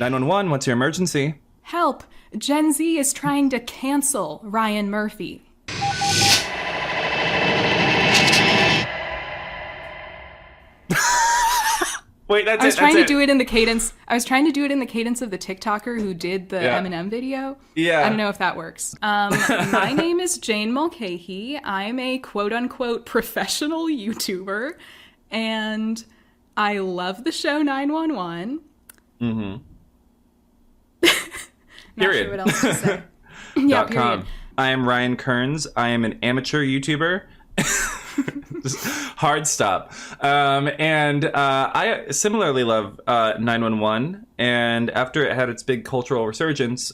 911, what's your emergency? Help! Gen Z is trying to cancel Ryan Murphy. Wait, I was trying to do it in the cadence. I was trying to do it in the cadence of the TikToker who did the Eminem video. Yeah. I don't know if that works. My name is Jane Mulcahy. I'm a quote-unquote professional YouTuber, and I love the show 911. Mm-hmm. Not Period. sure what else to say. Yeah, period. .com. I am Ryan Kearns. I am an amateur YouTuber. Hard stop. And I similarly love 911. And after it had its big cultural resurgence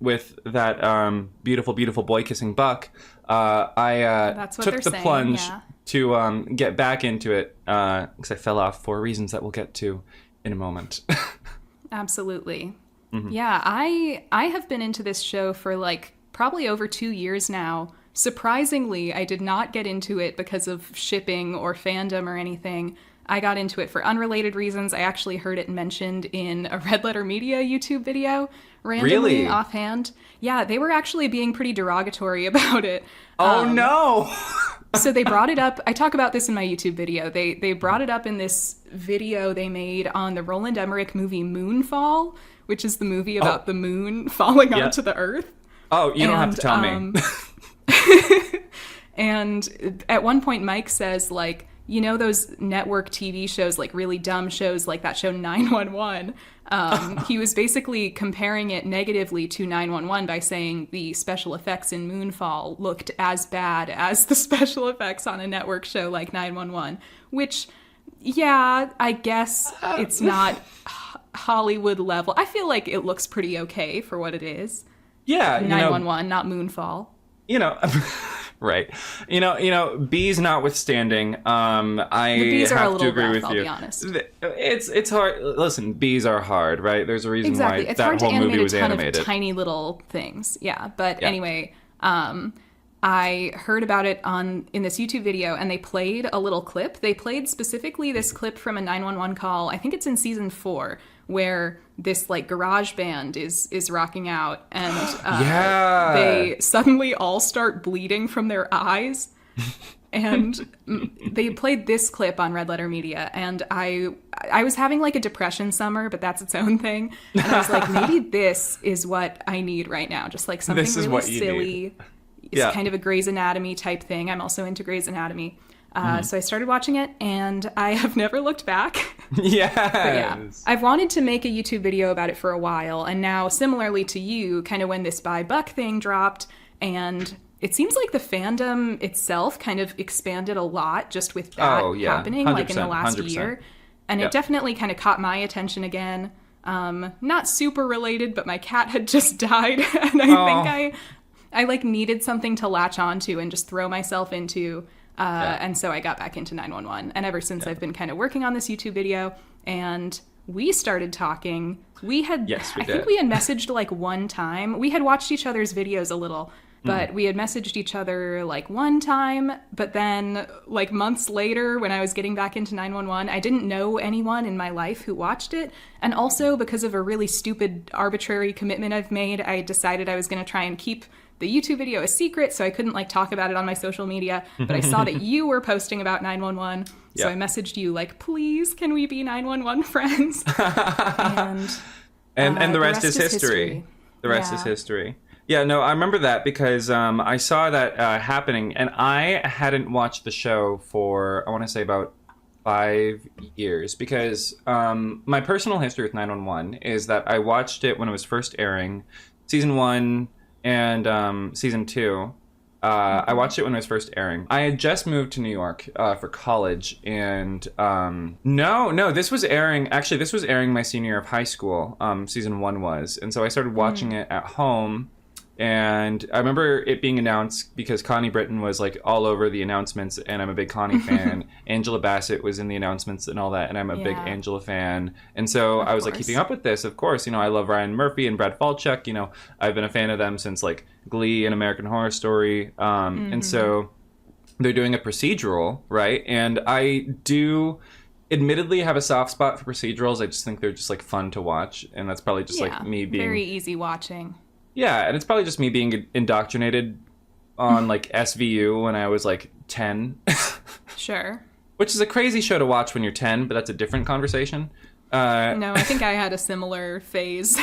with that beautiful, beautiful boy kissing Buck, I took the plunge to get back into it because I fell off for reasons that we'll get to in a moment. Absolutely. Mm-hmm. Yeah, I have been into this show for like probably over 2 years now. Surprisingly, I did not get into it because of shipping or fandom or anything. I got into it for unrelated reasons. I actually heard it mentioned in a Red Letter Media YouTube video randomly, offhand. Yeah, they were actually being pretty derogatory about it. Oh, no! So they brought it up. I talk about this in my YouTube video. They brought it up in this video they made on the Roland Emmerich movie Moonfall, which is the movie about the moon falling onto the earth. Oh, you don't have to tell me. And at one point, Mike says, like, you know those network TV shows, like really dumb shows like that show 911? He was basically comparing it negatively to 911 by saying the special effects in Moonfall looked as bad as the special effects on a network show like 911, which, yeah, I guess it's not Hollywood level. I feel like it looks pretty okay for what it is. Yeah, 911, not Moonfall. Right. Bees notwithstanding, I the bees have are a little to agree rough, with I'll you. be honest. It's hard. Listen, bees are hard, right? There's a reason Exactly. why It's that hard whole to animate movie was a ton animated. of tiny little things. Yeah. But anyway, I heard about it in this YouTube video, and they played a little clip. They played specifically this clip from a 911 call. I think it's in season 4, where this like garage band is rocking out, and they suddenly all start bleeding from their eyes. And they played this clip on Red Letter Media, and I was having like a depression summer, but that's its own thing. And I was like, maybe this is what I need right now, just like something really silly. It's kind of a Grey's Anatomy type thing. I'm also into Grey's Anatomy. So I started watching it, and I have never looked back. Yes. But yeah, I've wanted to make a YouTube video about it for a while, and now, similarly to you, kind of when this Buy Buck thing dropped, and it seems like the fandom itself kind of expanded a lot just with that happening, like in the last 100%. year. And it definitely kind of caught my attention again. Not super related, but my cat had just died, and I think I like needed something to latch onto and just throw myself into. And so I got back into 911. And ever since I've been kind of working on this YouTube video, and we started talking. I think we had messaged like one time. We had watched each other's videos a little, but we had messaged each other like one time. But then like months later, when I was getting back into 911, I didn't know anyone in my life who watched it. And also because of a really stupid, arbitrary commitment I've made, I decided I was going to try and keep the YouTube video a secret, so I couldn't like talk about it on my social media, but I saw that you were posting about 911, so I messaged you like, please, can we be 911 friends? And the rest is history. The rest is history. Yeah, no, I remember that because I saw that happening, and I hadn't watched the show for, I want to say about 5 years, because my personal history with 911 is that I watched it when it was first airing, season 1 and season 2. I watched it when it was first airing. I had just moved to New York for college, and this was airing my senior year of high school. Season 1 was, and so I started watching it at home. And I remember it being announced because Connie Britton was like all over the announcements, and I'm a big Connie fan. Angela Bassett was in the announcements and all that, and I'm a big Angela fan. And so I was like keeping up with this, of course. I love Ryan Murphy and Brad Falchuk. I've been a fan of them since like Glee and American Horror Story. And so they're doing a procedural, right? And I do admittedly have a soft spot for procedurals. I just think they're just like fun to watch, and that's probably just like me being very easy watching. Yeah, and it's probably just me being indoctrinated on like SVU when I was like 10. Sure. Which is a crazy show to watch when you're 10, but that's a different conversation. No, I think I had a similar phase.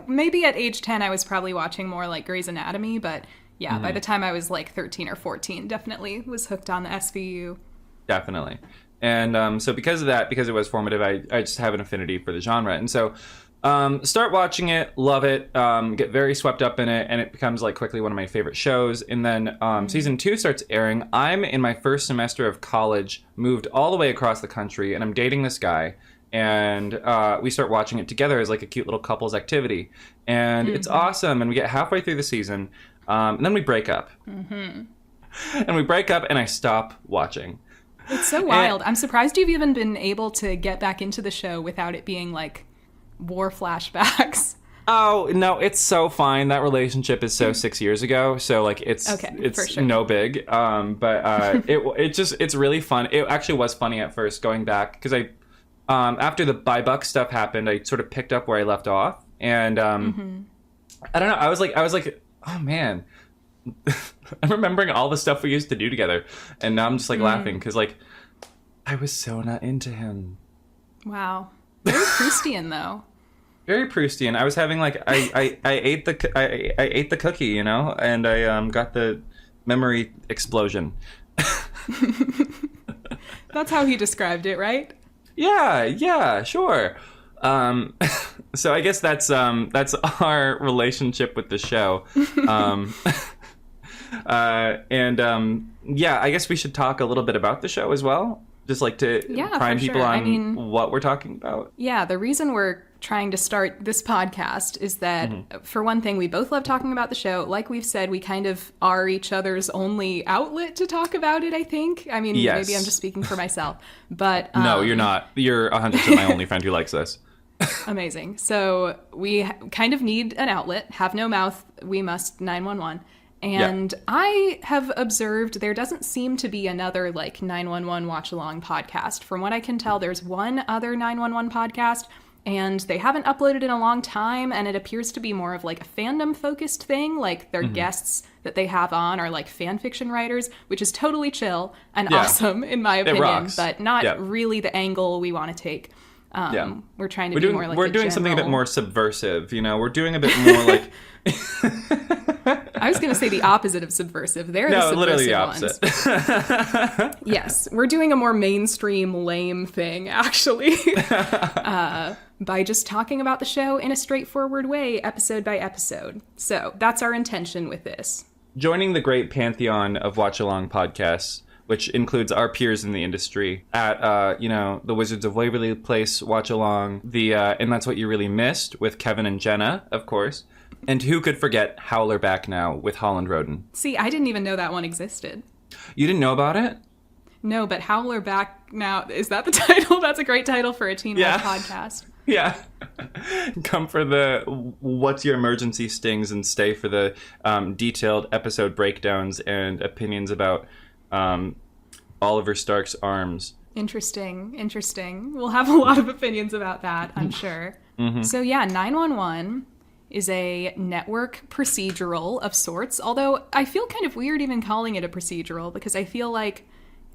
Maybe at age 10, I was probably watching more like Grey's Anatomy, but yeah, by the time I was like 13 or 14, definitely was hooked on the SVU. Definitely. And so because of that, because it was formative, I just have an affinity for the genre. And so start watching it, love it, get very swept up in it, and it becomes like quickly one of my favorite shows. And then season 2 starts airing. I'm in my first semester of college, moved all the way across the country, and I'm dating this guy. And we start watching it together as like a cute little couples activity. And it's awesome. And we get halfway through the season, and then we break up. And we break up, and I stop watching. It's so wild. I'm surprised you've even been able to get back into the show without it being like war flashbacks. Oh, no, it's so fine. That relationship is so 6 years ago. So like it's for sure. no big. But it's really fun. It actually was funny at first going back because I after the buy buck stuff happened, I sort of picked up where I left off. And I don't know, I was like, oh man. I'm remembering all the stuff we used to do together, and now I'm just like laughing because like I was so not into him. Wow, very Proustian though. Very Proustian. I was having like I ate the cookie, you know, and I got the memory explosion. That's how he described it, right? Yeah, sure. So I guess that's our relationship with the show. Yeah, I guess we should talk a little bit about the show as well. Just like to prime people on what we're talking about. Yeah, the reason we're trying to start this podcast is that, for one thing, we both love talking about the show. Like we've said, we kind of are each other's only outlet to talk about it, I think. I mean, yes. Maybe I'm just speaking for myself. But no, you're not. You're 100% my only friend who likes this. Amazing. So we kind of need an outlet. Have no mouth. We must 911. And I have observed there doesn't seem to be another like 911 watch along podcast. From what I can tell, there's one other 911 podcast, and they haven't uploaded in a long time, and it appears to be more of like a fandom focused thing. Like their guests that they have on are like fan fiction writers, which is totally chill and awesome in my opinion, but not really the angle we want to take. We're trying to do more like we're doing something a bit more subversive, you know. We're doing a bit more like I was going to say the opposite of subversive. They're the subversive literally the opposite. Ones. Yes, we're doing a more mainstream, lame thing, actually, by just talking about the show in a straightforward way, episode by episode. So that's our intention with this. Joining the great pantheon of watch-along podcasts, which includes our peers in the industry at, the Wizards of Waverly Place watch-along, and That's What You Really Missed with Kevin and Jenna, of course. And who could forget Howler Back Now with Holland Roden? See, I didn't even know that one existed. You didn't know about it? No, but Howler Back Now, is that the title? That's a great title for a Teen Wolf podcast. Yeah. Come for the what's your emergency stings and stay for the detailed episode breakdowns and opinions about Oliver Stark's arms. Interesting. We'll have a lot of opinions about that, I'm sure. So yeah, 911 is a network procedural of sorts, although I feel kind of weird even calling it a procedural because I feel like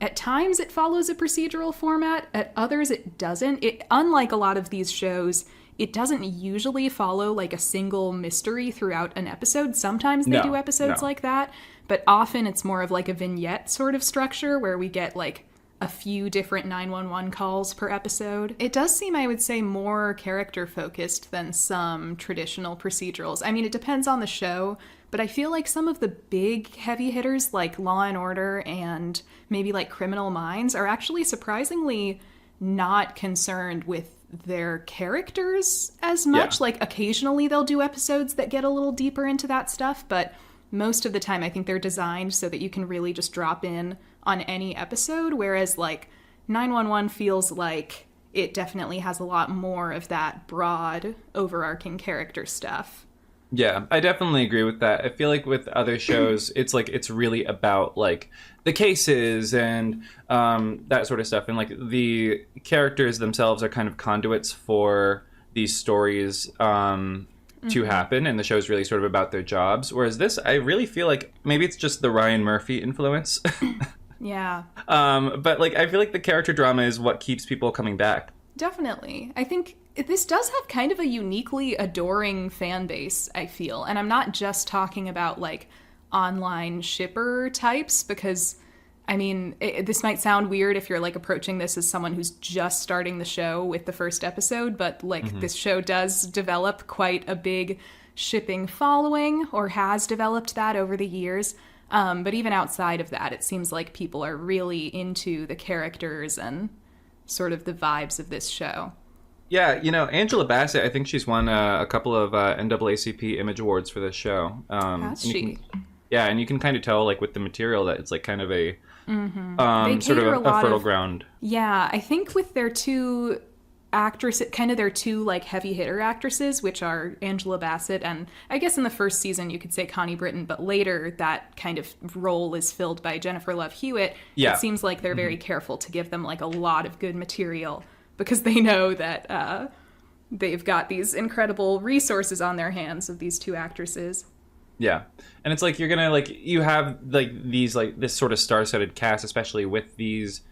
at times it follows a procedural format, at others it doesn't. Unlike a lot of these shows, it doesn't usually follow like a single mystery throughout an episode. Sometimes they do episodes like that, but often it's more of like a vignette sort of structure where we get like a few different 911 calls per episode. It does seem, I would say, more character-focused than some traditional procedurals. I mean, it depends on the show, but I feel like some of the big heavy hitters like Law and Order and maybe like Criminal Minds are actually surprisingly not concerned with their characters as much. Like occasionally they'll do episodes that get a little deeper into that stuff, but most of the time I think they're designed so that you can really just drop in on any episode, whereas like 911 feels like it definitely has a lot more of that broad overarching character stuff. Yeah, I definitely agree with that. I feel like with other shows, it's like it's really about like the cases and that sort of stuff, and like the characters themselves are kind of conduits for these stories to happen, and the show's really sort of about their jobs. Whereas this, I really feel like maybe it's just the Ryan Murphy influence, Yeah. but like I feel like the character drama is what keeps people coming back. Definitely. I think this does have kind of a uniquely adoring fan base, I feel. And I'm not just talking about like online shipper types because I mean, this might sound weird if you're like approaching this as someone who's just starting the show with the first episode, but like this show does develop quite a big shipping following or has developed that over the years. But even outside of that, it seems like people are really into the characters and sort of the vibes of this show. Yeah, you know, Angela Bassett, I think she's won a couple of NAACP Image Awards for this show. Has she? Yeah, and you can kind of tell, like, with the material that it's, like, kind of a They sort of cater a fertile ground. Yeah, I think with their two actresses, kind of their two, like, heavy hitter actresses, which are Angela Bassett and I guess in the first season you could say Connie Britton, but later that kind of role is filled by Jennifer Love Hewitt. Yeah. It seems like they're very careful to give them, like, a lot of good material because they know that they've got these incredible resources on their hands of these two actresses. Yeah. And it's like you're gonna, like, you have, like, these, like, this sort of star-studded cast, especially with these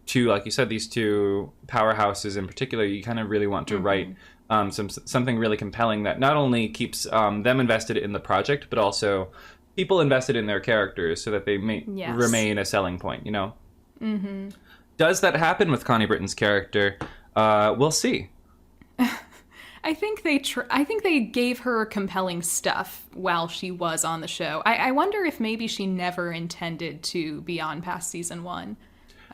two, like you said, these two powerhouses in particular. You kind of really want to write something really compelling that not only keeps them invested in the project, but also people invested in their characters so that they may remain a selling point, you know? Mm-hmm. Does that happen with Connie Britton's character? We'll see. I think they gave her compelling stuff while she was on the show. I wonder if maybe she never intended to be on past season 1.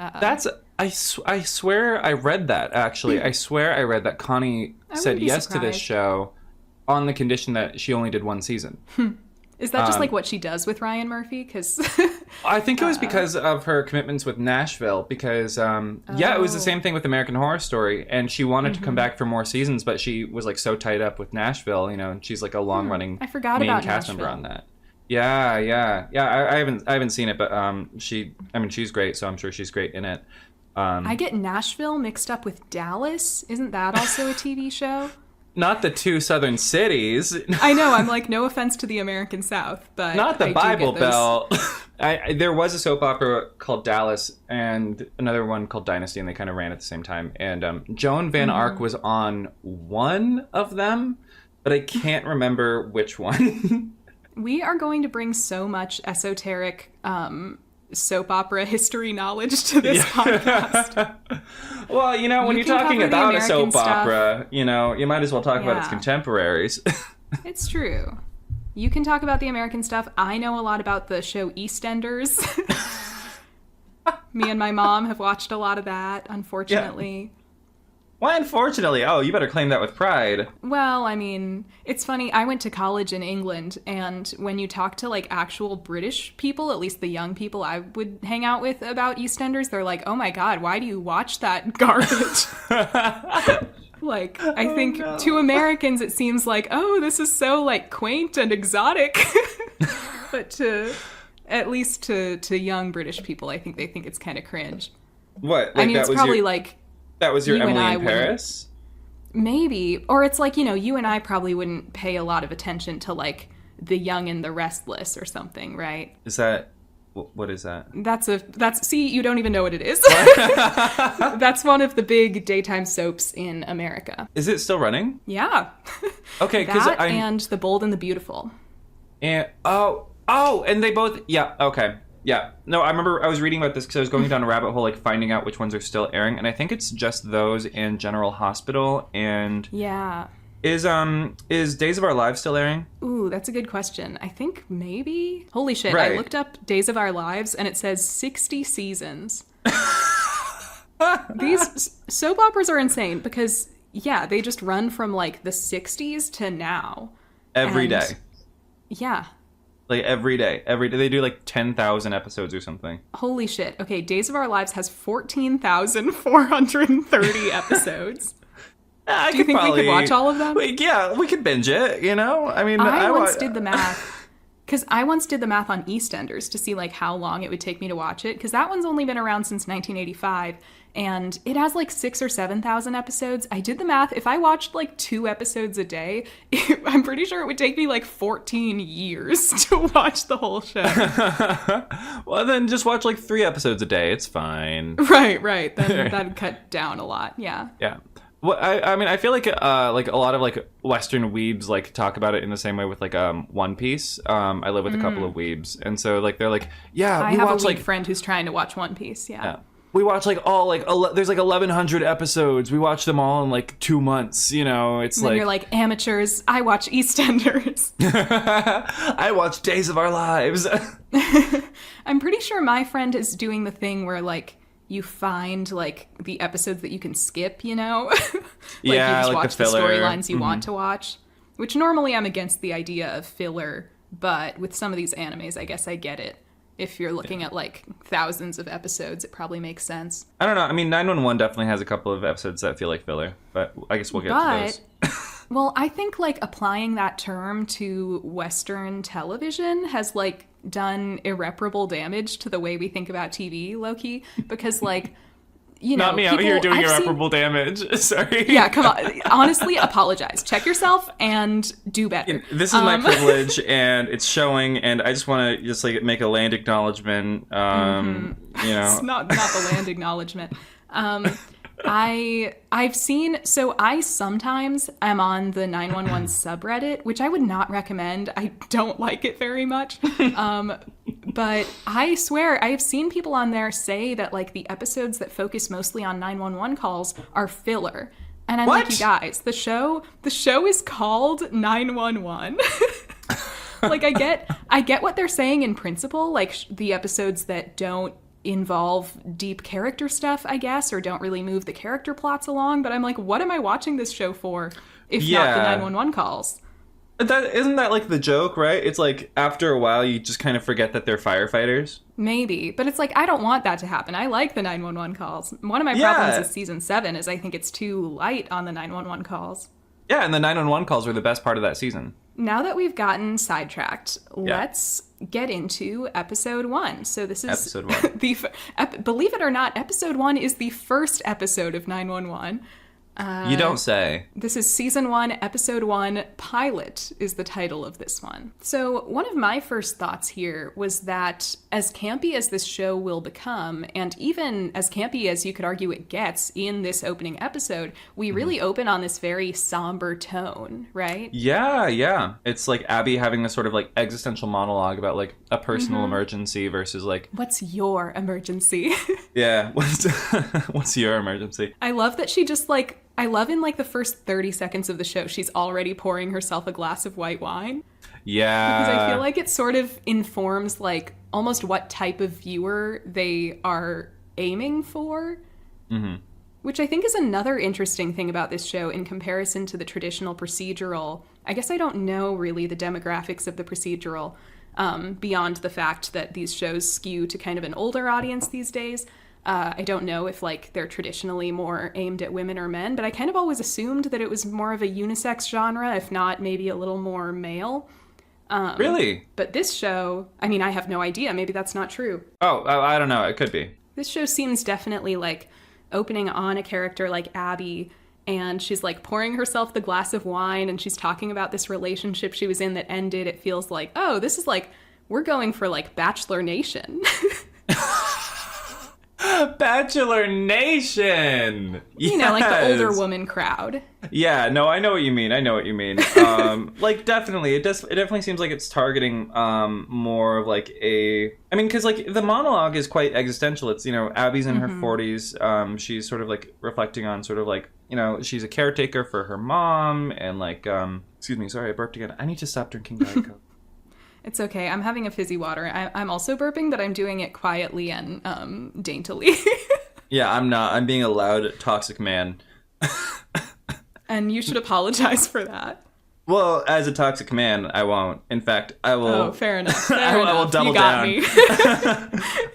I swear I read that, actually. I swear I read that Connie said yes to this show on the condition that she only did one season. Is that just like what she does with Ryan Murphy? Because I think it was because of her commitments with Nashville. Because it was the same thing with American Horror Story, and she wanted to come back for more seasons, but she was like so tied up with Nashville, you know. And she's like a long running I forgot main about cast Nashville. member on that. Yeah. I haven't seen it, but she's great, so I'm sure she's great in it. I get Nashville mixed up with Dallas. Isn't that also a TV show? Not the two southern cities. I know, I'm like, no offense to the American South, but not the I Bible do get those. Belt. There was a soap opera called Dallas and another one called Dynasty, and they kind of ran at the same time. And Joan Van Ark was on one of them, but I can't remember which one. We are going to bring so much esoteric soap opera history knowledge to this podcast. Well, you know, when You you're can talking cover the about a American soap stuff. opera, you know, you might as well talk about its Yeah. contemporaries. It's true. You can talk about the American stuff. I know a lot about the show EastEnders. Me and my mom have watched a lot of that, unfortunately. Why, unfortunately? Oh, you better claim that with pride. Well, I mean, it's funny. I went to college in England, and when you talk to, like, actual British people, at least the young people I would hang out with about EastEnders, they're like, oh my god, why do you watch that garbage? Like, I think to Americans it seems like, oh, this is so, like, quaint and exotic. But at least to young British people, I think they think it's kind of cringe. What? Like, I mean, that it's was probably your, like... that was your you and Emily I in wouldn't- Paris? Maybe. Or it's like, you know, you and I probably wouldn't pay a lot of attention to, like, The Young and the Restless or something, right? Is that... What is that? See, you don't even know what it is. That's one of the big daytime soaps in America. Is it still running? Yeah. Okay, because That I... and The Bold and the Beautiful. And, and they both... Yeah, okay. Yeah. No, I remember I was reading about this because I was going down a rabbit hole, like, finding out which ones are still airing, and I think it's just those and General Hospital, and... Yeah. Is Days of Our Lives still airing? Ooh, that's a good question. I think maybe. Holy shit, Right. I looked up Days of Our Lives and it says 60 seasons. These soap operas are insane because, yeah, they just run from like the 60s to now. Every And- day. Yeah. Like, every day. Every day. They do, like, 10,000 episodes or something. Holy shit. Okay, Days of Our Lives has 14,430 episodes. I Do you think we could watch all of them? Yeah, we could binge it, you know? I mean, I once did the math. Because I once did the math on EastEnders to see like how long it would take me to watch it. Because that one's only been around since 1985. And it has like 6,000 or 7,000 episodes. I did the math. If I watched like 2 episodes a day, I'm pretty sure it would take me like 14 years to watch the whole show. Well, then just watch like 3 episodes a day. It's fine. Right. Then that'd cut down a lot. Yeah. Yeah. Well, I mean, I feel like a lot of like Western weebs like talk about it in the same way with like One Piece. I live with a couple of weebs, and so like they're like, yeah, I we have watch a like friend who's trying to watch One Piece. Yeah. We watch like all like there's like 1,100 episodes. We watch them all in like 2 months. You know, it's and like you're like amateurs. I watch EastEnders. I watch Days of Our Lives. I'm pretty sure my friend is doing the thing where like you find like the episodes that you can skip, you know? Like yeah, you just like watch the filler. storylines you want to watch. Which normally I'm against the idea of filler, but with some of these animes, I guess I get it. If you're looking at like thousands of episodes, it probably makes sense. I don't know. I mean, 911 definitely has a couple of episodes that feel like filler, but I guess we'll get to those. Well, I think like applying that term to Western television has like done irreparable damage to the way we think about TV, low-key, because like, you know, not me out here doing irreparable damage. Sorry. Yeah, come on. Honestly, apologize. Check yourself and do better. This is my privilege, and it's showing. And I just want to just like make a land acknowledgement. You know, it's not the land acknowledgement. I've seen, so I sometimes am on the 911 subreddit, which I would not recommend. I don't like it very much. But I swear I've seen people on there say that like the episodes that focus mostly on 911 calls are filler. And I'm like, you guys, the show is called 911. Like I get what they're saying in principle, like the episodes that don't involve deep character stuff, I guess, or don't really move the character plots along, but I'm like, what am I watching this show for if not the 911 calls? Isn't that like the joke, right? It's like after a while you just kind of forget that they're firefighters. Maybe, but it's like I don't want that to happen. I like the 911 calls. One of my problems with season 7 is I think it's too light on the 911 calls. Yeah, and the 911 calls were the best part of that season. Now that we've gotten sidetracked, let's get into episode 1. So this is episode 1. Believe it or not, episode 1 is the first episode of 911. You don't say. This is season 1, episode 1, Pilot is the title of this one. So one of my first thoughts here was that as campy as this show will become, and even as campy as you could argue it gets in this opening episode, we really open on this very somber tone, right? Yeah. It's like Abby having this sort of like existential monologue about like a personal emergency versus like... What's your emergency? Yeah. What's your emergency? I love that she just like... I love in like the first 30 seconds of the show, she's already pouring herself a glass of white wine. Yeah. Because I feel like it sort of informs like almost what type of viewer they are aiming for. Mm-hmm. Which I think is another interesting thing about this show in comparison to the traditional procedural. I guess I don't know really the demographics of the procedural beyond the fact that these shows skew to kind of an older audience these days. I don't know if like they're traditionally more aimed at women or men, but I kind of always assumed that it was more of a unisex genre, if not maybe a little more male. Really? But this show, I mean, I have no idea. Maybe that's not true. Oh, I don't know. It could be. This show seems definitely like opening on a character like Abby, and she's like pouring herself the glass of wine, and she's talking about this relationship she was in that ended. It feels like, oh, this is like, we're going for like Bachelor Nation. Bachelor Nation! Yes. You know, like the older woman crowd. Yeah, no, I know what you mean. Like, definitely. It definitely seems like it's targeting more of like a... I mean, because like the monologue is quite existential. It's, you know, Abby's in her 40s. She's sort of like reflecting on sort of like, you know, she's a caretaker for her mom and like... excuse me, sorry, I burped again. I need to stop drinking Diet Coke. It's okay. I'm having a fizzy water. I'm also burping, but I'm doing it quietly and daintily. Yeah, I'm not. I'm being a loud, toxic man. And you should apologize for that. Well, as a toxic man, I won't. In fact, I will... Oh, fair enough. I will double you got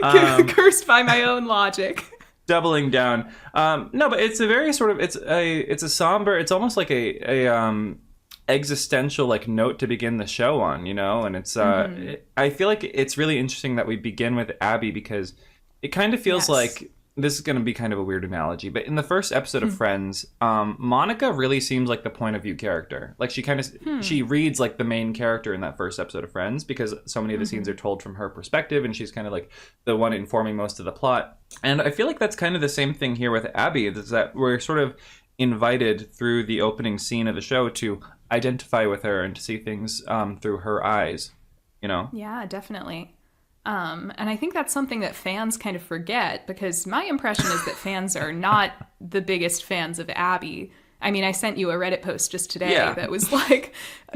down. Me. Cursed by my own logic. Doubling down. No, but it's a very sort of it's a somber. It's almost like a existential like note to begin the show on, and it's I feel like it's really interesting that we begin with Abby because it kind of feels like this is going to be kind of a weird analogy, but in the first episode of Friends, Monica really seems like the point of view character. Like she reads like the main character in that first episode of Friends because so many of the scenes are told from her perspective, and she's kind of like the one informing most of the plot. And I feel like that's kind of the same thing here with Abby, is that we're sort of invited through the opening scene of the show to identify with her and to see things through her eyes, Yeah, definitely. And I think that's something that fans kind of forget, because my impression is that fans are not the biggest fans of Abby. I mean, I sent you a Reddit post just today that was like,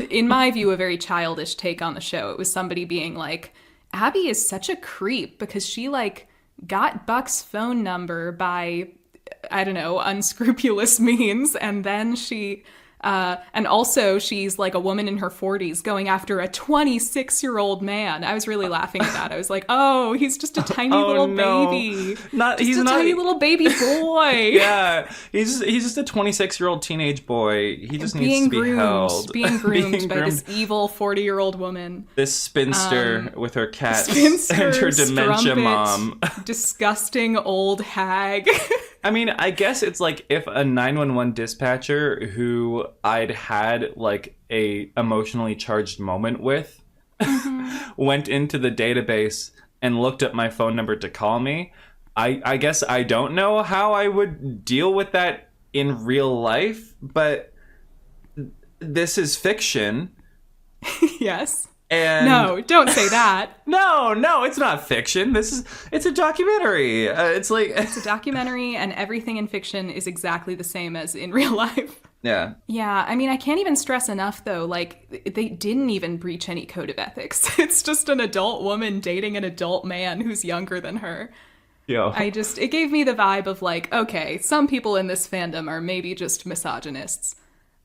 in my view, a very childish take on the show. It was somebody being like, Abby is such a creep because she like got Buck's phone number by, I don't know, unscrupulous means, and then she... and also she's like a woman in her 40s going after a 26-year-old man. I was really laughing at that. I was like, oh, he's just a tiny little baby. He's a tiny little baby boy. Yeah, he's just a 26-year-old teenage boy. He just needs to be held. Being groomed by this evil 40-year-old woman. This spinster with her cat and her dementia mom. Disgusting old hag. I mean, I guess it's like if a 911 dispatcher who I'd had like a emotionally charged moment with went into the database and looked up my phone number to call me. I guess I don't know how I would deal with that in real life, but this is fiction. Yes. And no, don't say that. No, it's not fiction. It's a documentary. It's a documentary, and everything in fiction is exactly the same as in real life. Yeah. Yeah, I mean, I can't even stress enough, though, like, they didn't even breach any code of ethics. It's just an adult woman dating an adult man who's younger than her. Yo. It gave me the vibe of, like, okay, some people in this fandom are maybe just misogynists.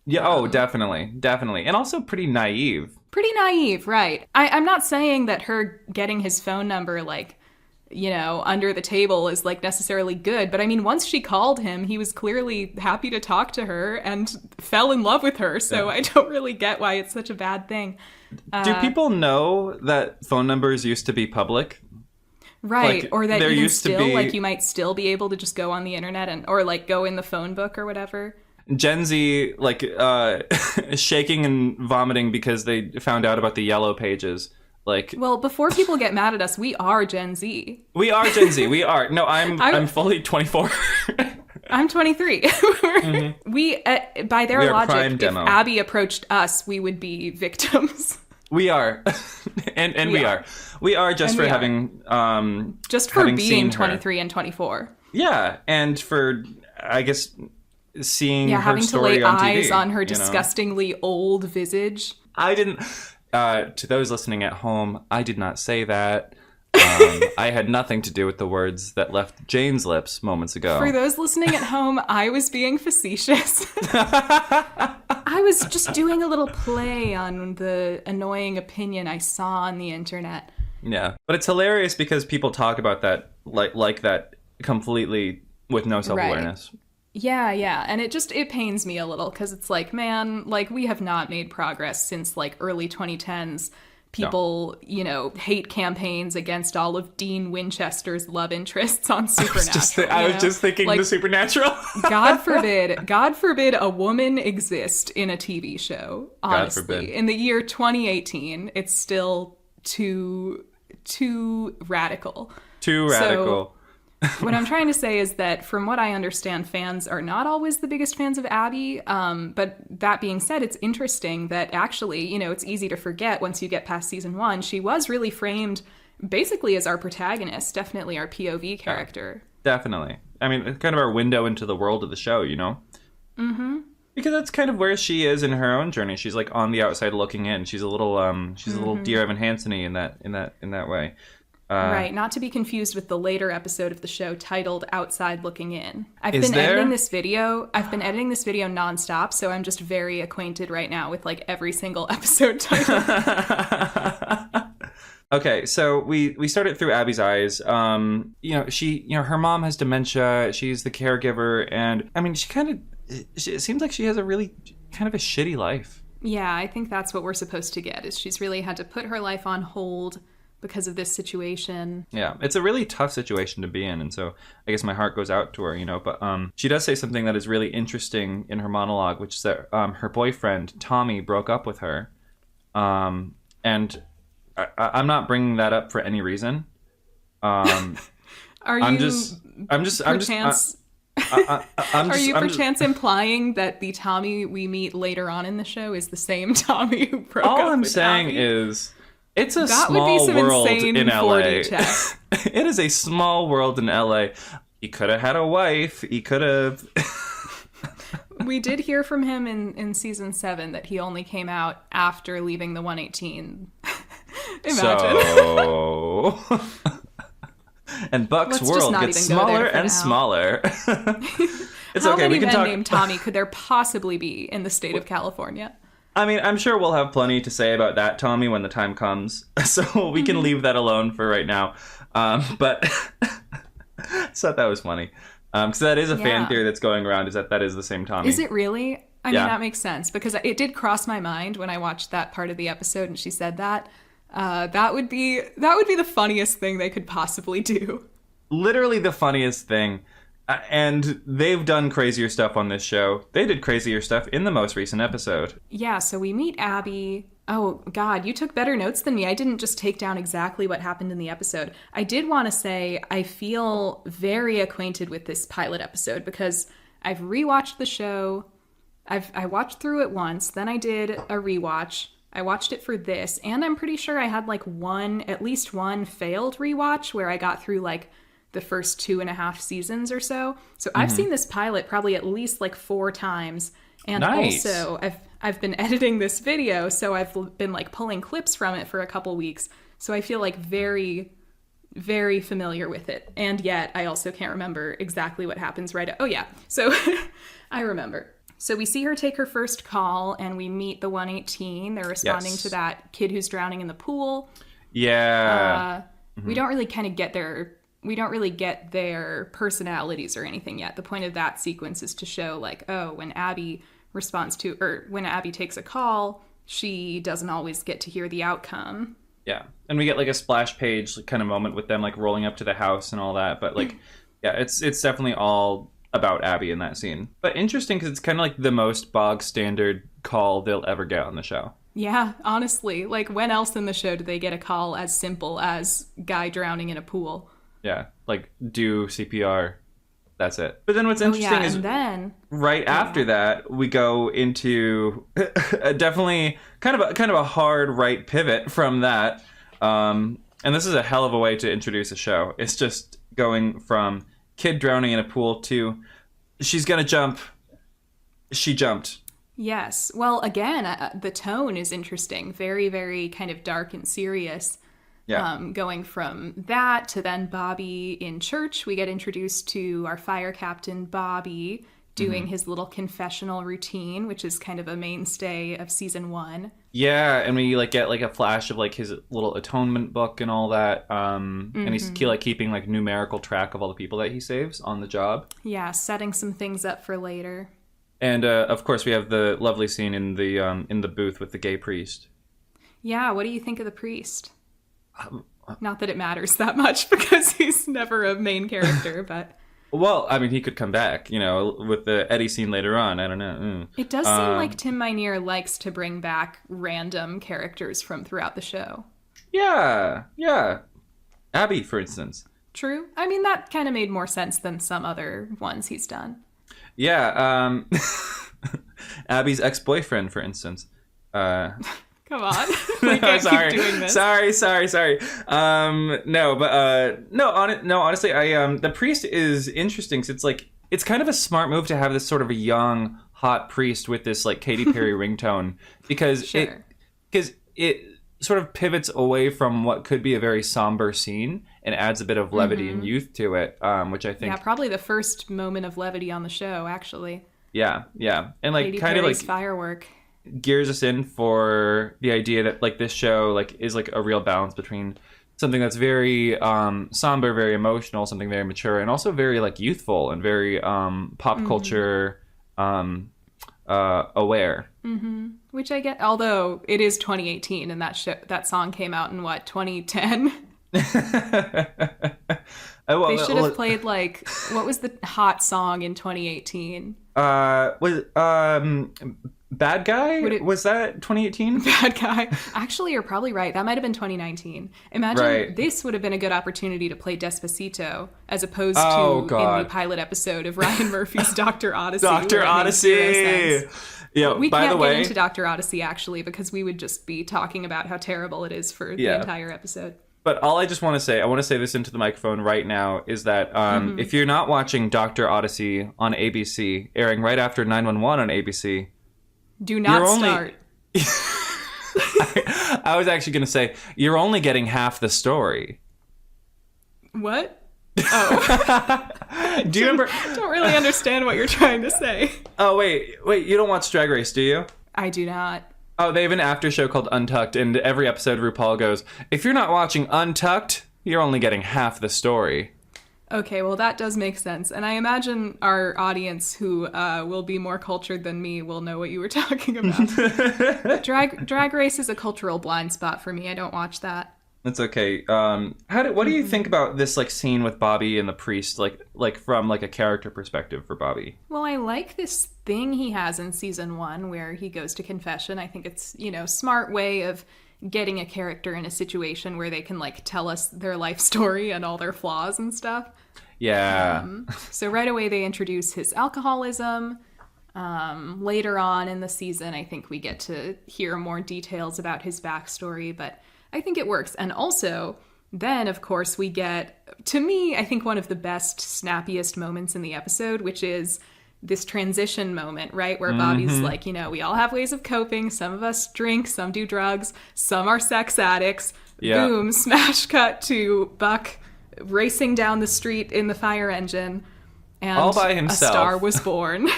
Yeah, definitely. And also pretty naive. Pretty naive, right. I'm not saying that her getting his phone number, like, under the table is, like, necessarily good. But, I mean, once she called him, he was clearly happy to talk to her and fell in love with her. So I don't really get why it's such a bad thing. Do people know that phone numbers used to be public? Right, like, or that even still, like, you might still be able to just go on the internet or, like, go in the phone book or whatever. Gen Z, like, shaking and vomiting because they found out about the yellow pages. Like, well, before people get mad at us, we are Gen Z. We are Gen Z. We are. No, I'm fully 24. I'm 23. We, by their logic, if Abby approached us, we would be victims. We are, and we are. We are just for having just for being 23 and 24. Yeah, and for, I guess, seeing her having story to lay on TV, eyes on her disgustingly old visage. I didn't. To those listening at home, I did not say that. I had nothing to do with the words that left Jane's lips moments ago. For those listening at home, I was being facetious. I was just doing a little play on the annoying opinion I saw on the internet. Yeah, but it's hilarious because people talk about that like that completely with no self-awareness. Right. Yeah, and it pains me a little because it's like, man, like, we have not made progress since, like, early 2010s. People, hate campaigns against all of Dean Winchester's love interests on Supernatural. I was just thinking, like, the Supernatural. God forbid a woman exist in a TV show, honestly. God forbid. In the year 2018, it's still too radical. Too radical. What I'm trying to say is that, from what I understand, fans are not always the biggest fans of Abby. But that being said, it's interesting that actually, it's easy to forget once you get past season 1. She was really framed basically as our protagonist, definitely our POV character. Definitely. I mean, it's kind of our window into the world of the show, Mm-hmm. Because that's kind of where she is in her own journey. She's like on the outside looking in. She's a little, little Dear Evan Hansen-y in that way. Right, not to be confused with the later episode of the show titled Outside Looking In. I've been editing this video nonstop, so I'm just very acquainted right now with, like, every single episode title. Okay, so we started through Abby's eyes. Her mom has dementia. She's the caregiver, and I mean, it seems like she has a really kind of a shitty life. Yeah, I think that's what we're supposed to get, is she's really had to put her life on hold because of this situation. Yeah, it's a really tough situation to be in, and so I guess my heart goes out to her, but she does say something that is really interesting in her monologue, which is that her boyfriend, Tommy, broke up with her. And I'm not bringing that up for any reason. Are you perchance implying that the Tommy we meet later on in the show is the same Tommy who broke up with Abby? All I'm saying is, it's a that small would be some world insane in LA. 4D chess. It is a small world in LA. He could have had a wife. He could have. We did hear from him in season 7 that he only came out after leaving the 118. Imagine. So. And Buck's world gets smaller and smaller. It's How okay. many We can men talk. named Tommy could there possibly be in the state of California? I mean, I'm sure we'll have plenty to say about that, Tommy, when the time comes. So we can leave that alone for right now. But I thought that was funny. Because that is a fan theory that's going around, is that is the same Tommy. Is it really? I mean, that makes sense, because it did cross my mind when I watched that part of the episode and she said that. That would be the funniest thing they could possibly do. Literally the funniest thing. And they've done crazier stuff on this show. They did crazier stuff in the most recent episode. Yeah, so we meet Abby. Oh, God, you took better notes than me. I didn't just take down exactly what happened in the episode. I did want to say I feel very acquainted with this pilot episode because I've rewatched the show. I watched through it once, then I did a rewatch. I watched it for this, and I'm pretty sure I had at least one failed rewatch where I got through the first 2.5 seasons or so. So I've seen this pilot probably at least 4 times. And nice. Also I've been editing this video, so I've been pulling clips from it for a couple weeks. So I feel very, very familiar with it. And yet I also can't remember exactly what happens oh yeah. So I remember. So we see her take her first call and we meet the 118. They're responding to that kid who's drowning in the pool. Yeah. We don't really get their personalities or anything yet. The point of that sequence is to show when Abby when Abby takes a call, she doesn't always get to hear the outcome. Yeah. And we get a splash page kind of moment with them rolling up to the house and all that. But yeah, it's definitely all about Abby in that scene. But interesting because it's kind of the most bog standard call they'll ever get on the show. Yeah, honestly. When else in the show do they get a call as simple as guy drowning in a pool? Yeah, do CPR. That's it. But then what's interesting is right after that, we go into definitely kind of a hard right pivot from that. And this is a hell of a way to introduce a show. It's just going from kid drowning in a pool to she's going to jump. She jumped. Yes. Well, again, the tone is interesting. Very, very kind of dark and serious. Yeah. Going from that to then Bobby in church, we get introduced to our fire captain, Bobby, doing his little confessional routine, which is kind of a mainstay of season 1. Yeah, and we get a flash of his little atonement book and all that. And he's keeping numerical track of all the people that he saves on the job. Yeah, setting some things up for later. And of course, we have the lovely scene in the booth with the gay priest. Yeah, what do you think of the priest? Not that it matters that much because he's never a main character, but... Well, I mean, he could come back, with the Eddie scene later on. I don't know. It does seem like Tim Minear likes to bring back random characters from throughout the show. Yeah. Abby, for instance. True. I mean, that kind of made more sense than some other ones he's done. Yeah. Abby's ex-boyfriend, for instance. Come on. We can't sorry. keep doing this. Sorry. Honestly, the priest is interesting because it's kind of a smart move to have this sort of a young, hot priest with this Katy Perry ringtone because it sort of pivots away from what could be a very somber scene and adds a bit of levity and youth to it, which I think... Yeah, probably the first moment of levity on the show, actually. Yeah. And Katy kind Perry's of firework. gears us in for the idea that like this show like is like a real balance between something that's very somber, very emotional, something very mature, and also very like youthful and very pop culture aware. Mm-hmm. Which I get, although it is 2018 and that song came out in what, 2010? They should have played like, what was the hot song in 2018? Bad Guy? Was that 2018? Bad Guy. Actually, you're probably right. That might have been 2019. Imagine this would have been a good opportunity to play Despacito as opposed to in the pilot episode of Ryan Murphy's Dr. Odyssey. Dr. Odyssey! Yeah, we can't get into Dr. Odyssey, actually, because we would just be talking about how terrible it is for the entire episode. But all I just want to say, I want to say this into the microphone right now, is that if you're not watching Dr. Odyssey on ABC, airing right after 911 on ABC... Do not start. I was actually going to say, you're only getting half the story. What? Oh. Do you remember? I don't really understand what you're trying to say. Oh, wait. You don't watch Drag Race, do you? I do not. Oh, they have an after show called Untucked, and every episode RuPaul goes, if you're not watching Untucked, you're only getting half the story. Okay, well, that does make sense. And I imagine our audience, who will be more cultured than me, will know what you were talking about. Drag Race is a cultural blind spot for me. I don't watch that. That's okay. What do you think about this like scene with Bobby and the priest, like from like a character perspective for Bobby? Well, I like this thing he has in season 1 where he goes to confession. I think it's, smart way of getting a character in a situation where they can like tell us their life story and all their flaws and stuff. Yeah. So right away they introduce his alcoholism. Later on in the season, I think we get to hear more details about his backstory, but I think it works. And also, then of course we get, to me, I think one of the best, snappiest moments in the episode, which is this transition moment, right? Where Bobby's like, we all have ways of coping. Some of us drink, some do drugs, some are sex addicts. Yeah. Boom, smash cut to Buck racing down the street in the fire engine. And all by himself. A star was born.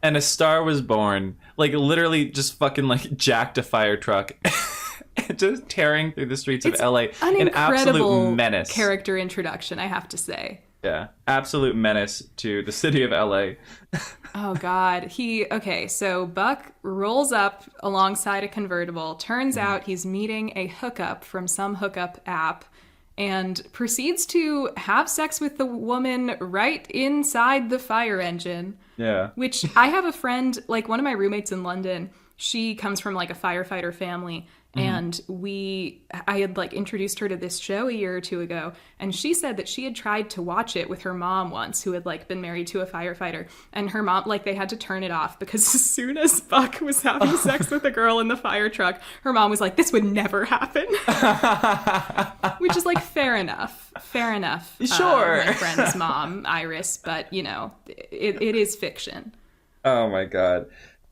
And a star was born. Like, literally just fucking, like, jacked a fire truck. Just tearing through the streets of LA. An absolute menace. Character introduction, I have to say. Yeah, absolute menace to the city of LA. Oh, God. So Buck rolls up alongside a convertible. Turns out he's meeting a hookup from some hookup app and proceeds to have sex with the woman right inside the fire engine. Yeah. Which I have a friend, like one of my roommates in London, she comes from like a firefighter family. And I had like introduced her to this show a year or two ago, and she said that she had tried to watch it with her mom once, who had like been married to a firefighter, and her mom, like, they had to turn it off because as soon as Buck was having sex with a girl in the fire truck, her mom was like, this would never happen. Which is like, fair enough. Sure. My friend's mom, Iris, but it is fiction. Oh my God.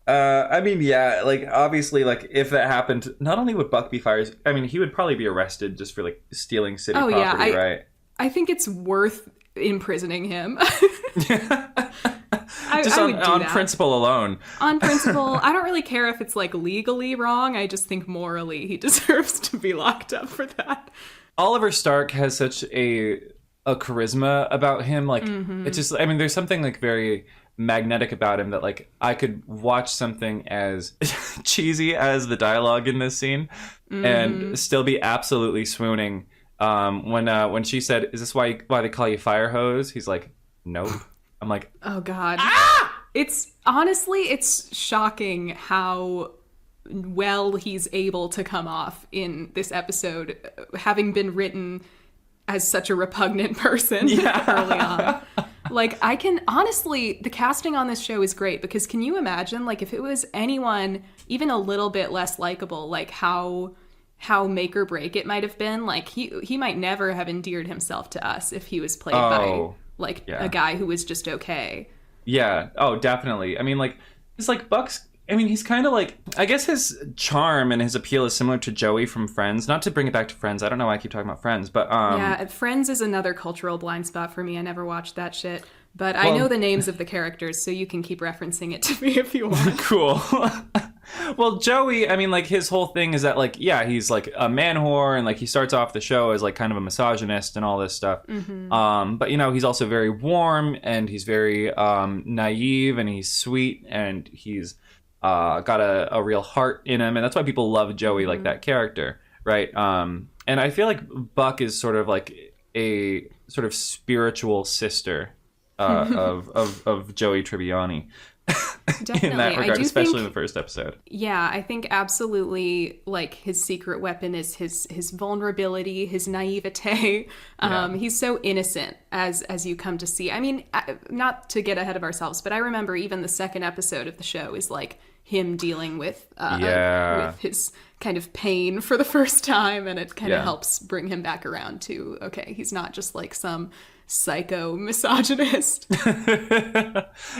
I mean, yeah, like, obviously, like, if that happened, not only would Buck be fired, I mean, he would probably be arrested just for, like, stealing city property, right? I think it's worth imprisoning him. Just on principle alone. On principle. I don't really care if it's, like, legally wrong. I just think morally he deserves to be locked up for that. Oliver Stark has such a charisma about him. Like, it's just, I mean, there's something, like, very magnetic about him that, like, I could watch something as cheesy as the dialogue in this scene and still be absolutely swooning. When she said, "Is this why they call you Fire Hose?" He's like, "Nope." I'm like, oh God. It's shocking how well he's able to come off in this episode, having been written as such a repugnant person early on. Like, I can, honestly, the casting on this show is great, because can you imagine, like, if it was anyone even a little bit less likable, like how make or break it might have been? Like, he might never have endeared himself to us if he was played by, like, a guy who was just okay. Yeah. Oh, definitely. I mean, like, it's like Buck's, I mean, he's kind of like, I guess his charm and his appeal is similar to Joey from Friends. Not to bring it back to Friends. I don't know why I keep talking about Friends, but yeah, Friends is another cultural blind spot for me. I never watched that shit. But I know the names of the characters, so you can keep referencing it to me if you want. Cool. Well, Joey, I mean, like, his whole thing is that, like, yeah, he's like a man whore, and like he starts off the show as like kind of a misogynist and all this stuff. But you know, he's also very warm, and he's very naive, and he's sweet, and he's got a real heart in him, and that's why people love Joey, like that character, right? And I feel like Buck is sort of like a sort of spiritual sister of Joey Tribbiani. Definitely. In that regard, especially in the first episode. Yeah, I think absolutely, like, his secret weapon is his vulnerability, his naivete. He's so innocent, as you come to see. I mean, not to get ahead of ourselves, but I remember even the second episode of the show is like him dealing with his kind of pain for the first time, and it kind of helps bring him back around to, okay, he's not just like some psycho misogynist.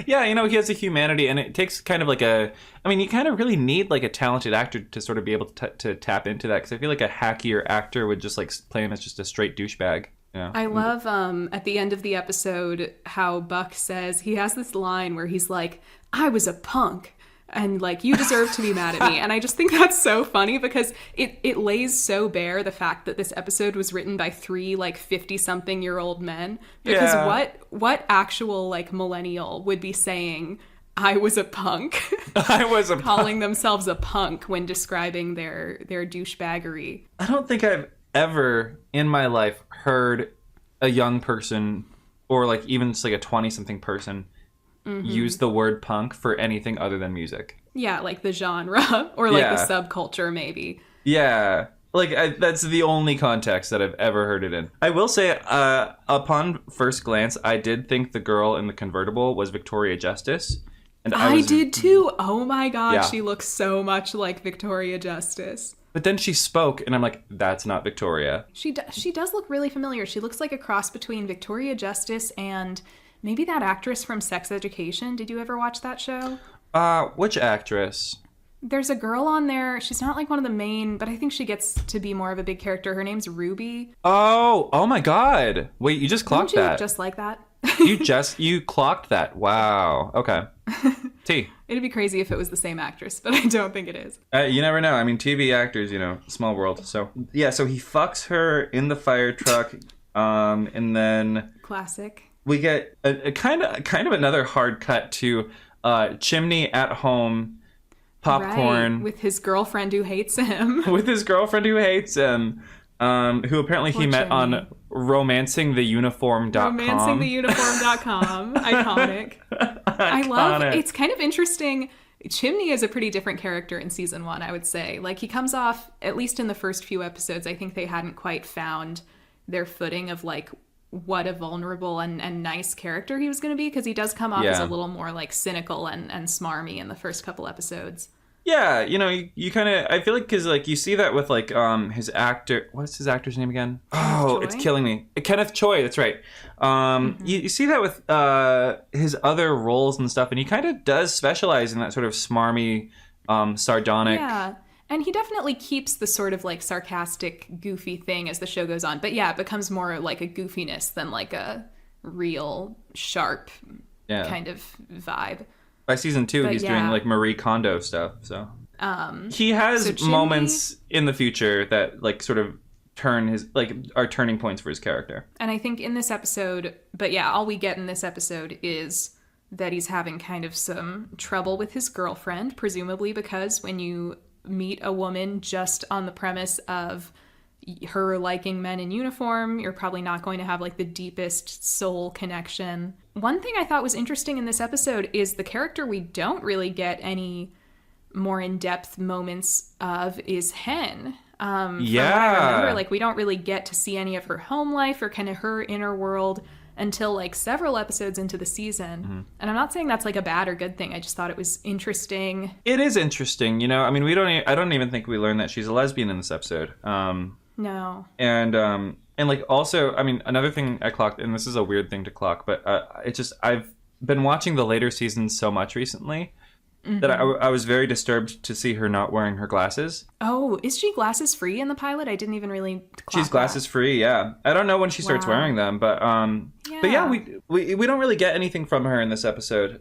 Yeah, you know, he has a humanity, and it takes kind of like I mean, you kind of really need like a talented actor to sort of be able to tap into that, because I feel like a hackier actor would just like play him as just a straight douchebag. Yeah. I love at the end of the episode how Buck says, he has this line where he's like, I was a punk, and like, you deserve to be mad at me. And I just think that's so funny, because it lays so bare the fact that this episode was written by 3 like 50-something-year-old men. Because what actual like millennial would be saying, I was a punk? I was a calling themselves a punk when describing their douchebaggery. I don't think I've ever in my life heard a young person, or like even just like a 20-something person, use the word punk for anything other than music. Yeah, like the genre, or like the subculture, maybe. Yeah, like that's the only context that I've ever heard it in. I will say, upon first glance, I did think the girl in the convertible was Victoria Justice. And I did too. Oh my god, she looks so much like Victoria Justice. But then she spoke, and I'm like, that's not Victoria. She does look really familiar. She looks like a cross between Victoria Justice and maybe that actress from Sex Education. Did you ever watch that show? Which actress? There's a girl on there. She's not like one of the main, but I think she gets to be more of a big character. Her name's Ruby. Oh my god. Wait, you just clocked that. Just like that. You clocked that. Wow. Okay. T. It'd be crazy if it was the same actress, but I don't think it is. You never know. I mean, TV actors, you know, small world. So yeah, so he fucks her in the fire truck, and then classic. We get a kind of another hard cut to Chimney at home, popcorn, right, with his girlfriend who hates him. Who apparently he met on romancingtheuniform.com. Romancingtheuniform.com. Iconic. I love it. It's kind of interesting. Chimney is a pretty different character in season 1, I would say. Like, he comes off, at least in the first few episodes, I think they hadn't quite found their footing of like what a vulnerable and nice character he was going to be, because he does come off as a little more like cynical and smarmy in the first couple episodes. Yeah, you know, you kind of, I feel like, because like you see that with like his actor, what's his actor's name again? Oh, it's killing me. Kenneth Choi, that's right. You see that with his other roles and stuff, and he kind of does specialize in that sort of smarmy, sardonic. Yeah. And he definitely keeps the sort of like sarcastic, goofy thing as the show goes on. But yeah, it becomes more like a goofiness than like a real sharp kind of vibe. By season 2, he's doing like Marie Kondo stuff. So he has moments in the future that like sort of are turning points for his character. And I think in this episode, but yeah, all we get in this episode is that he's having kind of some trouble with his girlfriend, presumably because when you meet a woman just on the premise of her liking men in uniform, you're probably not going to have like the deepest soul connection. One thing I thought was interesting in this episode is the character we don't really get any more in-depth moments of is Hen. From what I remember, like, we don't really get to see any of her home life or kind of her inner world until like several episodes into the season. Mm-hmm. And I'm not saying that's like a bad or good thing. I just thought it was interesting. It is interesting, you know. I mean, I don't even think we learned that she's a lesbian in this episode. No. And like also, I mean, another thing I clocked, and this is a weird thing to clock, but I've been watching the later seasons so much recently that I was very disturbed to see her not wearing her glasses. Oh, is she glasses free in the pilot? I didn't even really clock She's glasses free, yeah. I don't know when she starts wearing them, but yeah, we don't really get anything from her in this episode.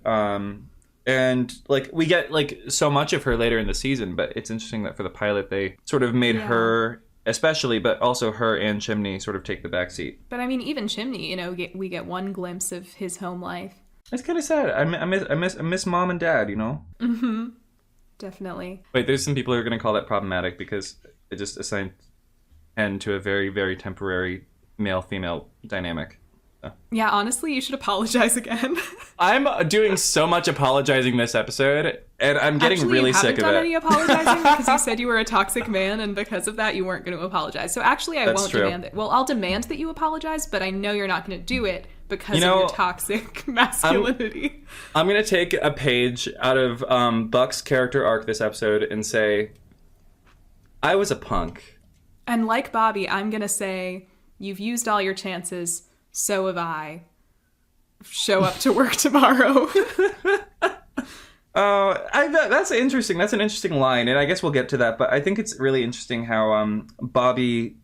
And like we get like so much of her later in the season, but it's interesting that for the pilot they sort of made her especially, but also her and Chimney sort of take the back seat. But I mean, even Chimney, you know, we get one glimpse of his home life. It's kind of sad. I miss mom and dad, you know. Mm-hmm. Definitely. Wait, there's some people who are going to call that problematic because it just assigned end to a very, very temporary male-female dynamic. Yeah, honestly, you should apologize again. I'm doing so much apologizing this episode, and I'm getting really sick of it. You haven't done any apologizing because you said you were a toxic man, and because of that, you weren't going to apologize. So actually, I won't demand it. Well, I'll demand that you apologize, but I know you're not going to do it because of your toxic masculinity. I'm going to take a page out of Buck's character arc this episode and say, I was a punk. And like Bobby, I'm going to say, you've used all your chances. So have I. Show up to work tomorrow. That's interesting. That's an interesting line, and I guess we'll get to that. But I think it's really interesting how Bobby,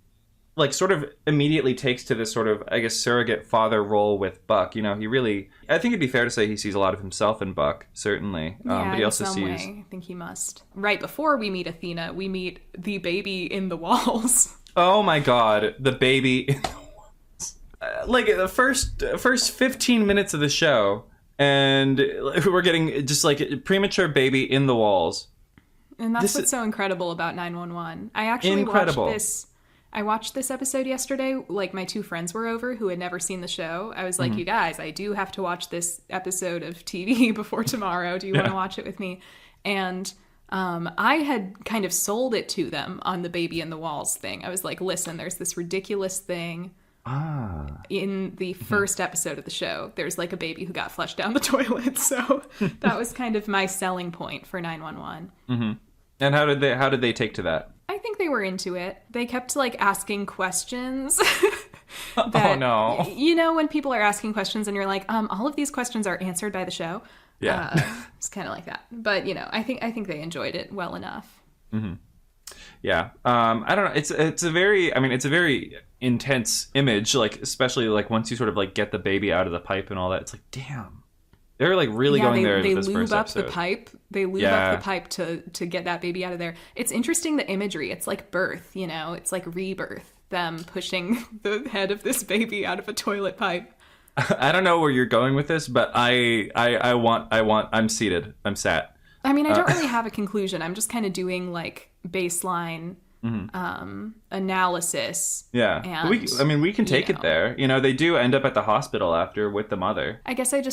like, sort of immediately takes to this sort of, I guess, surrogate father role with Buck. You know, I think it'd be fair to say he sees a lot of himself in Buck, certainly. But he also sees. I think he must. Right before we meet Athena, we meet the baby in the walls. Oh my God, the baby in the walls. Like the first 15 minutes of the show, and we're getting just like a premature baby in the walls. And that's what's so incredible about 911. I actually watched this episode yesterday. Like, my two friends were over who had never seen the show. I was like, you guys, I do have to watch this episode of TV before tomorrow. Do you want to watch it with me? And I had kind of sold it to them on the baby in the walls thing. I was like, listen, there's this ridiculous thing. In the first episode of the show, there's like a baby who got flushed down the toilet. So that was kind of my selling point for 911. Mm-hmm. And how did they take to that? I think they were into it. They kept like asking questions. Oh no. You know, when people are asking questions and you're like, all of these questions are answered by the show. Yeah. It's kind of like that. But you know, I think they enjoyed it well enough. Mm-hmm. Yeah. I don't know. It's a very intense image, like especially like once you sort of like get the baby out of the pipe and all that. It's like, damn. They're like really going there in this first episode. They lube up the pipe to get that baby out of there. It's interesting, the imagery. It's like birth, you know. It's like rebirth. Them pushing the head of this baby out of a toilet pipe. I don't know where you're going with this, but I'm seated. I'm sat. I mean, I don't really have a conclusion. I'm just kind of doing like baseline analysis. Yeah. And, we can take it there. You know, they do end up at the hospital after with the mother. I guess I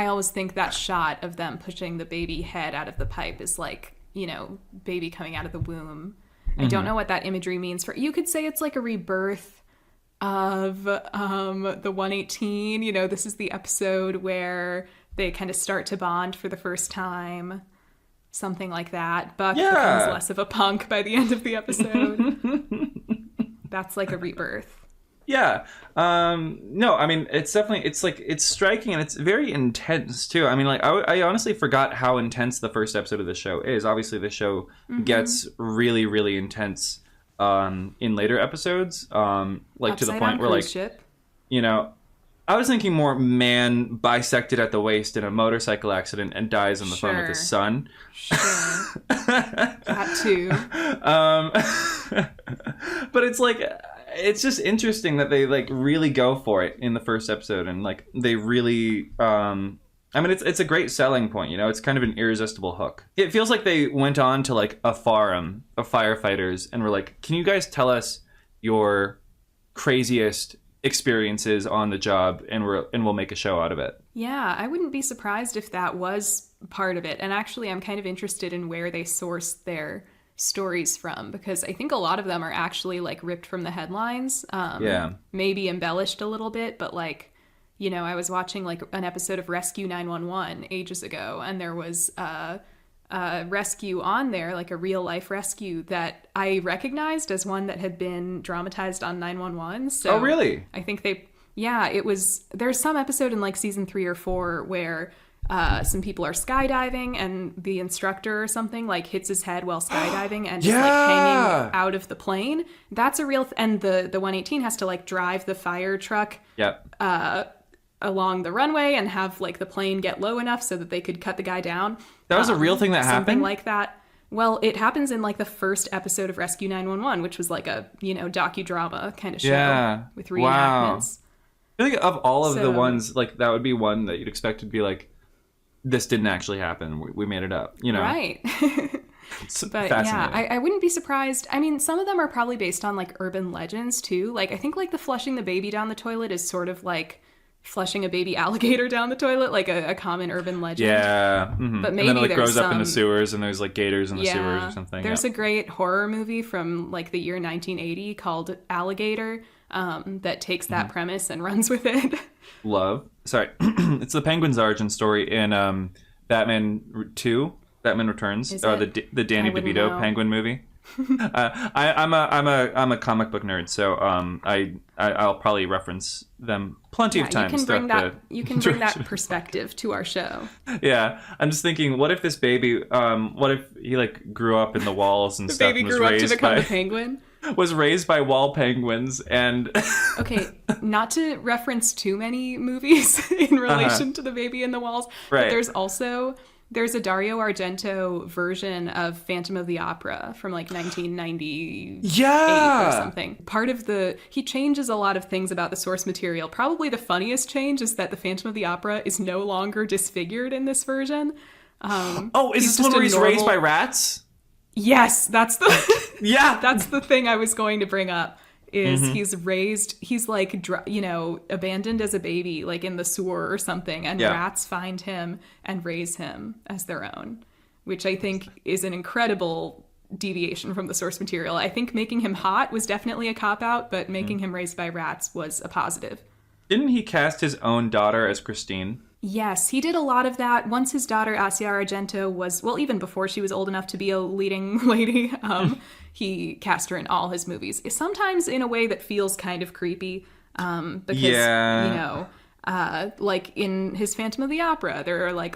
always think that shot of them pushing the baby head out of the pipe is like, you know, baby coming out of the womb. I don't know what that imagery means you could say it's like a rebirth of the 118. You know, this is the episode where they kind of start to bond for the first time. Something like that. Buck becomes less of a punk by the end of the episode. That's like a rebirth. Yeah. No, I mean, it's definitely, it's striking and it's very intense too. I mean, like, I honestly forgot how intense the first episode of the show is. Obviously, the show gets really, really intense in later episodes. Like, to the point where, like, ship. You know, I was thinking more man bisected at the waist in a motorcycle accident and dies on the phone with his son. Sure. That too. But it's like, it's just interesting that they like really go for it in the first episode, and like they really I mean, it's a great selling point, you know. It's kind of an irresistible hook. It feels like they went on to like a forum of firefighters and were like, can you guys tell us your craziest experiences on the job, and we'll make a show out of it. Yeah, I wouldn't be surprised if that was part of it. And actually, I'm kind of interested in where they sourced their stories from, because I think a lot of them are actually like ripped from the headlines. Maybe embellished a little bit, but like, you know, I was watching like an episode of Rescue 911 ages ago, and there was a rescue on there, like a real life rescue that I recognized as one that had been dramatized on 911. So oh, really? I think there's some episode in like season 3 or 4 where some people are skydiving and the instructor or something like hits his head while skydiving and just like hanging out of the plane. That's a real and the 118 has to like drive the fire truck along the runway and have like the plane get low enough so that they could cut the guy down. That was a real thing that happened? Something like that. Well, it happens in like the first episode of Rescue 911, which was like a, docudrama kind of show with reenactments. Wow. I feel like of all of the ones, like that would be one that you'd expect to be like, this didn't actually happen. We made it up, Right. It's but fascinating. yeah, I wouldn't be surprised. I mean, some of them are probably based on like urban legends too. Like I think like the flushing the baby down the toilet is sort of like flushing a baby alligator down the toilet, like a common urban legend. Yeah. Mm-hmm. But maybe and then it like, there's grows up in the sewers and there's like gators in the sewers or something. There's a great horror movie from like the year 1980 called Alligator that takes that premise and runs with it. Sorry. It's the Penguin's origin story in Batman 2, Batman Returns, or the Danny DeVito Penguin movie. I'm a comic book nerd, so I'll probably reference them plenty of times. You can bring that perspective to our show. Yeah, I'm just thinking, what if this baby, what if he like grew up in the walls and the stuff? Baby and was grew up raised to become by, a penguin. Was raised by wall penguins and. Okay, not to reference too many movies in relation to the baby in the walls, right. But there's a Dario Argento version of Phantom of the Opera from like 1998 or something. He changes a lot of things about the source material. Probably the funniest change is that the Phantom of the Opera is no longer disfigured in this version. Is this one where he's raised by rats? Yes, that's the yeah. That's the thing I was going to bring up. He's like abandoned as a baby, like in the sewer or something, and rats find him and raise him as their own, which I think is an incredible deviation from the source material. I think making him hot was definitely a cop-out, but making him raised by rats was a positive. Didn't he cast his own daughter as Christine? Yes, he did a lot of that. Once his daughter, Asia Argento, was, well, even before she was old enough to be a leading lady, he cast her in all his movies. Sometimes in a way that feels kind of creepy, because, like in his Phantom of the Opera, there are like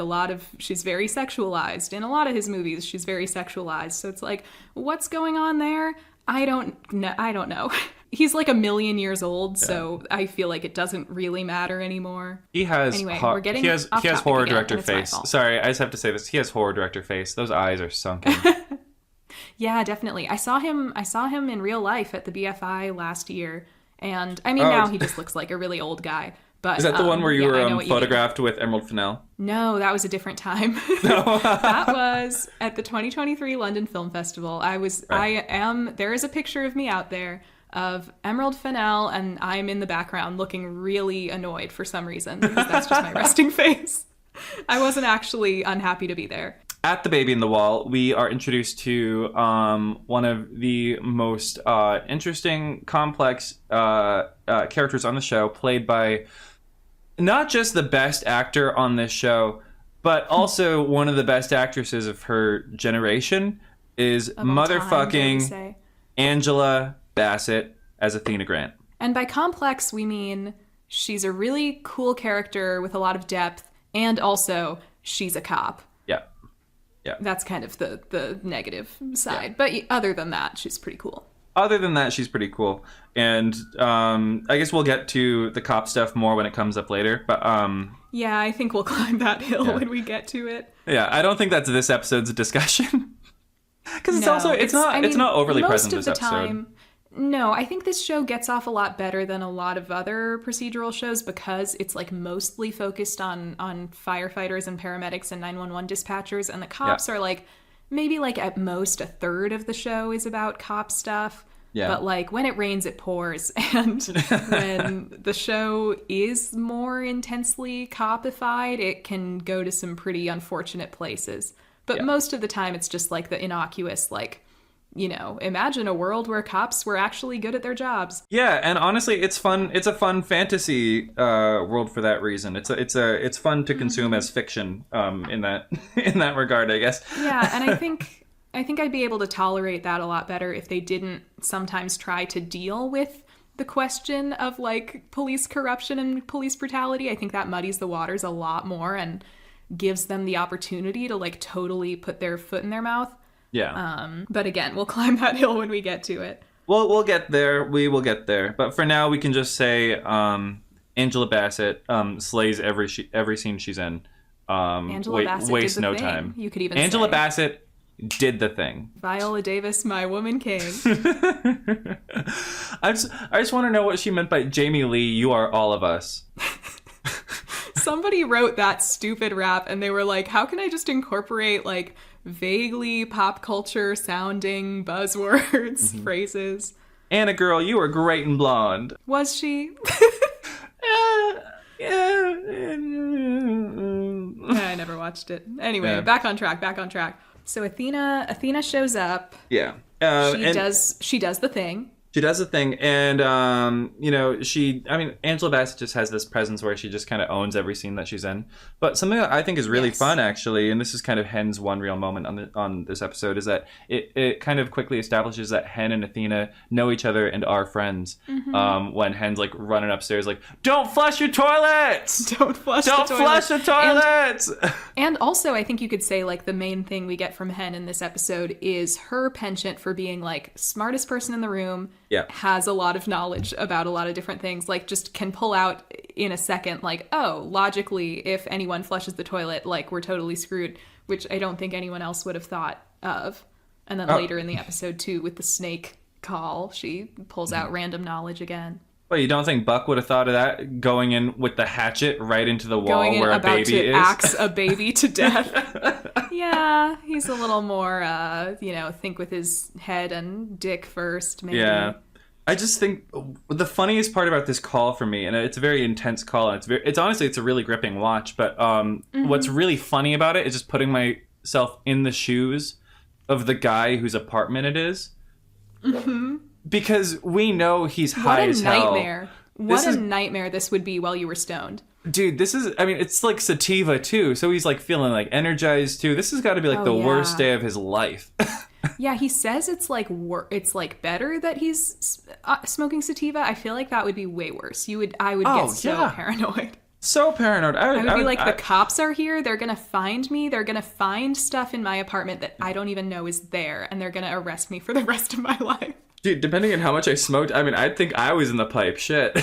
she's very sexualized. In a lot of his movies, she's very sexualized. So it's like, what's going on there? I don't know. He's like 1 million years old, so I feel like it doesn't really matter anymore. He has we're getting he has horror director face. Sorry, I just have to say this. He has horror director face. Those eyes are sunken. Yeah, definitely. I saw him in real life at the BFI last year, and I mean now he just looks like a really old guy. But, is that the one where you were photographed with Emerald Fennell? No, that was a different time. No. That was at the 2023 London Film Festival. There is a picture of me out there of Emerald Fennell, and I'm in the background looking really annoyed for some reason, because that's just my resting face. I wasn't actually unhappy to be there. At The Baby in the Wall, we are introduced to one of the most interesting, complex characters on the show, played by not just the best actor on this show, but also one of the best actresses of her generation, is motherfucking Angela Bassett as Athena Grant. And by complex, we mean she's a really cool character with a lot of depth, and also she's a cop. Yeah. That's kind of the negative side. Yeah. But other than that, she's pretty cool. And I guess we'll get to the cop stuff more when it comes up later. But yeah, I think we'll climb that hill when we get to it. Yeah, I don't think that's this episode's discussion. Because it's not overly present this episode. No, I think this show gets off a lot better than a lot of other procedural shows, because it's like mostly focused on firefighters and paramedics and 911 dispatchers, and the cops are like maybe like at most a third of the show is about cop stuff. Yeah. But like when it rains, it pours, and when the show is more intensely copified, it can go to some pretty unfortunate places. But most of the time, it's just like the innocuous, like, imagine a world where cops were actually good at their jobs. Yeah, and honestly, it's fun. It's a fun fantasy world for that reason. It's fun to consume as fiction in that regard, I guess. Yeah, and I think I'd be able to tolerate that a lot better if they didn't sometimes try to deal with the question of like police corruption and police brutality. I think that muddies the waters a lot more and gives them the opportunity to like totally put their foot in their mouth. Yeah. But again, we'll climb that hill when we get to it. We'll get there. We will get there. But for now, we can just say Angela Bassett slays every scene she's in. Angela Bassett wastes did the no thing. time. You could even Angela say. Bassett did the thing. Viola Davis, my woman king. I just want to know what she meant by Jamie Lee, you are all of us. Somebody wrote that stupid rap and they were like, how can I just incorporate like vaguely pop culture sounding buzzwords, phrases? Anna girl, you are great and blonde. Was she? Yeah. I never watched it. Anyway, back on track. So Athena shows up. Yeah. She does the thing. She does the thing, and Angela Bassett just has this presence where she just kind of owns every scene that she's in. But something that I think is really fun, actually, and this is kind of Hen's one real moment on this episode, is that it kind of quickly establishes that Hen and Athena know each other and are friends. When Hen's like running upstairs, like, "Don't flush your toilets! Don't flush the toilets!" And also, I think you could say like the main thing we get from Hen in this episode is her penchant for being like smartest person in the room. Yeah. Has a lot of knowledge about a lot of different things, like just can pull out in a second, like, oh, logically, if anyone flushes the toilet, like, we're totally screwed, which I don't think anyone else would have thought of. And then later in the episode, too, with the snake call, she pulls out random knowledge again. Well, you don't think Buck would have thought of that, going in with the hatchet right into the wall where a baby is? Axe a baby to death. Yeah, he's a little more, think with his head and dick first, maybe. Yeah. I just think the funniest part about this call for me, and it's a very intense call, and it's honestly a really gripping watch, but what's really funny about it is just putting myself in the shoes of the guy whose apartment it is. Because we know he's high as hell. What a nightmare this would be while you were stoned. Dude, it's like sativa too, so he's like feeling like energized too. This has got to be like the worst day of his life. Yeah, he says it's like better that he's smoking sativa. I feel like that would be way worse. I would get so paranoid. So paranoid. I would be like, the cops are here. They're going to find me. They're going to find stuff in my apartment that I don't even know is there. And they're going to arrest me for the rest of my life. Dude, depending on how much I smoked, I'd think I was in the pipe. Shit.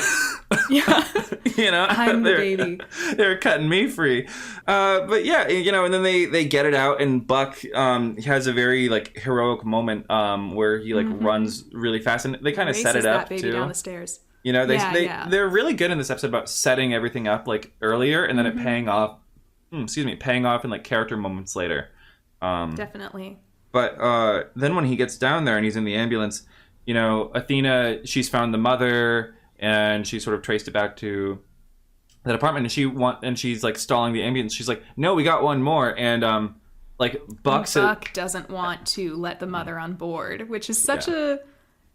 Yeah. I'm the baby. They're cutting me free. But yeah, and then they get it out, and Buck has a very like heroic moment where he like runs really fast, and they kind of set it up that baby too. Down the stairs. They're really good in this episode about setting everything up like earlier, and then it paying off in like character moments later. Definitely. But then when he gets down there and he's in the ambulance, Athena, she's found the mother, and she sort of traced it back to that apartment, and she's like stalling the ambulance. She's like, "No, we got one more," and Buck doesn't want to let the mother on board, which is such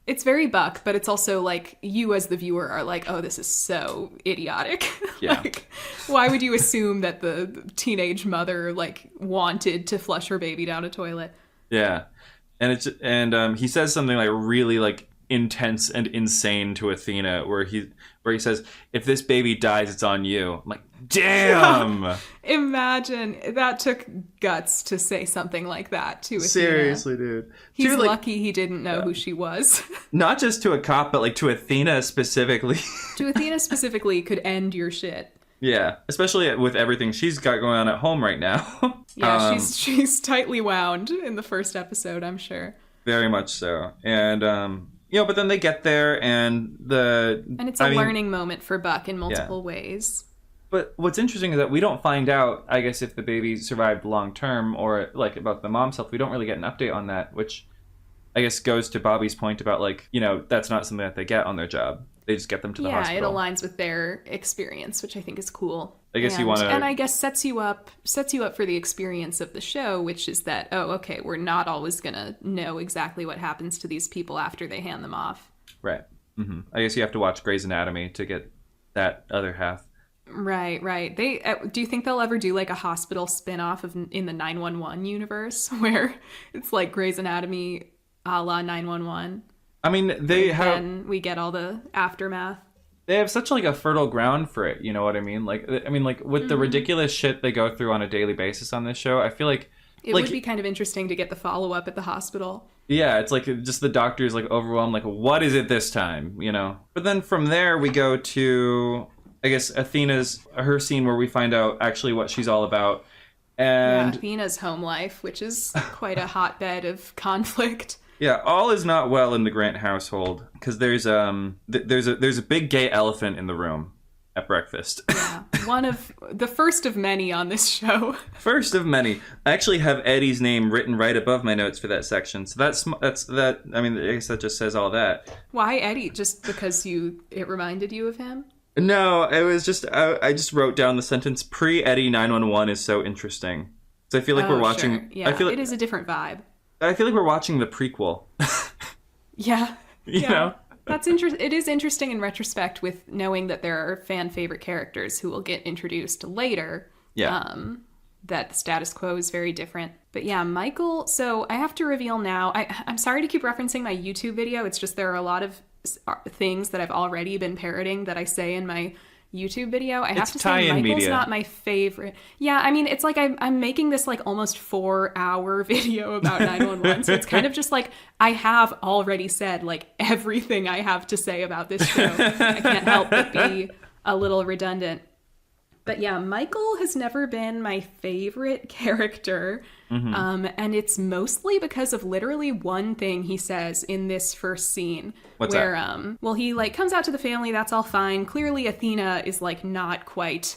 it's very Buck, but it's also like you as the viewer are like, oh, this is so idiotic. Yeah. Like, why would you assume that the teenage mother like wanted to flush her baby down a toilet? Yeah. And he says something like really like intense and insane to Athena, where he says, "If this baby dies, it's on you." I'm like, damn. Yeah. Imagine that took guts to say something like that to Athena. Seriously, dude. He's lucky he didn't know who she was. Not just to a cop, but like to Athena specifically. To Athena specifically could end your shit. Yeah, especially with everything she's got going on at home right now. Yeah, she's tightly wound in the first episode, I'm sure. Very much so. And but then they get there, and it's a learning moment for Buck in multiple ways. But what's interesting is that we don't find out, I guess, if the baby survived long term or like about the mom's health. We don't really get an update on that, which I guess goes to Bobby's point about like, that's not something that they get on their job. They just get them to the hospital. Yeah, it aligns with their experience, which I think is cool. I guess you want to... And I guess sets you up for the experience of the show, which is that, oh, okay, we're not always going to know exactly what happens to these people after they hand them off. Right. Mm-hmm. I guess you have to watch Grey's Anatomy to get that other half. Right. Do you think they'll ever do like a hospital spin-off in the 911 universe where it's like Grey's Anatomy a la 911? I mean, then we get all the aftermath. They have such like a fertile ground for it. You know what I mean? Like with the ridiculous shit they go through on a daily basis on this show, I feel like it would be kind of interesting to get the follow-up at the hospital. Yeah, it's like just the doctor's like overwhelmed. Like, what is it this time? But then from there we go to, I guess her scene where we find out actually what she's all about. And Athena's home life, which is quite a hotbed of conflict. Yeah, all is not well in the Grant household because there's a big gay elephant in the room at breakfast. Yeah, one of the first of many on this show. First of many. I actually have Eddie's name written right above my notes for that section. So that's that. I mean, I guess that just says all that. Why Eddie? Just because it reminded you of him? No, it was just I just wrote down the sentence pre-Eddie 911 is so interesting. So I feel like we're watching. Sure. Yeah, I feel like, it is a different vibe. I feel like we're watching the prequel. Yeah. You know? That's interesting. It is interesting in retrospect with knowing that there are fan favorite characters who will get introduced later. Yeah. That the status quo is very different. But yeah, Michael, so I have to reveal now, I'm sorry to keep referencing my YouTube video. It's just there are a lot of things that I've already been parroting that I say in my YouTube video. I have to say Michael's media. Not my favorite. Yeah, I mean, it's like I'm making this like almost 4-hour video about 911. So it's kind of just like I have already said like everything I have to say about this show. I can't help but be a little redundant. But yeah, Michael has never been my favorite character. Mm-hmm. And it's mostly because of literally one thing he says in this first scene. What's where, that? Well, he like comes out to the family. That's all fine. Clearly, Athena is like not quite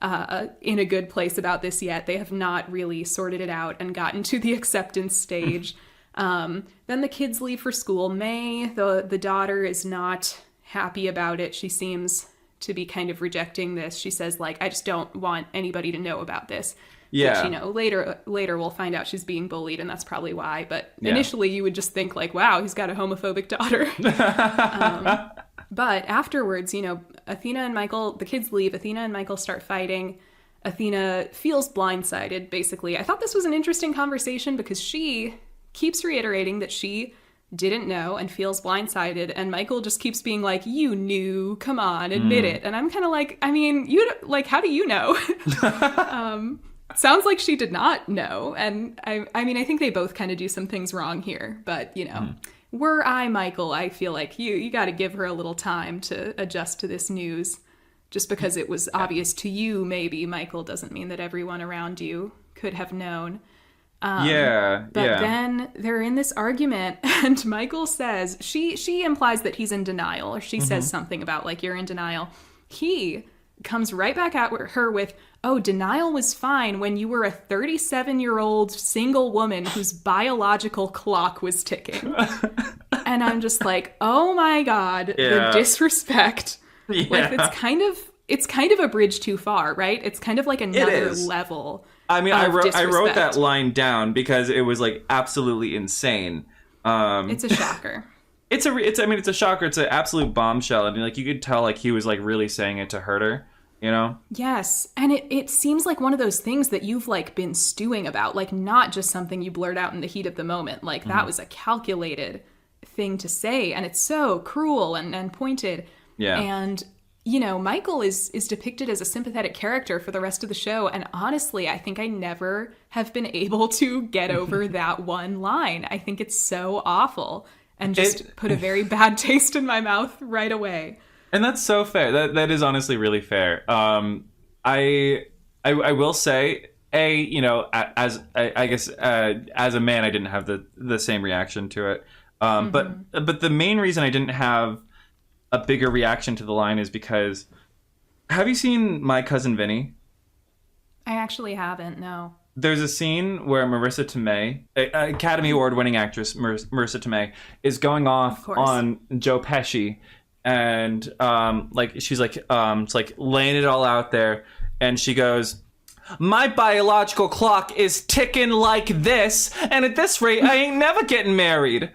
in a good place about this yet. They have not really sorted it out and gotten to the acceptance stage. Then the kids leave for school. May, the daughter, is not happy about it. She seems to be kind of rejecting this. She says, like, I just don't want anybody to know about this. Yeah. Which, you know, later we'll find out she's being bullied, and that's probably why. But initially you would just think, like, wow, he's got a homophobic daughter. But afterwards, you know, Athena and Michael, the kids leave. Athena and Michael start fighting. Athena feels blindsided, basically. I thought this was an interesting conversation because she keeps reiterating that she didn't know and feels blindsided, and Michael just keeps being like, you knew, come on, admit it. And I'm kind of like, I mean, how do you know? Sounds like she did not know. And I mean, I think they both kind of do some things wrong here, but you know, were I Michael, I feel like you got to give her a little time to adjust to this news. Just because it was obvious to you, maybe, Michael, doesn't mean that everyone around you could have known. But then they're in this argument, and Michael says, she implies that he's in denial, or she says something about, like, you're in denial. He comes right back at her with, oh, denial was fine when you were a 37-year-old single woman whose biological clock was ticking. And I'm just like, oh my God, the disrespect. Yeah. Like, it's kind of a bridge too far, right? It's kind of like another level. I mean, I wrote that line down because it was like absolutely insane. It's a shocker. It's a shocker. It's an absolute bombshell, and like you could tell, like he was like really saying it to hurt her, you know? Yes, and it seems like one of those things that you've like been stewing about, like not just something you blurt out in the heat of the moment. Like that was a calculated thing to say, and it's so cruel and pointed. Yeah, and. You know, Michael is depicted as a sympathetic character for the rest of the show, and honestly, I think I never have been able to get over that one line. I think it's so awful, and just put a very bad taste in my mouth right away. And that's so fair. That is honestly really fair. I will say, you know, as I guess as a man, I didn't have the same reaction to it. But the main reason I didn't have a bigger reaction to the line is because, have you seen My Cousin Vinny? I actually haven't, no. There's a scene where Marissa Tomei, Academy Award winning actress Marissa Tomei, is going off on Joe Pesci, and like she's like it's like laying it all out there, and she goes, my biological clock is ticking like this, and at this rate I ain't never getting married.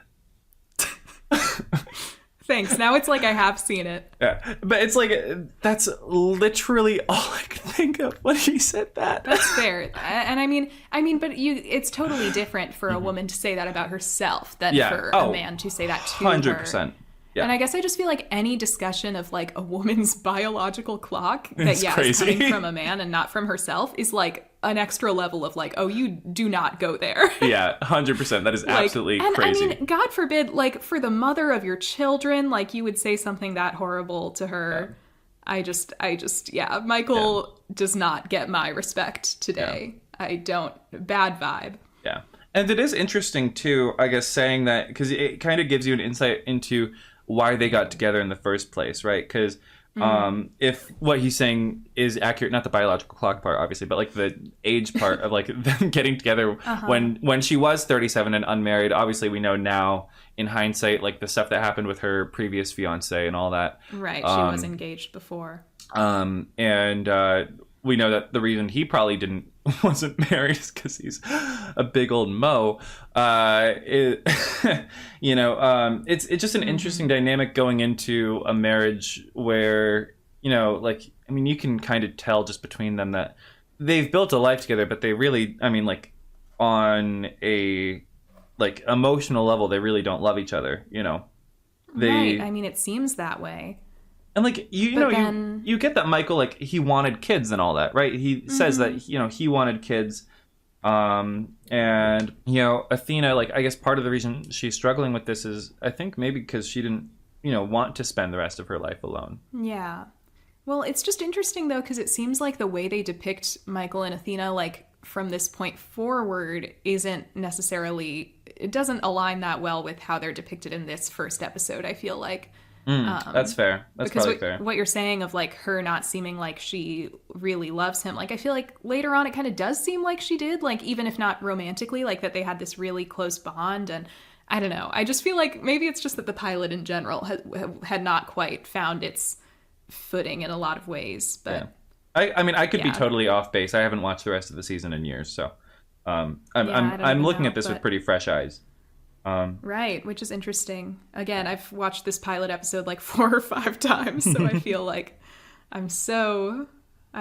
Thanks. Now it's like I have seen it. Yeah, but it's like that's literally all I could think of when he said that. That's fair, and I mean, but it's totally different for a woman to say that about herself than for a man to say that to 100%. Yeah. And I guess I just feel like any discussion of like a woman's biological clock that is coming from a man and not from herself is like an extra level of like, oh, you do not go there. Yeah, 100%. That is like, absolutely crazy. I mean, God forbid, like for the mother of your children, like you would say something that horrible to her. Yeah, Michael does not get my respect today. I don't. Bad vibe. Yeah. And it is interesting, too, I guess, saying that, because it kind of gives you an insight into why they got together in the first place, right? Because if what he's saying is accurate, not the biological clock part, obviously, but like the age part of like them getting together when she was 37 and unmarried, obviously we know now in hindsight, like the stuff that happened with her previous fiance and all that. Right. She was engaged before. We know that the reason he probably wasn't married is because he's a big old mo. It's just an interesting dynamic going into a marriage where, like, I mean, you can kind of tell just between them that they've built a life together, but they really, I mean, like, on a, like, emotional level, they really don't love each other, Right. I mean, it seems that way. And like you get that Michael, like, he wanted kids and all that, right? He says that he wanted kids, and Athena, like, I guess part of the reason she's struggling with this is I think maybe because she didn't want to spend the rest of her life alone. Yeah, well, it's just interesting though because it seems like the way they depict Michael and Athena, like from this point forward, isn't necessarily, it doesn't align that well with how they're depicted in this first episode. I feel like. That's fair. That's probably fair. What you're saying of like her not seeming like she really loves him, like I feel like later on it kind of does seem like she did, like even if not romantically, like that they had this really close bond. And I don't know, I just feel like maybe it's just that the pilot in general had not quite found its footing in a lot of ways. But I mean, I could be totally off base. I haven't watched the rest of the season in years, so I'm looking at this with pretty fresh eyes. Right, which is interesting. Again, I've watched this pilot episode like 4 or 5 times, so I feel like I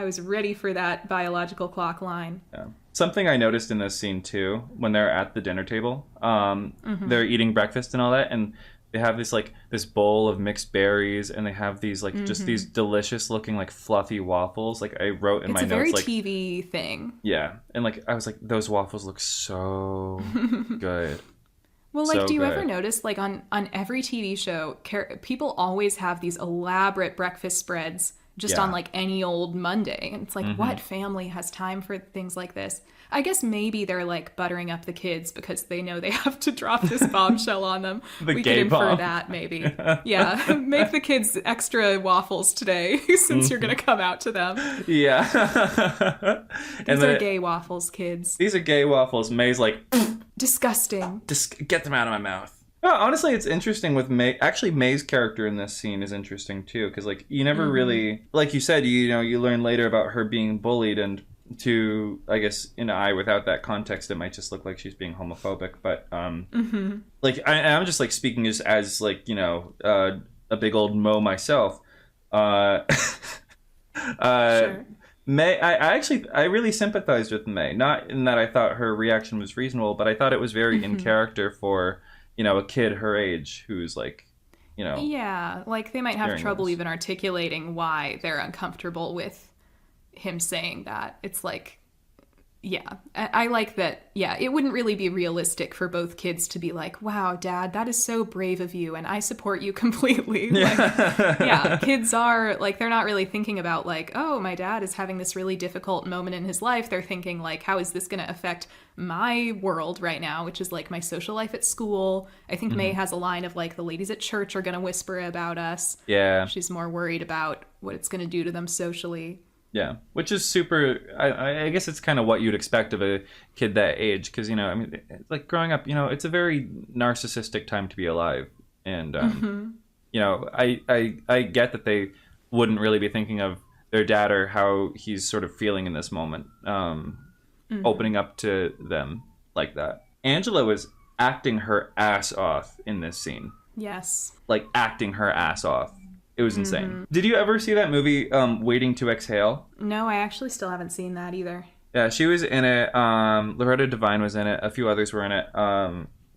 was ready for that biological clock line. Yeah. Something I noticed in this scene too, when they're at the dinner table, they're eating breakfast and all that, and they have this bowl of mixed berries, and they have these just these delicious looking like fluffy waffles. Like I wrote in my notes, it's a very like TV thing. Yeah, and like I was like, those waffles look so good. Well, like, do you ever notice, like, on every TV show, people always have these elaborate breakfast spreads just on, like, any old Monday. And it's like, what family has time for things like this? I guess maybe they're, like, buttering up the kids because they know they have to drop this bombshell on them. We could infer that, maybe. Yeah, make the kids extra waffles today since you're going to come out to them. Yeah. These are gay waffles, kids. These are gay waffles. May's like... Disgusting. Get them out of my mouth. Well, honestly, it's interesting with May. Actually, May's character in this scene is interesting too, because like you never really, like you said, you learn later about her being bullied, and to, I guess, in an eye without that context, it might just look like she's being homophobic. But like I'm just like speaking just as like a big old mo myself. Sure. May, I really sympathized with May. Not in that I thought her reaction was reasonable, but I thought it was very in character for, a kid her age who's like, Yeah, like they might have trouble even articulating why they're uncomfortable with him saying that. It's like, yeah, I like that. Yeah, it wouldn't really be realistic for both kids to be like, wow, Dad, that is so brave of you, and I support you completely. Like, yeah, kids are, like, they're not really thinking about, like, oh, my dad is having this really difficult moment in his life. They're thinking, like, how is this going to affect my world right now, which is, like, my social life at school. I think May has a line of, like, the ladies at church are going to whisper about us. Yeah. She's more worried about what it's going to do to them socially. Yeah, which is super, I guess it's kind of what you'd expect of a kid that age, because, I mean, like growing up, it's a very narcissistic time to be alive. And, I get that they wouldn't really be thinking of their dad or how he's sort of feeling in this moment, opening up to them like that. Angela was acting her ass off in this scene. Yes. Like, acting her ass off. It was insane. Did you ever see that movie, Waiting to Exhale? No, I actually still haven't seen that either. Yeah, she was in it. Loretta Devine was in it. A few others were in it.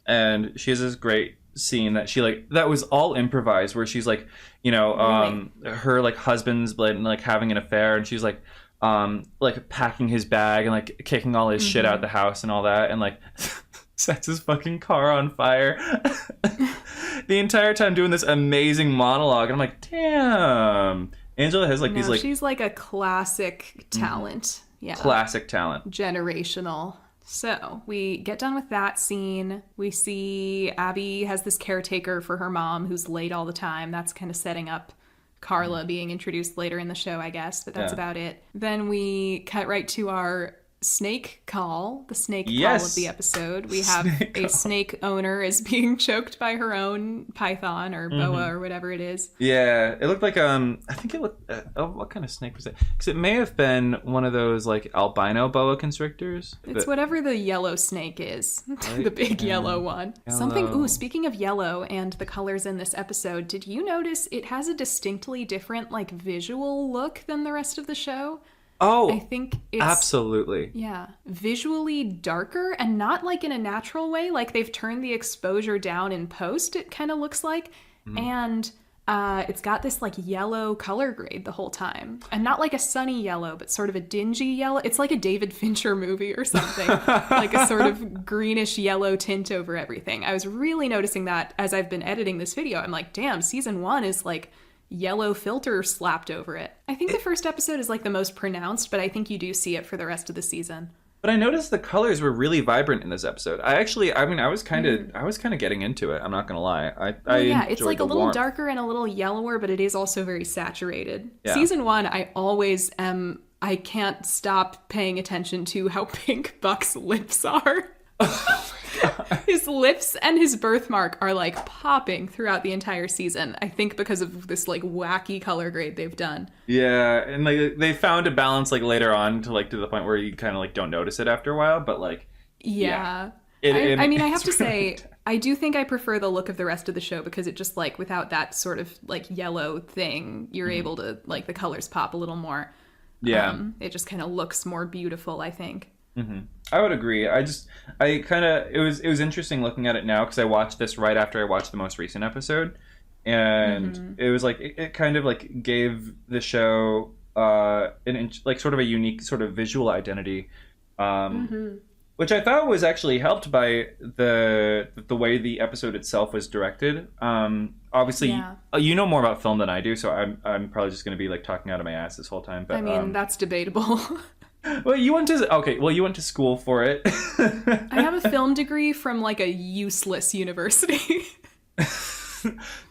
And she has this great scene that that was all improvised, where she's like, her like husband's like having an affair, and she's like packing his bag and like kicking all his shit out the house and all that, and like sets his fucking car on fire. The entire time doing this amazing monologue, and I'm like, damn, Angela has like No, these like she's like a classic talent. Yeah. classic talent. Generational. So we get done with that scene. We see Abby has this caretaker for her mom who's late all the time. That's kind of setting up Carla being introduced later in the show, I guess, but that's about it. Then we cut right to our snake call, the snake call of the episode. We have a snake owner is being choked by her own python or boa or whatever it is. Yeah, it looked like I think it looked what kind of snake was it? Because it may have been one of those like albino boa constrictors. It's whatever the yellow snake is, right? The big yellow one. Speaking of yellow and the colors in this episode, did you notice it has a distinctly different like visual look than the rest of the show? Oh, I think it's absolutely. Yeah, visually darker and not like in a natural way. Like they've turned the exposure down in post, it kind of looks like. And it's got this like yellow color grade the whole time. And not like a sunny yellow, but sort of a dingy yellow. It's like a David Fincher movie or something. Like a sort of greenish yellow tint over everything. I was really noticing that as I've been editing this video. I'm like, damn, season 1 is like yellow filter slapped over it. I think the first episode is like the most pronounced, but I think you do see it for the rest of the season. But I noticed the colors were really vibrant in this episode. I was kind of getting into it. I'm not gonna lie. It's like a little warmth. Darker and a little yellower, but it is also very saturated. Yeah. Season 1, I can't stop paying attention to how pink Buck's lips are. His lips and his birthmark are like popping throughout the entire season. I think because of this like wacky color grade they've done. Yeah, and like they found a balance like later on to the point where you kind of like don't notice it after a while, but like I have to say I do think I prefer the look of the rest of the show because it just like without that sort of like yellow thing, you're able to like the colors pop a little more. Yeah, it just kind of looks more beautiful, I think. Mm-hmm. I would agree. It was interesting looking at it now because I watched this right after I watched the most recent episode, and it was like it kind of like gave the show like sort of a unique sort of visual identity, which I thought was actually helped by the way the episode itself was directed. Obviously, you know more about film than I do, so I'm probably just going to be like talking out of my ass this whole time. But I mean, that's debatable. Well, you went to school for it. I have a film degree from like a useless university.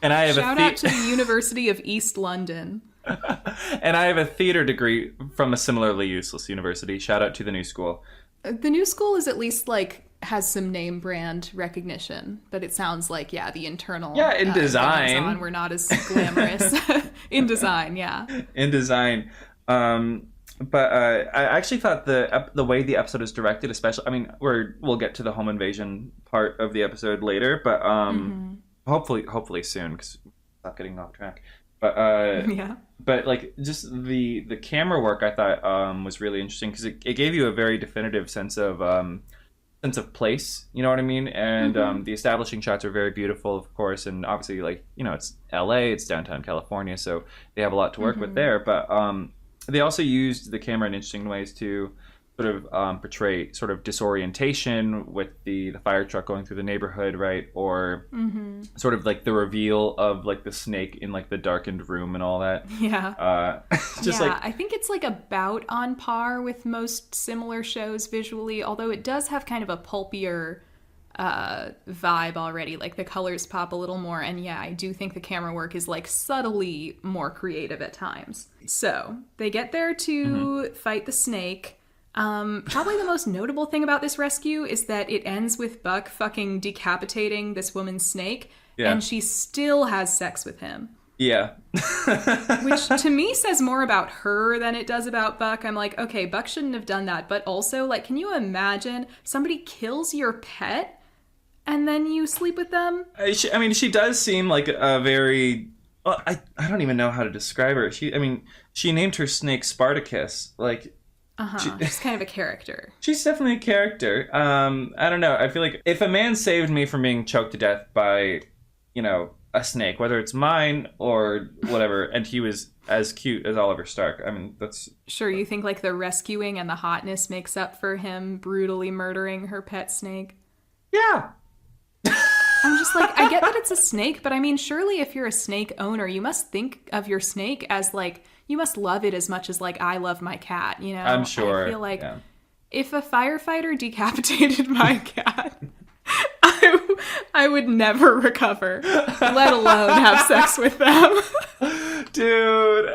And I have Shout out to the University of East London. And I have a theater degree from a similarly useless university. Shout out to the New School. The New School is at least like has some name brand recognition, but it sounds like the internal in design we're not as glamorous. In design. In design. But I actually thought the way the episode is directed, especially, I mean, we'll get to the home invasion part of the episode later, but hopefully soon, because stop getting off track. But but like just the camera work I thought was really interesting because it gave you a very definitive sense of place, you know what I mean? And the establishing shots are very beautiful, of course, and obviously like it's LA, it's downtown California, so they have a lot to work with there, but they also used the camera in interesting ways to sort of portray sort of disorientation with the fire truck going through the neighborhood, right? Or sort of like the reveal of like the snake in like the darkened room and all that. Yeah. Like I think it's like about on par with most similar shows visually, although it does have kind of a pulpier vibe already. Like the colors pop a little more, and I do think the camera work is like subtly more creative at times. So they get there to fight the snake. Probably the most notable thing about this rescue is that it ends with Buck fucking decapitating this woman's snake, and she still has sex with him. Yeah. Which to me says more about her than it does about Buck. I'm like, okay, Buck shouldn't have done that. But also, like, can you imagine somebody kills your pet and then you sleep with them? She does seem like a very... Well, I don't even know how to describe her. She named her snake Spartacus. Like... She's kind of a character. She's definitely a character. I don't know. I feel like if a man saved me from being choked to death by, a snake, whether it's mine or whatever, and he was as cute as Oliver Stark, I mean, that's... Sure, you think like the rescuing and the hotness makes up for him brutally murdering her pet snake? Yeah. I'm just like, I get that it's a snake, but I mean, surely if you're a snake owner, you must think of your snake as like, you must love it as much as like I love my cat, you know? I'm sure. I feel like if a firefighter decapitated my cat, I would never recover, let alone have sex with them. Dude.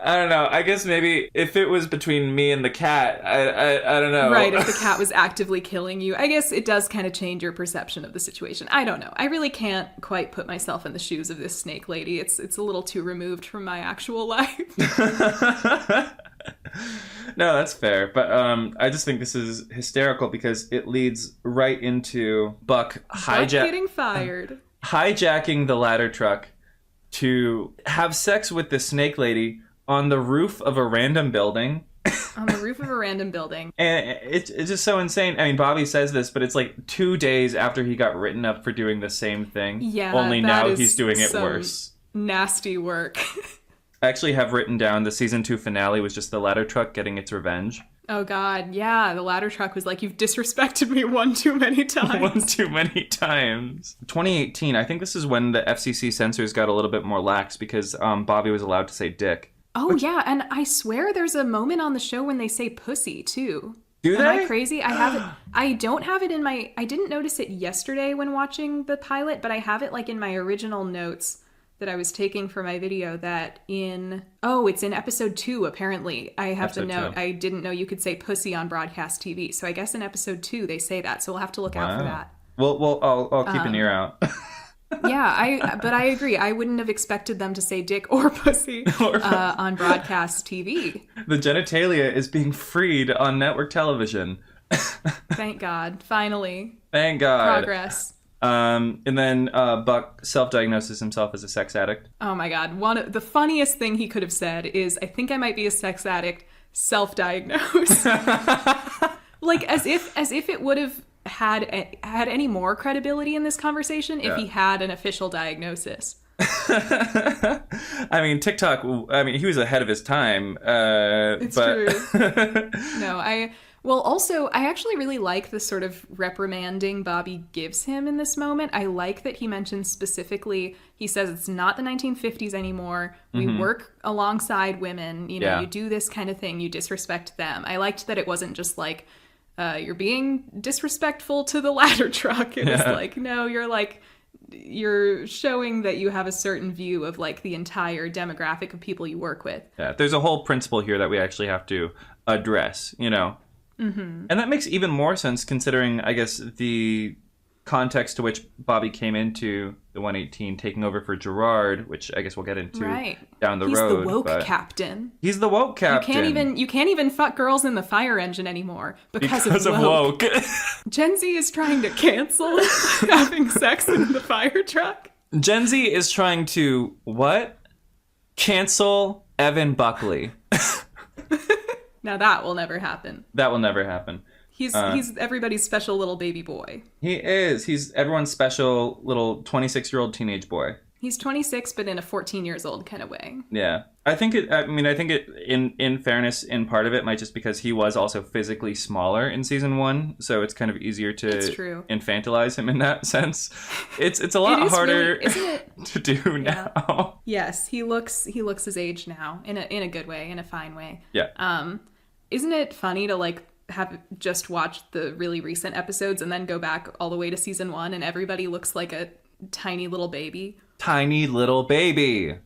I don't know. I guess maybe if it was between me and the cat, I don't know. Right, if the cat was actively killing you. I guess it does kind of change your perception of the situation. I don't know. I really can't quite put myself in the shoes of this snake lady. It's a little too removed from my actual life. No, that's fair. But I just think this is hysterical because it leads right into Buck getting fired. Hijacking the ladder truck to have sex with the snake lady on the roof of a random building. On the roof of a random building. And it's just so insane. I mean, Bobby says this, but it's like 2 days after he got written up for doing the same thing. Yeah, only now he's doing it worse. Nasty work. I actually have written down the season 2 finale was just the ladder truck getting its revenge. Oh, God. Yeah, the ladder truck was like, you've disrespected me one too many times. One too many times. 2018, I think this is when the FCC censors got a little bit more lax because Bobby was allowed to say dick. Oh, yeah, and I swear there's a moment on the show when they say pussy, too. Do they? Am I crazy? I have it. I don't have it in my... I didn't notice it yesterday when watching the pilot, but I have it, like, in my original notes that I was taking for my video that in... Oh, it's in episode 2, apparently. I have the note. I didn't know you could say pussy on broadcast TV, so I guess in episode 2 they say that, so we'll have to look out for that. Well, I'll keep an ear out. Yeah, but I agree. I wouldn't have expected them to say dick or pussy on broadcast TV. The genitalia is being freed on network television. Thank God. Finally. Thank God. Progress. And then Buck self-diagnoses himself as a sex addict. Oh my God. The funniest thing he could have said is, I think I might be a sex addict, self-diagnose. Like as if it would have had any more credibility in this conversation if he had an official diagnosis. I mean, TikTok, he was ahead of his time. It's true. No, I actually really like the sort of reprimanding Bobby gives him in this moment. I like that he mentions specifically, he says it's not the 1950s anymore. We work alongside women. You know, you do this kind of thing. You disrespect them. I liked that it wasn't just like, you're being disrespectful to the ladder truck. It was like, no, you're showing that you have a certain view of like the entire demographic of people you work with. Yeah, there's a whole principle here that we actually have to address, you know? Mm-hmm. And that makes even more sense considering, I guess, the context to which Bobby came into the 118, taking over for Gerard, which I guess we'll get into down the road. He's the woke captain. He's the woke captain. You can't even fuck girls in the fire engine anymore because of woke. Gen Z is trying to cancel having sex in the fire truck. Gen Z is trying to what? Cancel Evan Buckley. Now that will never happen. That will never happen. He's everybody's special little baby boy. He is. He's everyone's special little 26-year-old teenage boy. He's 26, but in a 14 years old kind of way. Yeah. I think in fairness, in part of it might just because he was also physically smaller in season 1, so it's kind of easier to infantilize him in that sense. It's a lot harder to do now. Yes, he looks his age now in a good way, in a fine way. Yeah. Isn't it funny to like have just watched the really recent episodes and then go back all the way to season 1 and everybody looks like a tiny little baby? Tiny little baby.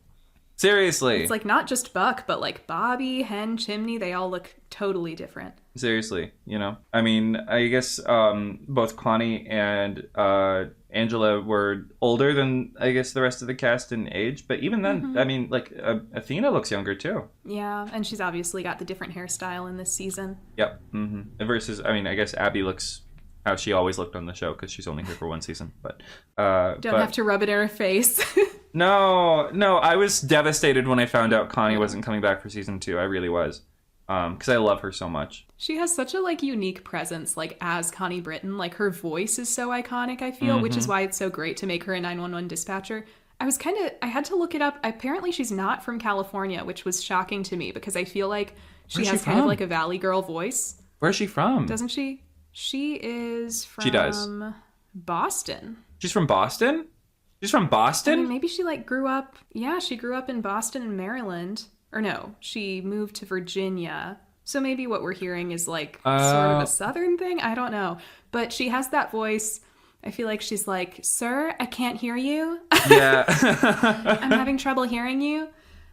Seriously. It's like not just Buck, but like Bobby, Hen, Chimney, they all look totally different. Seriously, you know? I mean, I guess both Connie and Angela were older than, I guess, the rest of the cast in age. But even then, I mean, like, Athena looks younger, too. Yeah, and she's obviously got the different hairstyle in this season. Yep. Mm-hmm. Versus, I mean, I guess Abby looks how she always looked on the show because she's only here for 1 season. But don't have to rub it in her face. No, I was devastated when I found out Connie wasn't coming back for season 2. I really was. Because I love her so much. She has such a like unique presence, like as Connie Britton. Like her voice is so iconic, I feel, which is why it's so great to make her a 911 dispatcher. I had to look it up. Apparently she's not from California, which was shocking to me because I feel like she has kind of like a Valley Girl voice. Where's she from? Doesn't she? She is from... She does. Boston. She's from Boston? She's from I Boston? mean, maybe she like grew up. Yeah, she grew up in Boston and Maryland. Or no, she moved to Virginia. So maybe what we're hearing is like sort of a Southern thing. I don't know. But she has that voice. I feel like she's like, "Sir, I can't hear you. Yeah. I'm having trouble hearing you."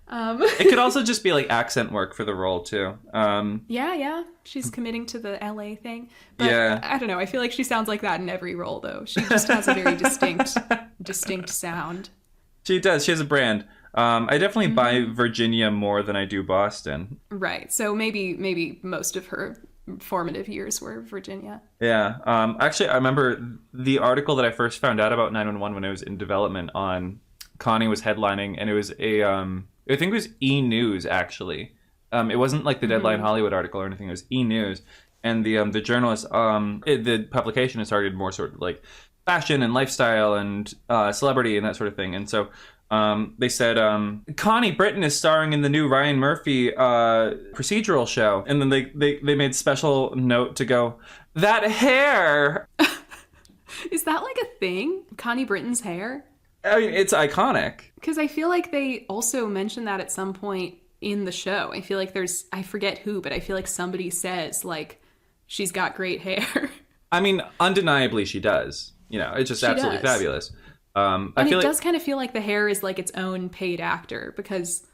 It could also just be like accent work for the role too. Yeah. She's committing to the LA thing. But Yeah. I don't know. I feel like she sounds like that in every role, though. She just has a very distinct sound. She does. She has a brand. I definitely buy Virginia more than I do Boston. Right. So maybe most of her formative years were Virginia. Yeah. Actually, I remember the article that I first found out about 911 when it was in development on Connie was headlining, and it was I think it was E! News, actually. It wasn't like the Deadline Hollywood article or anything. It was E! News. And the journalist, the publication has targeted more sort of like fashion and lifestyle and celebrity and that sort of thing. And so they said, Connie Britton is starring in the new Ryan Murphy procedural show. And then they made special note to go, that hair! Is that like a thing? Connie Britton's hair? I mean, it's iconic. Because I feel like they also mentioned that at some point in the show. I feel like I forget who, but I feel like somebody says, like, she's got great hair. I mean, undeniably she does. You know, it's just absolutely fabulous. And it does kind of feel like the hair is like its own paid actor because,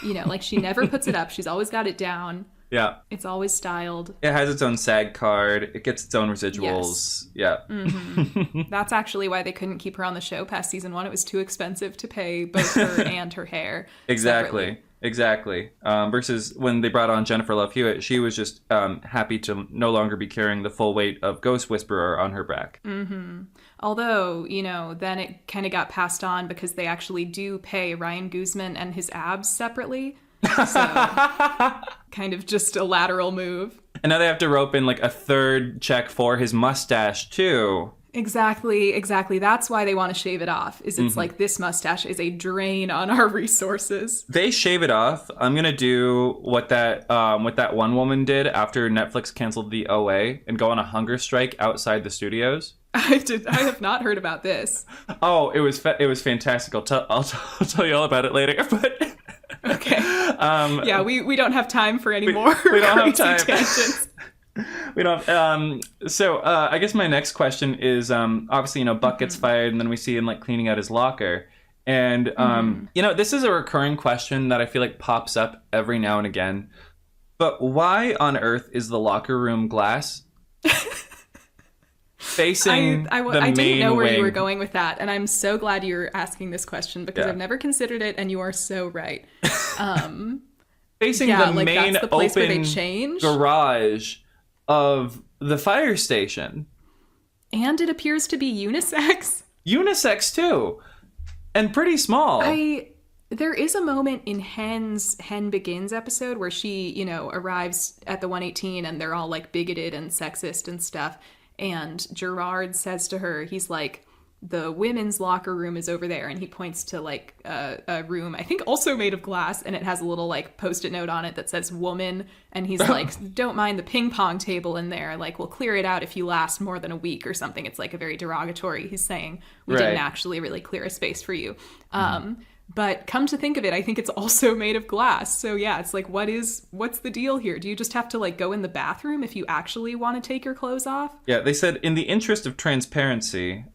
you know, like she never puts it up. She's always got it down. Yeah. It's always styled. It has its own SAG card. It gets its own residuals. Yes. Yeah. Mm-hmm. That's actually why they couldn't keep her on the show past season 1. It was too expensive to pay both her and her hair. Exactly. Separately. Exactly. Versus when they brought on Jennifer Love Hewitt, she was just happy to no longer be carrying the full weight of Ghost Whisperer on her back. Mm-hmm. Although, you know, then it kind of got passed on because they actually do pay Ryan Guzman and his abs separately. So, kind of just a lateral move. And now they have to rope in like a third check for his mustache, too. Exactly. That's why they want to shave it off. It's like this mustache is a drain on our resources. They shave it off. I'm gonna do what that one woman did after Netflix canceled the OA and go on a hunger strike outside the studios. I have not heard about this. Oh, it was fantastic. I'll tell you all about it later. But okay. Yeah, we don't have time for any more. We don't have time. Tangents. We don't. So I guess my next question is, obviously, you know, Buck gets fired, and then we see him like cleaning out his locker, and you know, this is a recurring question that I feel like pops up every now and again. But why on earth is the locker room glass facing I didn't know where you were going with that, and I'm so glad you're asking this question because I've never considered it, and you are so right. Facing the like main that's the place open where they change. garage of the fire station. And it appears to be unisex. Unisex, too. And pretty small. There is a moment in Hen Begins episode where she, you know, arrives at the 118 and they're all like bigoted and sexist and stuff. And Gerard says to her, he's like, the women's locker room is over there, and he points to like a room I think also made of glass, and it has a little like post-it note on it that says woman, and he's like, don't mind the ping pong table in there, like we'll clear it out if you last more than a week or something. It's like a very derogatory, he's saying we didn't actually really clear a space for you. But come to think of it, I think it's also made of glass. So yeah, it's like, what's the deal here? Do you just have to like go in the bathroom if you actually want to take your clothes off? Yeah, they said in the interest of transparency,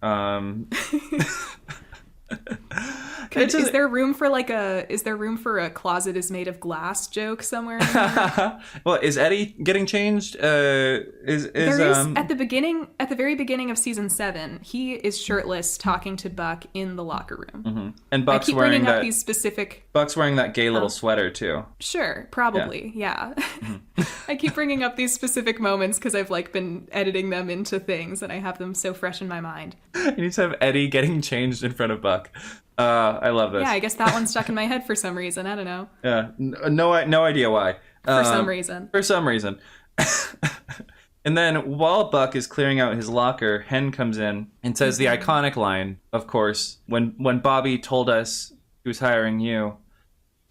is there room for a closet is made of glass joke somewhere in there? Well, is Eddie getting changed? There is at the very beginning of season 7, he is shirtless talking to Buck in the locker room. Mm-hmm. And Buck's wearing that gay little sweater too. Sure, probably, yeah. Mm-hmm. I keep bringing up these specific moments because I've like been editing them into things, and I have them so fresh in my mind. You need to have Eddie getting changed in front of Buck. I love this. Yeah, I guess that one stuck in my head for some reason. I don't know. Yeah, no idea why. For some reason. For some reason. And then while Buck is clearing out his locker, Hen comes in and says the iconic line, of course, when Bobby told us he was hiring you,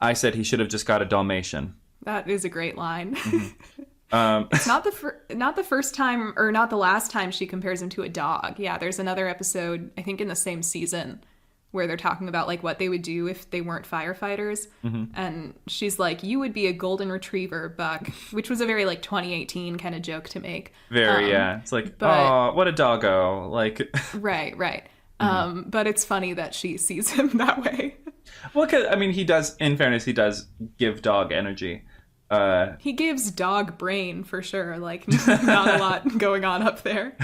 I said he should have just got a Dalmatian. That is a great line. Mm-hmm. It's not the first time, or not the last time she compares him to a dog. Yeah, there's another episode, I think in the same season, where they're talking about like what they would do if they weren't firefighters. And she's like, you would be a golden retriever, Buck, which was a very like 2018 kind of joke to make. Very, yeah. It's like, oh, what a doggo. Like, right. But it's funny that she sees him that way. Well, 'cause, I mean, he does, in fairness, he does give dog energy. He gives dog brain for sure. Like, not a lot going on up there.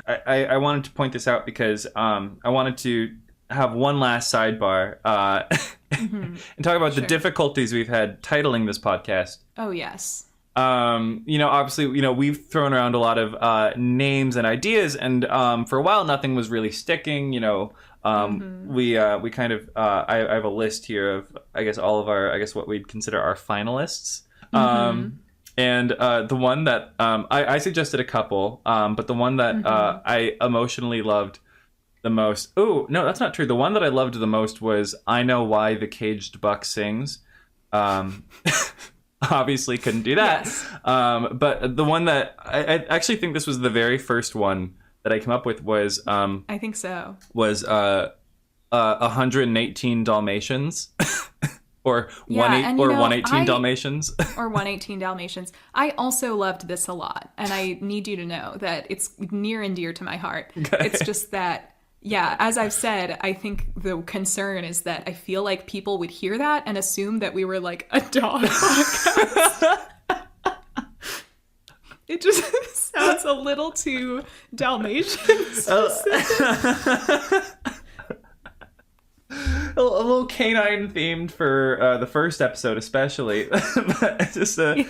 I wanted to point this out because I wanted to have one last sidebar and talk about the difficulties we've had titling this podcast. Oh, yes. Obviously, we've thrown around a lot of names and ideas, and for a while nothing was really sticking. We kind of I have a list here of all of our what we'd consider our finalists. And the one that I suggested a couple, but the one that I emotionally loved the most. Oh, no, that's not true. The one that I loved the most was I Know Why the Caged Buck Sings. Obviously couldn't do that. Yes. But the one that I actually think this was the very first one that I came up with was I think so. Was 118 Dalmatians. Or 118 Dalmatians. Or 118 Dalmatians. I also loved this a lot, and I need you to know that it's near and dear to my heart. Okay. It's just that, yeah, as I've said, I think the concern is that I feel like people would hear that and assume that we were like a dog podcast. It just sounds a little too Dalmatian specific. A little canine themed for the first episode, especially. But just, I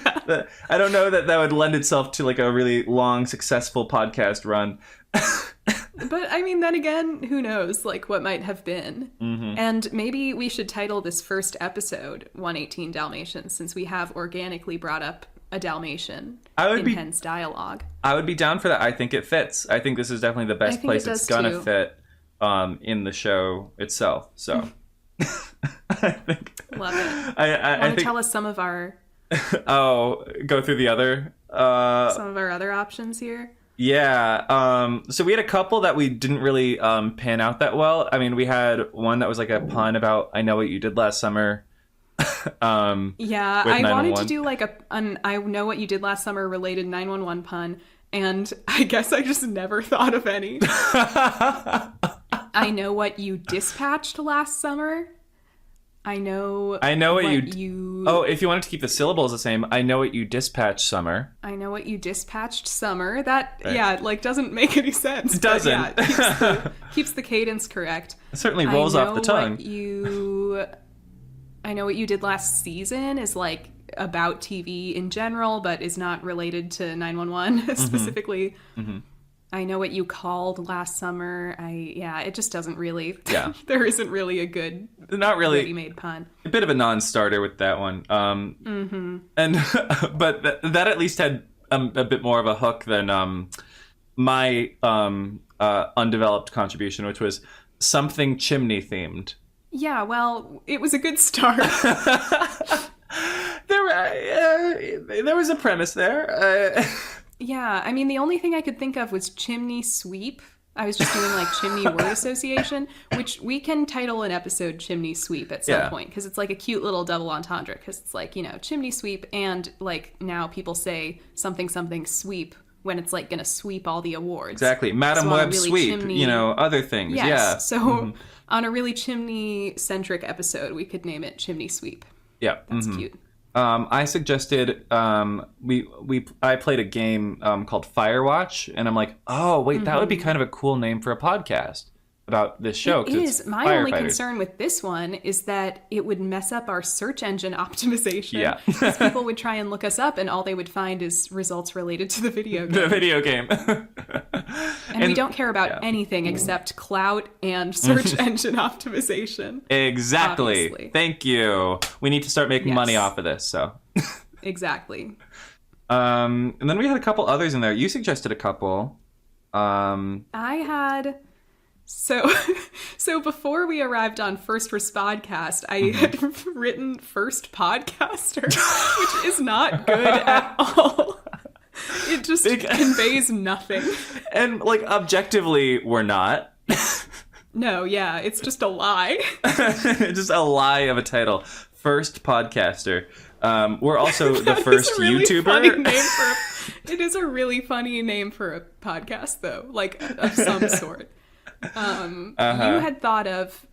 don't know that would lend itself to like a really long, successful podcast run. But I mean, then again, who knows? Like, what might have been? And maybe we should title this first episode 118 Dalmatians, since we have organically brought up a Dalmatian in Penn's dialogue. I would be down for that. I think it fits. I think this is definitely the best place it's gonna fit. In the show itself, so I think love it. I want to tell us some of our go through the other some of our other options here. Yeah, so we had a couple that we didn't really pan out that well. I mean, we had one that was like a pun about I Know What You Did Last Summer. Yeah, I wanted to do like an I Know What You Did Last Summer related 911 pun, and I guess I just never thought of any. I know what you dispatched last summer. I know what you... Oh, if you wanted to keep the syllables the same, I know what you dispatched summer. I know what you dispatched summer. That, right. Yeah, like, doesn't make any sense. It doesn't. Yeah, keeps the cadence correct. It certainly rolls off the tongue. I know what you did last season is, like, about TV in general, but is not related to 911 specifically. I know what you called last summer. It just doesn't really. Yeah. There isn't really a good, not really ready-made pun. A bit of a non-starter with that one. And but that at least had a bit more of a hook than my undeveloped contribution, which was something chimney themed. Yeah, well, it was a good start. There was a premise there. Yeah, I mean, the only thing I could think of was chimney sweep. I was just doing, like, chimney word association, which we can title an episode Chimney Sweep at some point, because it's, like, a cute little double entendre, because it's, like, chimney sweep, and, like, now people say something sweep when it's, like, gonna sweep all the awards. Exactly. Madam Web really sweep, other things. Yes. Yeah. So on a really chimney-centric episode, we could name it Chimney Sweep. Yeah. That's cute. I suggested I played a game called Firewatch, and I'm like, oh wait, that would be kind of a cool name for a podcast about this show. It is. My only concern with this one is that it would mess up our search engine optimization. Yeah, because people would try and look us up, and all they would find is results related to the video game. The video game. And we don't care about anything except clout and search engine optimization. Exactly. Obviously. Thank you. We need to start making money off of this, so. Exactly. And then we had a couple others in there. You suggested a couple. I had So, so before we arrived on First Respodcast, I had written First Podcaster, which is not good at all. It just conveys nothing. And, like, objectively, we're not. No, yeah, it's just a lie. Just a lie of a title. First Podcaster. We're also the first YouTuber. It is a really funny name for a podcast, though, like of some sort. You had thought of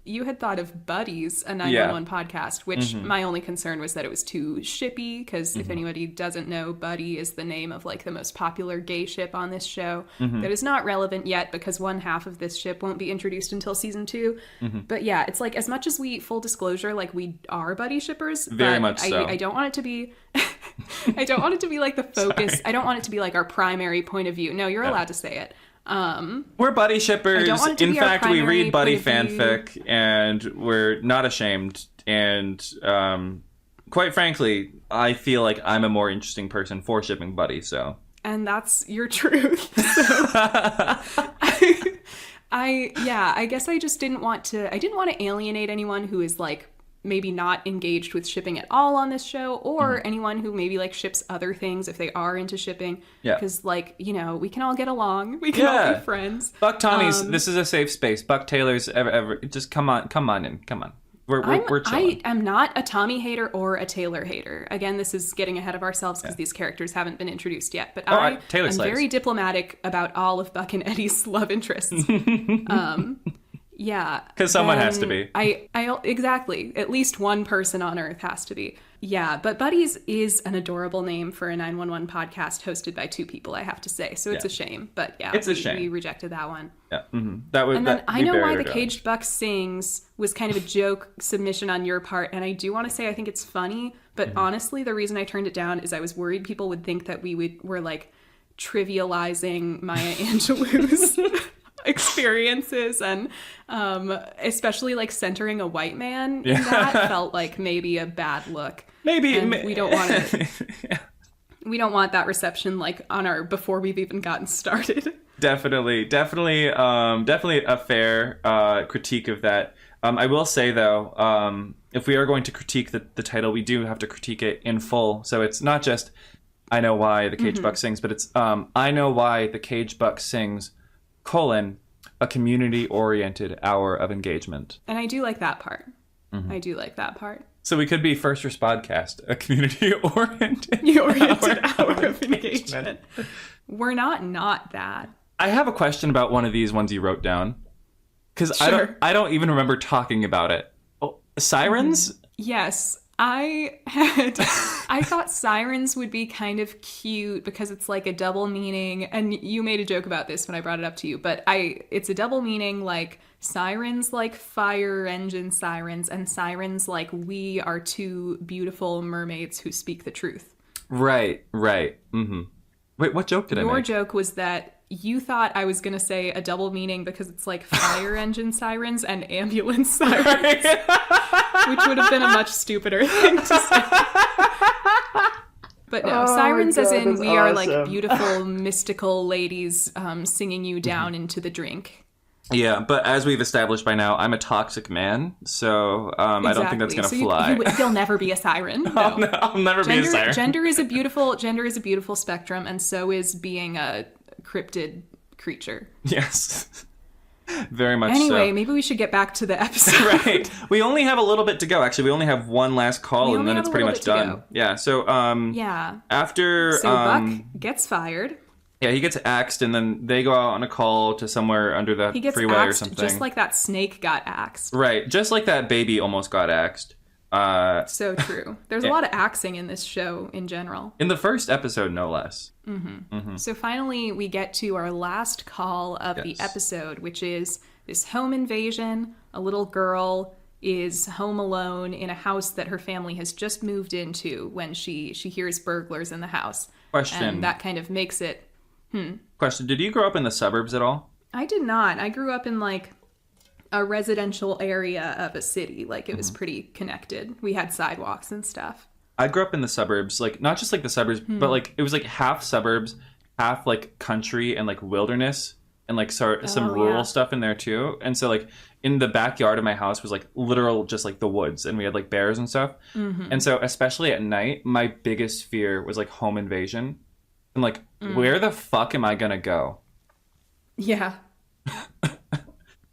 Buddies, a 911 podcast, which my only concern was that it was too shippy, because if anybody doesn't know, Buddy is the name of like the most popular gay ship on this show. That is not relevant yet because one half of this ship won't be introduced until season 2. But yeah, it's like, as much as we, full disclosure, like we are buddy shippers, very much so. I don't want it to be I don't want it to be like the focus. I don't want it to be like our primary point of view. No, you're allowed to say it. We're buddy shippers. In fact, we read buddy fanfic, and we're not ashamed. And quite frankly, I feel like I'm a more interesting person for shipping buddy. So, and that's your truth. So, I guess I just didn't want to. I didn't want to alienate anyone who is like maybe not engaged with shipping at all on this show, or anyone who maybe like ships other things if they are into shipping. Yeah. Because like, you know, we can all get along. We can all be friends. Buck Tommies, this is a safe space. Buck Taylor's ever just come on in. Come on. We're chilling. I am not a Tommy hater or a Taylor hater. Again, this is getting ahead of ourselves because these characters haven't been introduced yet. But I am very diplomatic about all of Buck and Eddie's love interests. Yeah. Because someone has to be. I exactly. At least one person on Earth has to be. Yeah, but Buddies is an adorable name for a 911 podcast hosted by 2 people, I have to say. So it's a shame. But yeah, it's a shame. We rejected that one. Yeah. I Know Why the Caged Buck Sings was kind of a joke submission on your part. And I do want to say I think it's funny. But honestly, the reason I turned it down is I was worried people would think that were like trivializing Maya Angelou's experiences, and especially like centering a white man in that felt like maybe a bad look. Maybe we don't want it. We don't want that reception like on our before we've even gotten started. Definitely a fair critique of that. I will say though, if we are going to critique the title, we do have to critique it in full. So it's not just I Know Why the Caged Buck Sings, but it's I Know Why the Caged Buck Sings : a community-oriented hour of engagement. And I do like that part. I do like that part. So we could be First Respodcast, a community-oriented hour of engagement. We're not that. I have a question about one of these ones you wrote down. Because I don't even remember talking about it. Oh, sirens? Yes. I thought sirens would be kind of cute because it's like a double meaning, and you made a joke about this when I brought it up to you, but it's a double meaning, like sirens like fire engine sirens, and sirens like we are 2 beautiful mermaids who speak the truth. Right. Mm-hmm. Wait, what joke did I make? Your joke was that you thought I was going to say a double meaning because it's like fire engine sirens and ambulance sirens, which would have been a much stupider thing to say. But no, sirens as in we are like beautiful, mystical ladies singing you down into the drink. Yeah, but as we've established by now, I'm a toxic man, so I don't think that's going to fly. You'll never be a siren. No. I'll never be a siren. Gender is a beautiful spectrum, and so is being a cryptid creature. Yes. Very much Anyway, so. Maybe we should get back to the episode. Right. We only have a little bit to go. Actually, we only have one last call, and then it's pretty much done. Yeah, so after Buck gets fired. Yeah, he gets axed, and then they go out on a call to somewhere under the freeway or something. Just like that snake got axed. Right, just like that baby almost got axed. So true. There's a lot of axing in this show in general. In the first episode, no less. So finally, we get to our last call of the episode, which is this home invasion. A little girl is home alone in a house that her family has just moved into when she hears burglars in the house. Question. And that kind of makes it... Question. Did you grow up in the suburbs at all? I did not. I grew up in like a residential area of a city. Like it was pretty connected. We had sidewalks and stuff. I grew up in the suburbs, like not just like the suburbs, but like it was like half suburbs, half like country and like wilderness. and like some rural stuff in there too. And so like in the backyard of my house was like literal just like the woods, and we had like bears and stuff. And so especially at night, my biggest fear was like home invasion. And like, where the fuck am I gonna go? Yeah.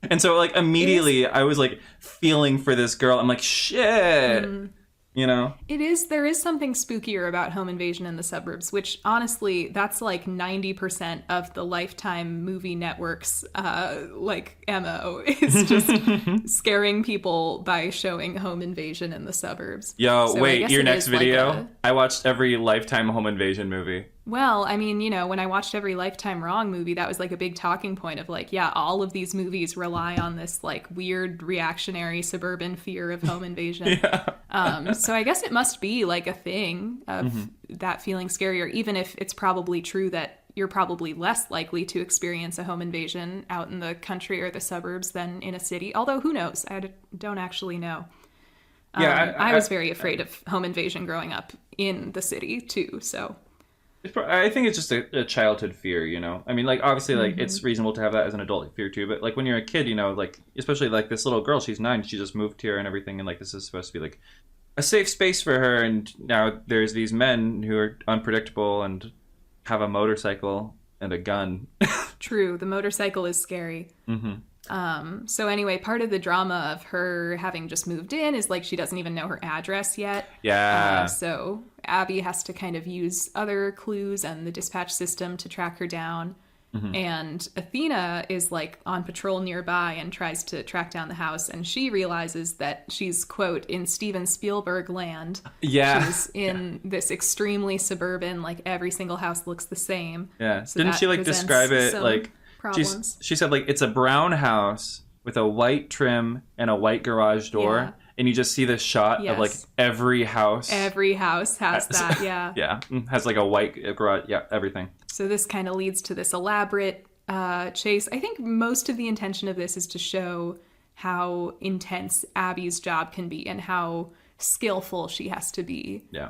And so like immediately I was like feeling for this girl. I'm like, shit. You know? There is something spookier about home invasion in the suburbs, which honestly, that's like 90% of the Lifetime movie network's like MO is just scaring people by showing home invasion in the suburbs. Yo, so wait, your next video? I watched every Lifetime home invasion movie. Well, I mean, you know, when I watched every Lifetime Wrong movie, that was like a big talking point of like, yeah, all of these movies rely on this like weird reactionary suburban fear of home invasion. So I guess it must be like a thing of that feeling scarier, even if it's probably true that you're probably less likely to experience a home invasion out in the country or the suburbs than in a city. Although, who knows? I don't actually know. I was very afraid of home invasion growing up in the city too, so... I think it's just a childhood fear, you know? I mean, like, obviously, like, it's reasonable to have that as an adult fear, too. But, like, when you're a kid, you know, like, especially, like, this little girl, she's 9, she just moved here and everything. And, like, this is supposed to be, like, a safe space for her. And now there's these men who are unpredictable and have a motorcycle and a gun. True. The motorcycle is scary. So anyway, part of the drama of her having just moved in is like she doesn't even know her address yet. Yeah. So Abby has to kind of use other clues and the dispatch system to track her down. And Athena is like on patrol nearby and tries to track down the house. And she realizes that she's, quote, in Steven Spielberg land. Yeah. She's in this extremely suburban, like every single house looks the same. Yeah. So didn't she like describe it like... She said, like, it's a brown house with a white trim and a white garage door. Yeah. And you just see this shot of, like, every house. Every house has that, yeah. Yeah, has, like, a white garage. Yeah, everything. So this kind of leads to this elaborate chase. I think most of the intention of this is to show how intense Abby's job can be and how skillful she has to be. Yeah.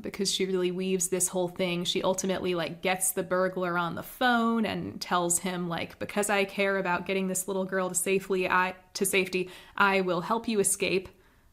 Because she really weaves this whole thing. She ultimately like gets the burglar on the phone and tells him like, because I care about getting this little girl to safety, I will help you escape.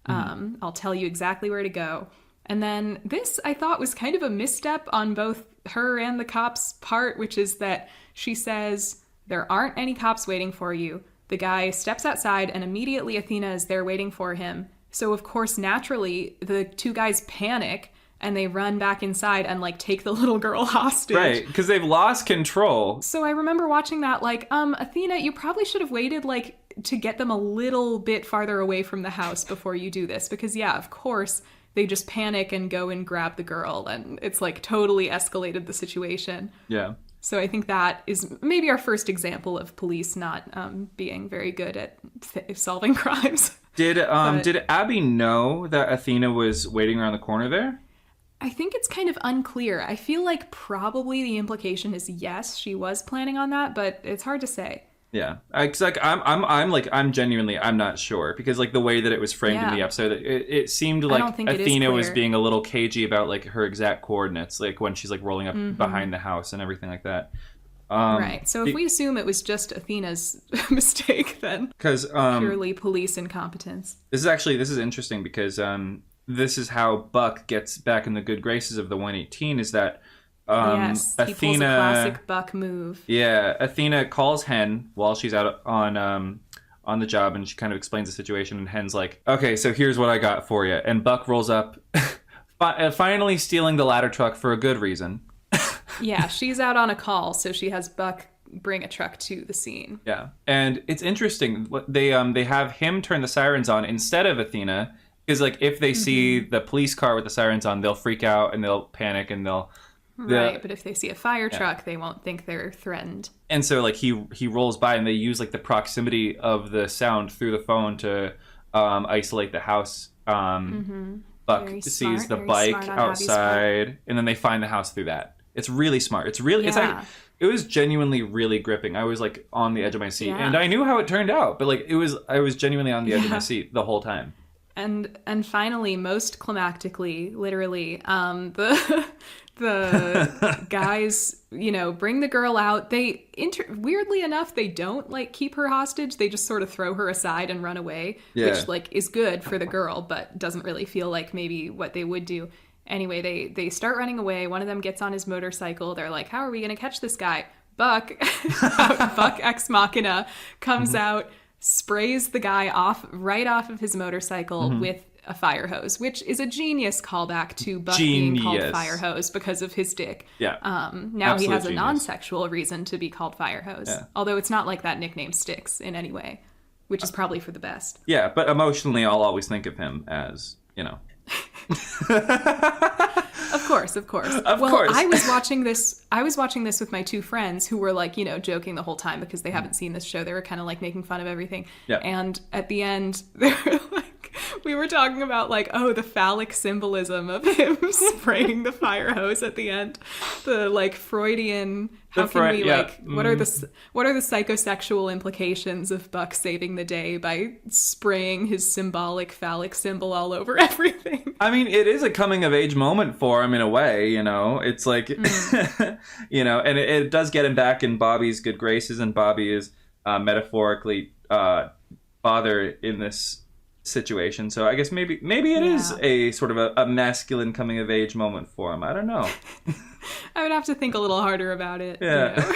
I'll tell you exactly where to go. And then this I thought was kind of a misstep on both her and the cop's part, which is that she says, there aren't any cops waiting for you. The guy steps outside and immediately Athena is there waiting for him. So of course, naturally, the two guys panic and they run back inside and like take the little girl hostage. Right, because they've lost control. So I remember watching that like, Athena, you probably should have waited like to get them a little bit farther away from the house before you do this. Because yeah, of course, they just panic and go and grab the girl and it's like totally escalated the situation. Yeah. So I think that is maybe our first example of police not being very good at solving crimes. Did Abby know that Athena was waiting around the corner there? I think it's kind of unclear. I feel like probably the implication is yes, she was planning on that, but it's hard to say. Yeah, cause like I'm genuinely not sure because like the way that it was framed in the episode, it seemed like Athena was being a little cagey about like her exact coordinates, like when she's like rolling up behind the house and everything like that. Right. So if we assume it was just Athena's mistake, then because purely police incompetence. This is interesting because this is how Buck gets back in the good graces of the 118. Is that yes, Athena, he pulls a classic Buck move. Yeah, Athena calls Hen while she's out on the job, and she kind of explains the situation. And Hen's like, "Okay, so here's what I got for you." And Buck rolls up, finally stealing the ladder truck for a good reason. Yeah, she's out on a call, so she has Buck bring a truck to the scene. Yeah, and it's interesting. They have him turn the sirens on instead of Athena, because like if they see the police car with the sirens on, they'll freak out and they'll panic and they'll. Right, but if they see a fire truck, they won't think they're threatened. And so like he rolls by, and they use like the proximity of the sound through the phone to isolate the house. Buck sees the bike outside, and then they find the house through that. It's really smart. It's like it was genuinely really gripping. I was like on the edge of my seat, and I knew how it turned out, but like I was genuinely on the edge of my seat the whole time. And finally, most climactically, literally, the guys, bring the girl out. They weirdly enough, they don't like keep her hostage. They just sort of throw her aside and run away, which like is good for the girl, but doesn't really feel like maybe what they would do. Anyway, they start running away. One of them gets on his motorcycle. They're like, how are we going to catch this guy? Buck Ex Machina comes out, sprays the guy right off of his motorcycle with a fire hose, which is a genius callback to Buck being called Fire Hose because of his dick. Yeah. Now he has a non-sexual reason to be called Fire Hose, although it's not like that nickname sticks in any way, which is probably for the best. Yeah, but emotionally, I'll always think of him as, Of course. Of course. I was watching this with my two friends who were like, joking the whole time because they haven't seen this show. They were kind of like making fun of everything. Yeah. And at the end, they were like, we were talking about like, the phallic symbolism of him spraying the fire hose at the end. The like Freudian, what are the psychosexual implications of Buck saving the day by spraying his symbolic phallic symbol all over everything? I mean, it is a coming of age moment for him in a way, It's like, and it does get him back in Bobby's good graces, and Bobby is metaphorically father in this situation. So I guess maybe it is a sort of a masculine coming of age moment for him. I don't know. I would have to think a little harder about it. Yeah.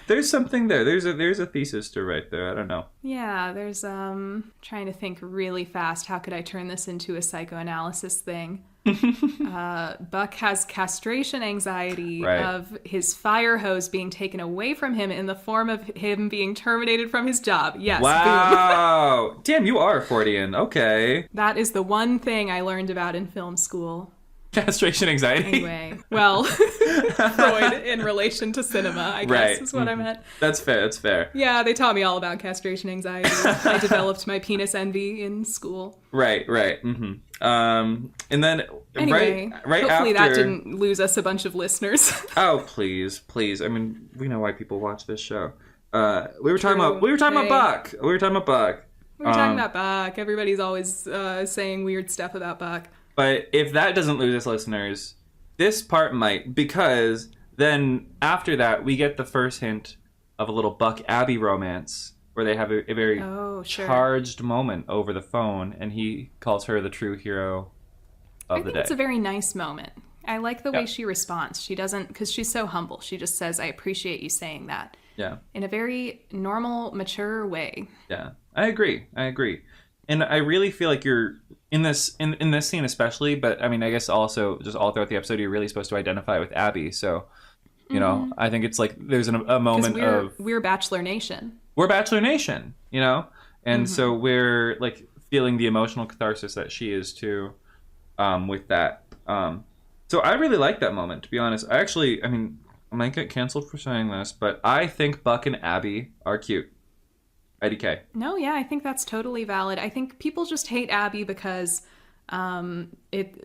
There's something there. There's a thesis to right there. I don't know. Yeah, there's trying to think really fast. How could I turn this into a psychoanalysis thing? Buck has castration anxiety of his fire hose being taken away from him in the form of him being terminated from his job. Yes. Wow. Boom. Damn, you are Freudian. Okay. That is the one thing I learned about in film school. Castration anxiety. Anyway, well, Freud in relation to cinema, I guess, is what I meant. That's fair. Yeah, they taught me all about castration anxiety. I developed my penis envy in school. Right. Mm-hmm. And then anyway, right hopefully after... that didn't lose us a bunch of listeners. Oh, please. I mean, we know why people watch this show. We were talking about Buck. We were talking about Buck. Everybody's always saying weird stuff about Buck. But if that doesn't lose us listeners, this part might, because then after that, we get the first hint of a little Buck Abby romance where they have a very charged moment over the phone, and he calls her the true hero of the day. I think it's a very nice moment. I like the way she responds. She doesn't, because she's so humble. She just says, I appreciate you saying that. Yeah. In a very normal, mature way. Yeah, I agree. And I really feel like you're in this scene especially, but I mean, I guess also just all throughout the episode, you're really supposed to identify with Abby. So, know, I think it's like there's a moment we're Bachelor Nation. We're Bachelor Nation, and so we're like feeling the emotional catharsis that she is too, with that. So I really like that moment, to be honest. I might get canceled for saying this, but I think Buck and Abby are cute. IDK. No, yeah, I think that's totally valid. I think people just hate Abby because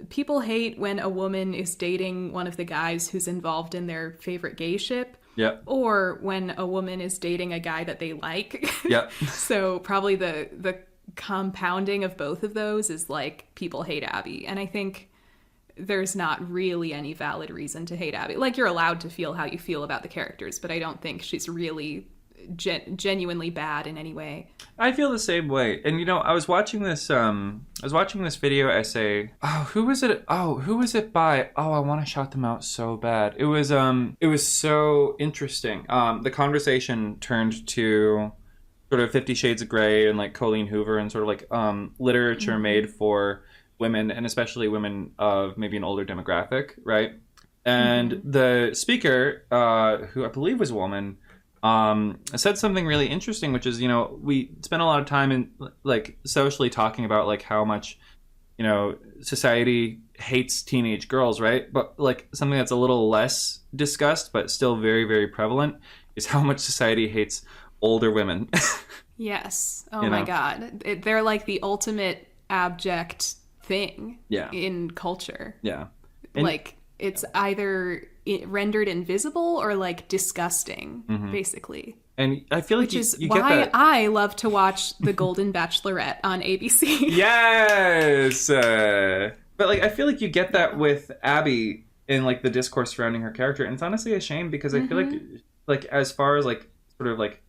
people hate when a woman is dating one of the guys who's involved in their favorite gay ship. Yep. Or when a woman is dating a guy that they like. Yep. So probably the compounding of both of those is like people hate Abby. And I think there's not really any valid reason to hate Abby. Like, you're allowed to feel how you feel about the characters, but I don't think she's really genuinely bad in any way. I feel the same way. And I was watching this video essay. Who was it by? I want to shout them out so bad. It was so interesting. The conversation turned to sort of 50 Shades of Grey and like Colleen Hoover and sort of like literature made for women, and especially women of maybe an older demographic, right? And the speaker, who I believe was a woman, said something really interesting, which is, we spend a lot of time in like socially talking about like how much, society hates teenage girls, right? But like something that's a little less discussed, but still very, very prevalent, is how much society hates older women. Yes. Oh my God. They're like the ultimate abject thing in culture. Yeah. Like it's either rendered invisible or like disgusting, basically. And I feel like Which is you why get that. I love to watch The Golden Bachelorette on ABC. Yes! But, like, I feel like you get that with Abby in, like, the discourse surrounding her character. And it's honestly a shame because I feel like, as far as, like, sort of, like,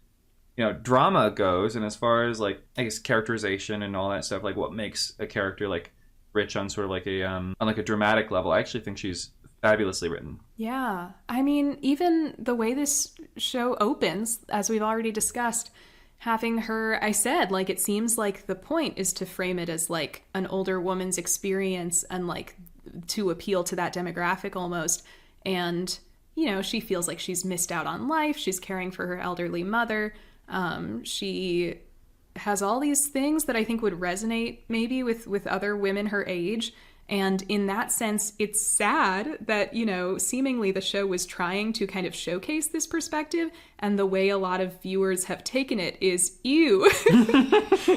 you know, drama goes, and as far as, like, I guess characterization and all that stuff, like, what makes a character, like, rich on sort of, like, on, like, a dramatic level, I actually think she's fabulously written. Yeah. I mean, even the way this show opens, as we've already discussed, having her, I said, like, it seems like the point is to frame it as, like, an older woman's experience and, like, to appeal to that demographic almost. And, you know, she feels like she's missed out on life. She's caring for her elderly mother. She has all these things that I think would resonate maybe with other women her age. And in that sense, it's sad that, you know, seemingly the show was trying to kind of showcase this perspective, and the way a lot of viewers have taken it is, ew.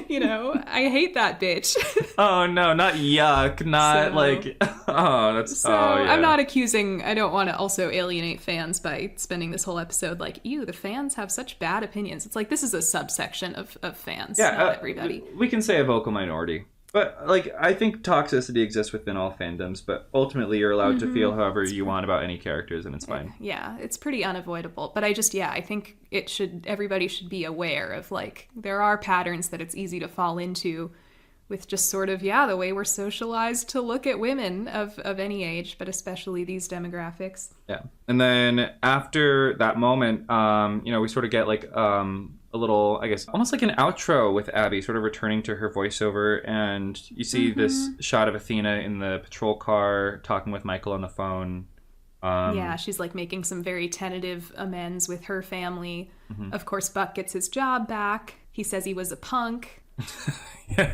You know, I hate that bitch. Oh, no, not yuck. Not So- like, oh, that's, So oh, yeah. I'm not accusing, I don't want to also alienate fans by spending this whole episode like, ew, the fans have such bad opinions. It's like, this is a subsection of fans, not everybody. We can say a vocal minority. But, like, I think toxicity exists within all fandoms, but ultimately you're allowed to feel however you want about any characters, and it's fine. Yeah, it's pretty unavoidable. But I think everybody should be aware of, like, there are patterns that it's easy to fall into with just sort of, the way we're socialized to look at women of any age, but especially these demographics. Yeah. And then after that moment, you know, we sort of get, like, a little, I guess, almost like an outro with Abby sort of returning to her voiceover, and you see this shot of Athena in the patrol car talking with Michael on the phone. Yeah, she's like making some very tentative amends with her family. Of course, Buck gets his job back. He says he was a punk.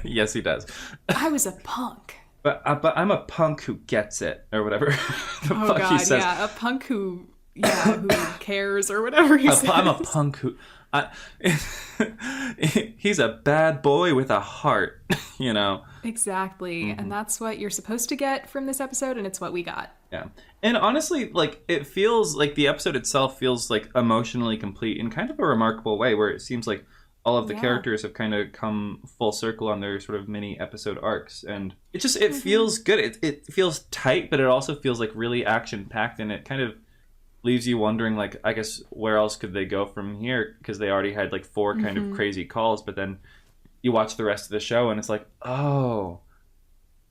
Yes, he does. I was a punk. But I'm a punk who gets it, or whatever the fuck God, he says. yeah, a punk who cares, or whatever he says. I'm a punk who... he's a bad boy with a heart, you know? Exactly. And that's what you're supposed to get from this episode, and it's what we got. Yeah. And honestly, like, it feels like the episode itself feels, like, emotionally complete in kind of a remarkable way, where it seems like all of the characters have kind of come full circle on their sort of mini episode arcs, and it feels good. It feels tight, but it also feels like really action packed, and it kind of leaves you wondering, like, I guess where else could they go from here, because they already had like 4 kind of crazy calls, but then you watch the rest of the show and it's like, oh,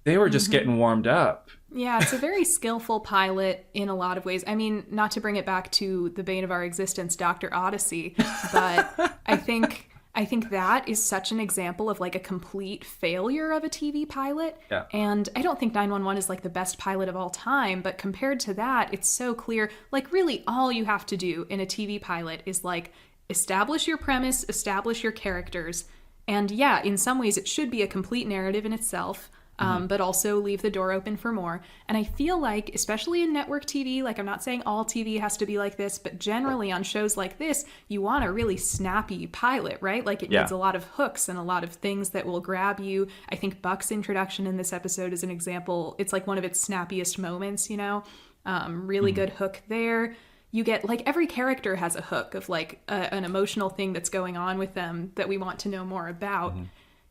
they were just getting warmed up. Yeah, it's a very skillful pilot in a lot of ways. I mean, not to bring it back to the bane of our existence, Dr. Odyssey, but I think that is such an example of, like, a complete failure of a TV pilot. Yeah. And I don't think 911 is, like, the best pilot of all time, but compared to that, it's so clear. Like, really, all you have to do in a TV pilot is, like, establish your premise, establish your characters, and yeah, in some ways it should be a complete narrative in itself. But also leave the door open for more. And I feel like, especially in network TV, like, I'm not saying all TV has to be like this, but generally on shows like this, you want a really snappy pilot, right? Like, it needs a lot of hooks and a lot of things that will grab you. I think Buck's introduction in this episode is an example. It's like one of its snappiest moments, you know? Really good hook there. You get, like, every character has a hook of, like, an emotional thing that's going on with them that we want to know more about.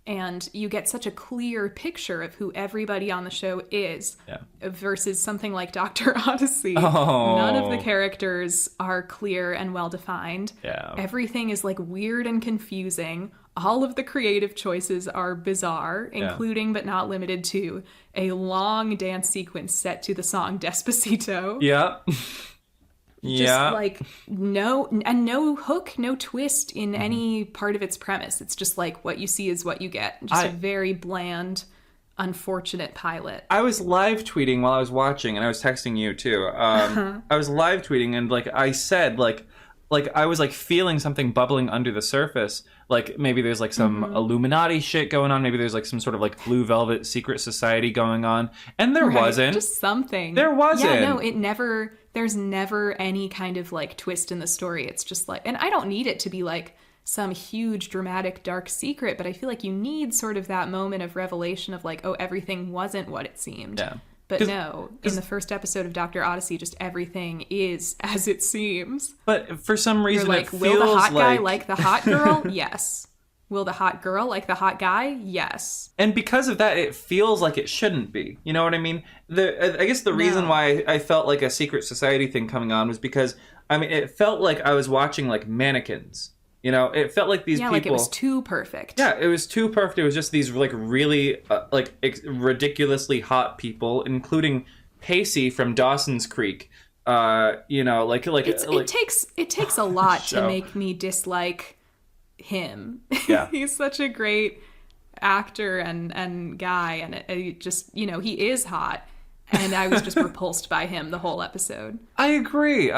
And you get such a clear picture of who everybody on the show is versus something like Dr. Odyssey. None of the characters are clear and well-defined. Yeah. Everything is, like, weird and confusing. All of the creative choices are bizarre, including but not limited to a long dance sequence set to the song Despacito. Yeah. Just like no hook, no twist in any part of its premise. It's just like what you see is what you get. Just a very bland, unfortunate pilot. I was live tweeting while I was watching, and I was texting you too. I was live tweeting, and like I said, like I was like feeling something bubbling under the surface. Like maybe there's like some Illuminati shit going on. Maybe there's like some sort of like Blue Velvet secret society going on. And there wasn't. Just something. There wasn't. Yeah, no, there's never any kind of like twist in the story. It's just like, and I don't need it to be like some huge dramatic dark secret, but I feel like you need sort of that moment of revelation of like, oh, everything wasn't what it seemed. Yeah. But no, in the first episode of Dr. Odyssey, just everything is as it seems. But for some reason, You're like, it feels will the hot guy like... like the hot girl? Yes. Will the hot girl like the hot guy? Yes. And because of that, it feels like it shouldn't be. You know what I mean? I guess the reason why I felt like a secret society thing coming on was because, I mean, it felt like I was watching like mannequins. You know, it felt like these people... like it was too perfect. Yeah, it was too perfect. It was just these like really ridiculously hot people, including Pacey from Dawson's Creek. You know, it takes a lot to make me dislike him. Yeah. He's such a great actor and guy, and it just, you know, he is hot. And I was just repulsed by him the whole episode. I agree.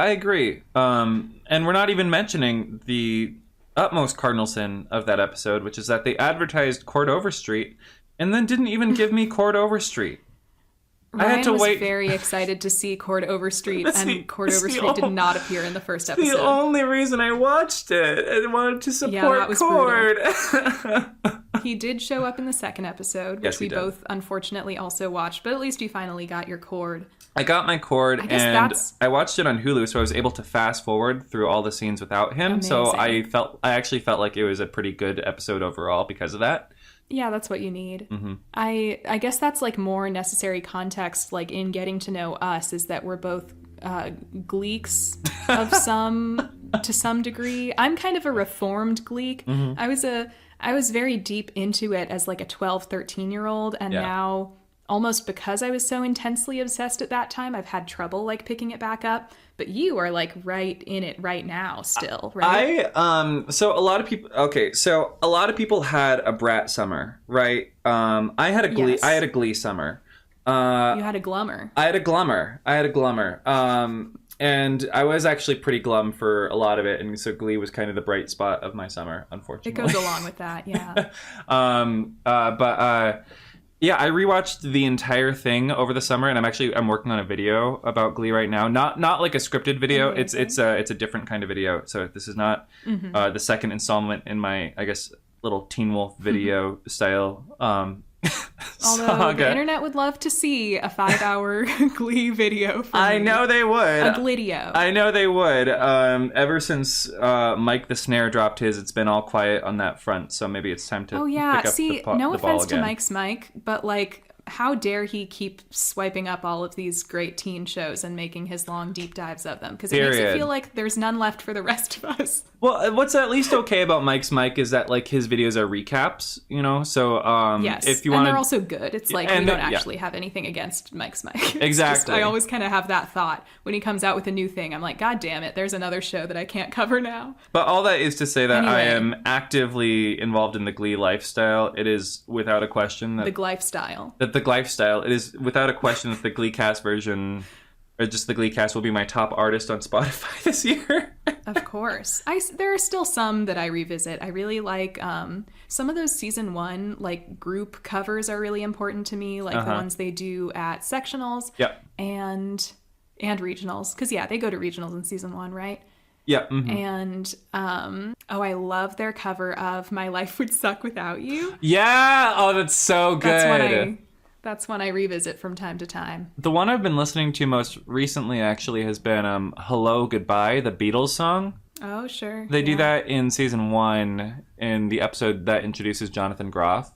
And we're not even mentioning the utmost cardinal sin of that episode, which is that they advertised Court Overstreet and then didn't even give me Court Overstreet. Ryan I had to was very excited to see Court Overstreet, and Court Overstreet did not appear in the first episode. The only reason I watched it. I wanted to support Court. He did show up in the second episode, which we both unfortunately also watched, but at least you finally got your Cord. I got my Cord, and I watched it on Hulu, so I was able to fast forward through all the scenes without him. Amazing. So I actually felt like it was a pretty good episode overall because of that. Yeah, that's what you need. Mm-hmm. I guess that's like more necessary context, like in getting to know us, is that we're both Gleeks of to some degree. I'm kind of a reformed Gleek. Mm-hmm. I was very deep into it as like a 12, 13-year-old, and now, almost because I was so intensely obsessed at that time, I've had trouble like picking it back up. But you are like right in it right now still, right? So a lot of people had a brat summer, right? I had a Glee summer. You had a glummer. I had a glummer. And I was actually pretty glum for a lot of it, and so Glee was kind of the bright spot of my summer, unfortunately. It goes along with that, yeah. Yeah, I rewatched the entire thing over the summer, and I'm working on a video about Glee right now. Not like a scripted video. Amazing. It's a different kind of video. So this is not the second installment in my, I guess, little Teen Wolf video style Although saga. The internet would love to see a 5-hour Glee video from I know they would. A Glidio. I know they would. Ever since Mike the Snare dropped his, it's been all quiet on that front. So maybe it's time to pick up the ball no offense again. to Mike's Mike, but like, how dare he keep swiping up all of these great teen shows and making his long deep dives of them? Because it makes it feel like there's none left for the rest of us. Well, what's at least okay about Mike's Mike is that like his videos are recaps, you know. So yes, if you want, want, they're also good. It's like we don't actually have anything against Mike's Mike. Exactly. I always kind of have that thought when he comes out with a new thing. I'm like, God damn it, there's another show that I can't cover now. But all that is to say that I am actively involved in the Glee lifestyle. It is without a question that the lifestyle. It is without a question that the Gleecast version, or just the Gleecast, will be my top artist on Spotify this year. Of course. There are still some that I revisit. I really like some of those season 1 like group covers are really important to me, like the ones they do at sectionals and regionals. Because they go to regionals in season 1, right? Yeah. Mm-hmm. And I love their cover of My Life Would Suck Without You. Yeah. Oh, that's so good. That's one I revisit from time to time. The one I've been listening to most recently actually has been Hello Goodbye, the Beatles song. Oh, sure. They do that in season 1 in the episode that introduces Jonathan Groff.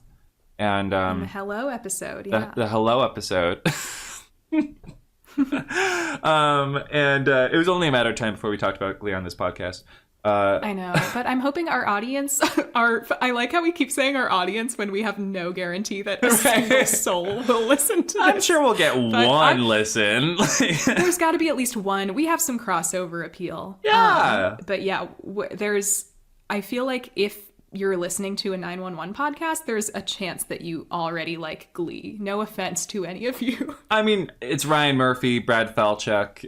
And in the Hello episode, yeah. The Hello episode. And it was only a matter of time before we talked about Glee on this podcast. I know, but I'm hoping our audience I like how we keep saying our audience when we have no guarantee that a single soul will listen to this. I'm sure we'll get one listen. There's got to be at least one. We have some crossover appeal. Yeah. But yeah, I feel like if you're listening to a 911 podcast, there's a chance that you already like Glee. No offense to any of you. I mean, it's Ryan Murphy, Brad Falchuk.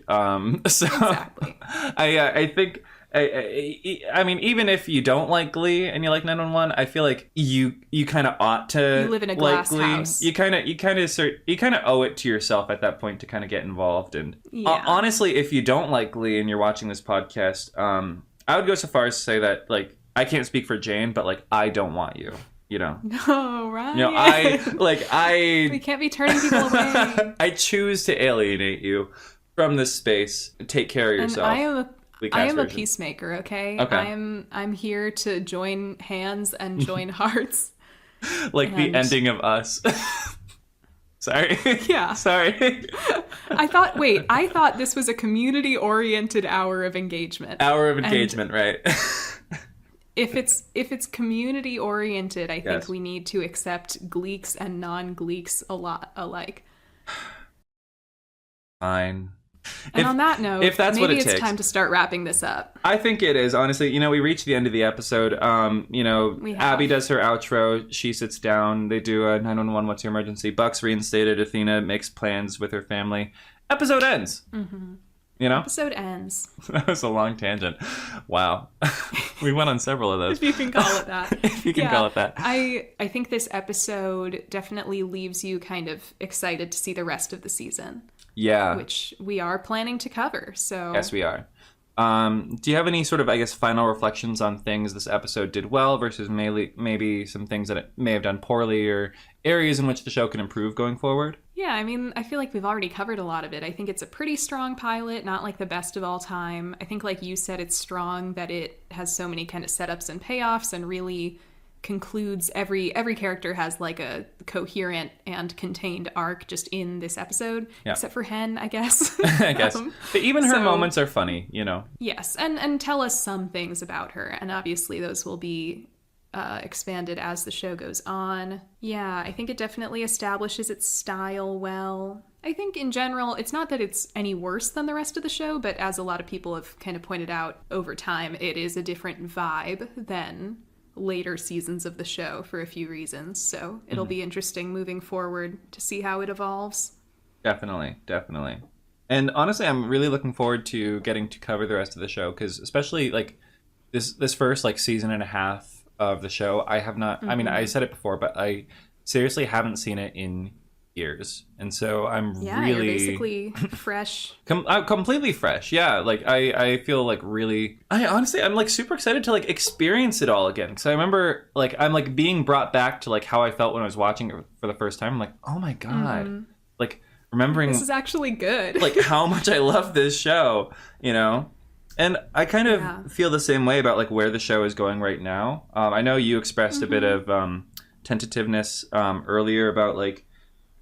So exactly. I think... I mean, even if you don't like Glee and you like 911, I feel like you kind of ought to. You live in a glass house. You kind of owe it to yourself at that point to kind of get involved. And honestly, if you don't like Glee and you're watching this podcast, I would go so far as to say that like I can't speak for Jane, but like I don't want you. you know. No, right? You know, we can't be turning people away. I choose to alienate you from this space. Take care of yourself. And I am a peacemaker, okay? I'm here to join hands and join hearts. Like the ending of Us. Sorry. Yeah. Sorry. I thought this was a community-oriented hour of engagement. Right. If it's community-oriented, I think we need to accept Gleeks and non-Gleeks alike. Fine. And on that note, if that's maybe what it takes, time to start wrapping this up. I think it is, honestly. You know, we reached the end of the episode. You know, Abby does her outro. She sits down. They do a 911, what's your emergency? Buck's reinstated. Athena makes plans with her family. Episode ends. Mm-hmm. You know? Episode ends. That was a long tangent. Wow. We went on several of those. If you can call it that. If you can call it that. I think this episode definitely leaves you kind of excited to see the rest of the season. Yeah. Which we are planning to cover, so... Yes, we are. Do you have any sort of, I guess, final reflections on things this episode did well versus maybe some things that it may have done poorly, or areas in which the show can improve going forward? Yeah, I mean, I feel like we've already covered a lot of it. I think it's a pretty strong pilot, not like the best of all time. I think, like you said, it's strong that it has so many kind of setups and payoffs and really concludes every character has like a coherent and contained arc just in this episode, except for Hen, I guess. I guess. But even her moments are funny, you know. Yes, and tell us some things about her, and obviously those will be expanded as the show goes on. Yeah, I think it definitely establishes its style well. I think in general, it's not that it's any worse than the rest of the show, but as a lot of people have kind of pointed out over time, it is a different vibe than later seasons of the show for a few reasons. So it'll be interesting moving forward to see how it evolves. Definitely. And honestly, I'm really looking forward to getting to cover the rest of the show, because especially like this first like season and a half of the show, I have not, I mean, I said it before, but I seriously haven't seen it in years, and so I'm really you're basically fresh. Completely fresh. Yeah, like I feel like really, I'm like super excited to like experience it all again, because I remember like I'm like being brought back to like how I felt when I was watching it for the first time. I'm like, oh my god, like remembering this is actually good, like how much I love this show, you know. And I kind of feel the same way about like where the show is going right now. I know you expressed a bit of tentativeness earlier about like,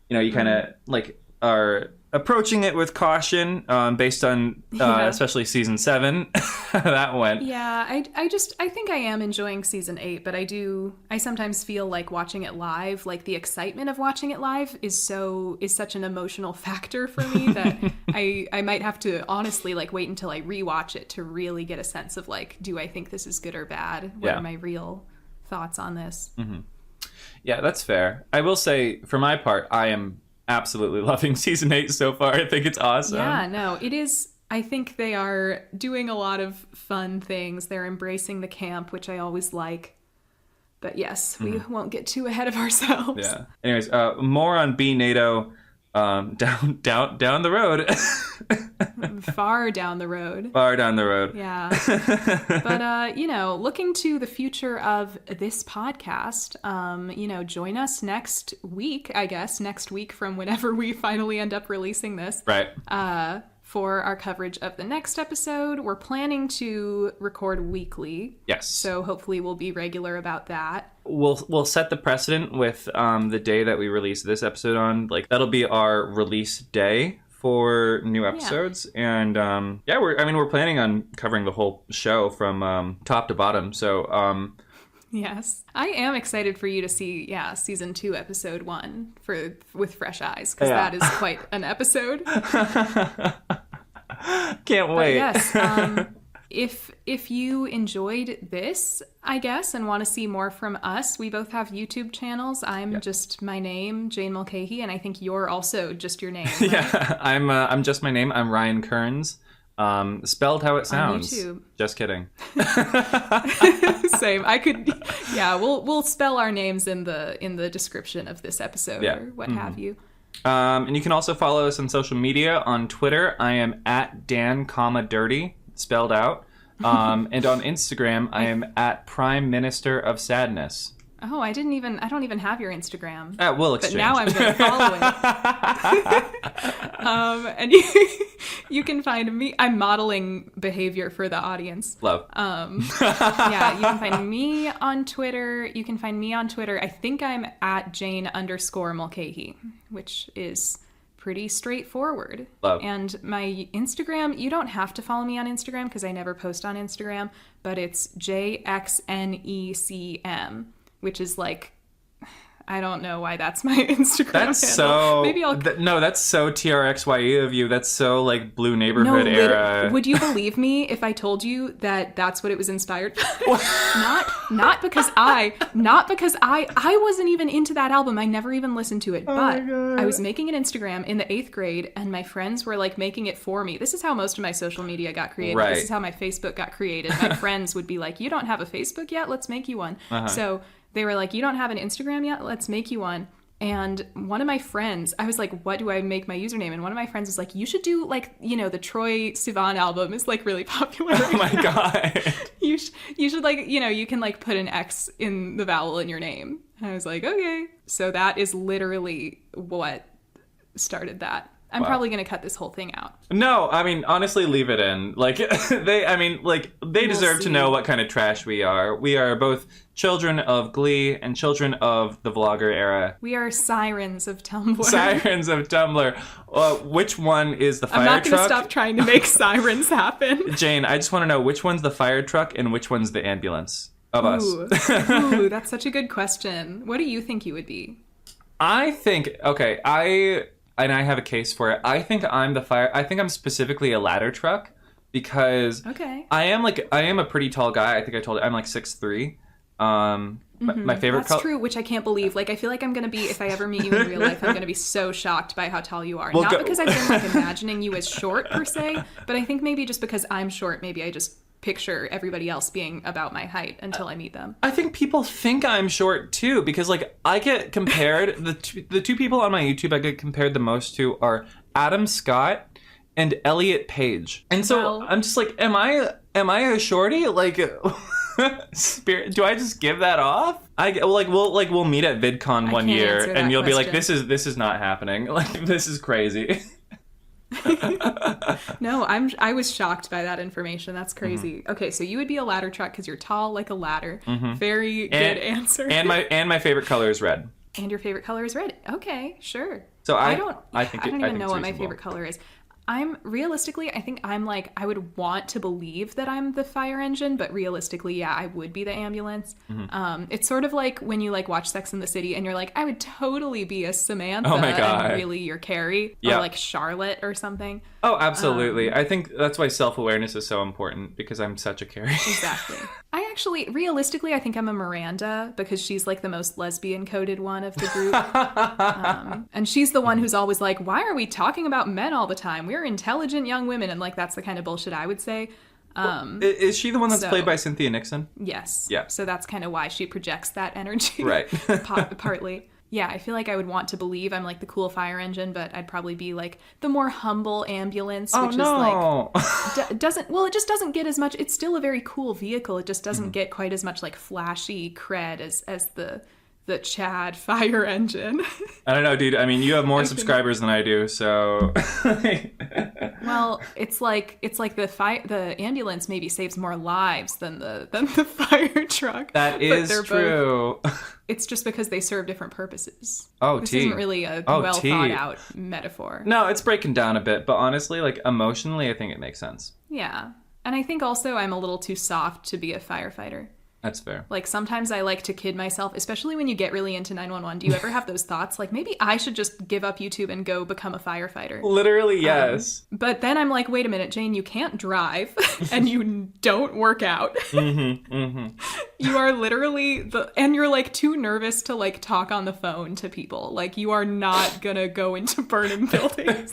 you know, you kind of like are approaching it with caution based on especially season 7. That went. Yeah, I think I am enjoying season 8, but I sometimes feel like watching it live, like the excitement of watching it live is such an emotional factor for me that I might have to honestly like wait until I rewatch it to really get a sense of like, do I think this is good or bad? What are my real thoughts on this? Mm-hmm. Yeah, that's fair. I will say, for my part, I am absolutely loving season 8 so far. I think it's awesome. Yeah, no, it is. I think they are doing a lot of fun things. They're embracing the camp, which I always like. But yes, we won't get too ahead of ourselves. Yeah. Anyways, more on B NATO down the road. Far down the road. Yeah. But, you know, looking to the future of this podcast, you know, join us next week from whenever we finally end up releasing this. Right. For our coverage of the next episode. We're planning to record weekly. Yes. So hopefully we'll be regular about that. We'll set the precedent with the day that we release this episode on. Like, that'll be our release day for new episodes. And we're planning on covering the whole show from top to bottom. So yes, I am excited for you to see season 2 episode 1 with fresh eyes, because that is quite an episode. Can't wait. But yes, if you enjoyed this, I guess, and want to see more from us, we both have YouTube channels. I'm just my name, Jane Mulcahy, and I think you're also just your name. Right? Yeah, I'm just my name. I'm Ryan Kearns. Spelled how it sounds. On YouTube. Just kidding. Same. I could. Yeah, we'll spell our names in the description of this episode or what have you. And you can also follow us on social media. On Twitter, I am at Dan, Dirty, spelled out. And on Instagram, I am at Prime Minister of Sadness. Oh, I don't even have your Instagram. We'll exchange. But now I'm going to follow it. And you can find me. I'm modeling behavior for the audience. Love. Yeah, you can find me on Twitter. I think I'm at Jane_Mulcahy, which is pretty straightforward. Love. And my Instagram, you don't have to follow me on Instagram because I never post on Instagram, but it's JXNECM, which is like, I don't know why that's my Instagram That's handle. so... Maybe I'll... no, that's so TRXYE of you. That's so, like, Blue Neighborhood era. Would you believe me if I told you that that's what it was inspired by? not because I wasn't even into that album. I never even listened to it. But I was making an Instagram in the 8th grade, and my friends were, like, making it for me. This is how most of my social media got created. Right. This is how my Facebook got created. My friends would be like, you don't have a Facebook yet? Let's make you one. So... they were like, you don't have an Instagram yet? Let's make you one. And one of my friends, I was like, what do I make my username? And one of my friends was like, you should do, like, you know, the Troye Sivan album is, like, really popular. Oh, my God. you should, like, you know, you can, like, put an X in the vowel in your name. And I was like, okay. So that is literally what started that. I'm probably going to cut this whole thing out. No, I mean, honestly, leave it in. Like, they deserve to know what kind of trash we are. We are both children of Glee and children of the vlogger era. We are sirens of Tumblr. Sirens of Tumblr. Which one is the fire truck? I'm not going to stop trying to make sirens happen. Jane, I just want to know which one's the fire truck and which one's the ambulance of us. Ooh, that's such a good question. What do you think you would be? I think, okay, I have a case for it. I think I'm specifically a ladder truck because I am a pretty tall guy. I think I told you I'm like 6'3". My favorite That's true, which I can't believe. Like, I feel like I'm going to be, if I ever meet you in real life, I'm going to be so shocked by how tall you are. Not because I've been, like, imagining you as short, per se, but I think maybe just because I'm short, maybe I just picture everybody else being about my height until I meet them. I think people think I'm short, too, because, like, I get compared, the two people on my YouTube I get compared the most to are Adam Scott and Elliot Page. And so I'm just like, am I a shorty? Like... Spirit, do I just give that off? We'll meet at VidCon one year and you'll be like, this is not happening. Like, this is crazy. No, I was shocked by that information. That's crazy. Okay, so you would be a ladder truck because you're tall like a ladder. Very good answer. And my favorite color is red. And your favorite color is red. Okay, sure. So I don't even know what my favorite color is. I think I would want to believe that I'm the fire engine, but realistically, yeah, I would be the ambulance. It's sort of like when you like watch Sex and the City and you're like, I would totally be a Samantha. Oh my God. And really you're Carrie or like Charlotte or something. Oh, absolutely. I think that's why self-awareness is so important because I'm such a Carrie. Exactly. Realistically, I think I'm a Miranda because she's like the most lesbian coded one of the group. And she's the one who's always like, why are we talking about men all the time? We're intelligent young women. And like, that's the kind of bullshit I would say. Is she the one that's played by Cynthia Nixon? Yes. Yeah. So that's kind of why she projects that energy. Right. Partly. Yeah, I feel like I would want to believe I'm like the cool fire engine, but I'd probably be like the more humble ambulance, which is like it just doesn't get as much. It's still a very cool vehicle. It just doesn't get quite as much like flashy cred as the Chad fire engine. I don't know, dude. I mean, you have more subscribers than I do, so. Well, it's like the ambulance maybe saves more lives than the fire truck. That is true. It's just because they serve different purposes. Oh, this isn't really a well thought out metaphor. No, it's breaking down a bit, but honestly, like emotionally, I think it makes sense. Yeah, and I think also I'm a little too soft to be a firefighter. That's fair. Like, sometimes I like to kid myself, especially when you get really into 911. Do you ever have those thoughts? Like, maybe I should just give up YouTube and go become a firefighter. Literally, yes. But then I'm like, wait a minute, Jane, you can't drive and you don't work out. You are literally and you're like too nervous to like talk on the phone to people. Like, you are not gonna go into burning buildings.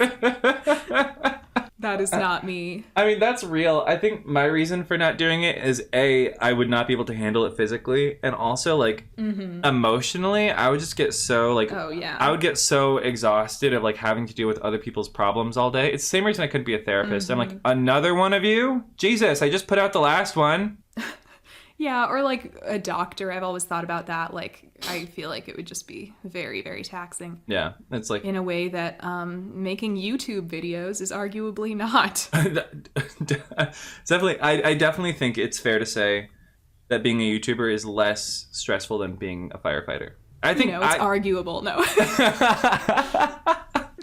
That is not me. I mean, that's real. I think my reason for not doing it is I would not be able to handle it physically, and also like emotionally, I would just get so like I would get so exhausted of like having to deal with other people's problems all day. It's the same reason I couldn't be a therapist. I'm like, another one of you? Jesus, I just put out the last one. Yeah, or like a doctor. I've always thought about that. Like, I feel like it would just be very, very taxing. Yeah, it's like in a way that making YouTube videos is arguably not. Definitely, I definitely think it's fair to say that being a YouTuber is less stressful than being a firefighter. I think it's arguable. No.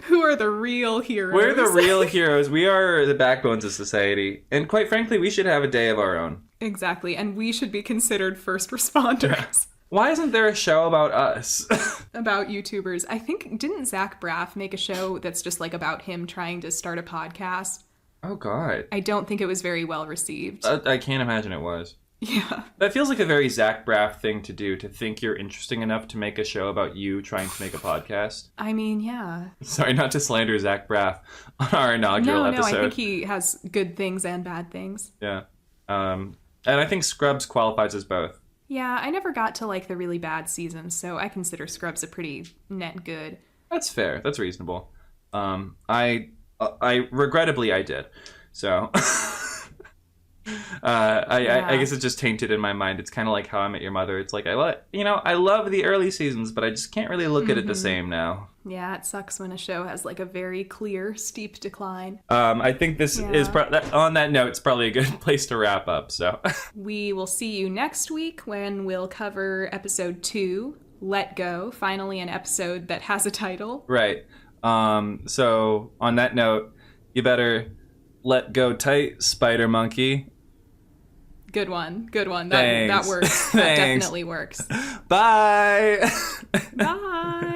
Who are the real heroes? We're the real heroes. We are the backbones of society. And quite frankly, we should have a day of our own. Exactly. And we should be considered first responders. Why isn't there a show about us? About YouTubers. I think, didn't Zach Braff make a show that's just like about him trying to start a podcast? Oh, God. I don't think it was very well received. I can't imagine it was. Yeah. That feels like a very Zach Braff thing to do, to think you're interesting enough to make a show about you trying to make a podcast. I mean, yeah. Sorry, not to slander Zach Braff on our inaugural episode. No, I think he has good things and bad things. Yeah. And I think Scrubs qualifies as both. Yeah, I never got to like the really bad seasons, so I consider Scrubs a pretty net good. That's fair. That's reasonable. I regrettably I did. So I guess it's just tainted in my mind. It's kind of like How I Met Your Mother. It's like I love the early seasons, but I just can't really look at it the same now. Yeah, it sucks when a show has like a very clear, steep decline. I think this is on that note. It's probably a good place to wrap up. So we will see you next week when we'll cover episode 2, Let Go. Finally, an episode that has a title. Right. So on that note, you better let go tight, Spider Monkey. Good one. That works. That definitely works. Bye. Bye.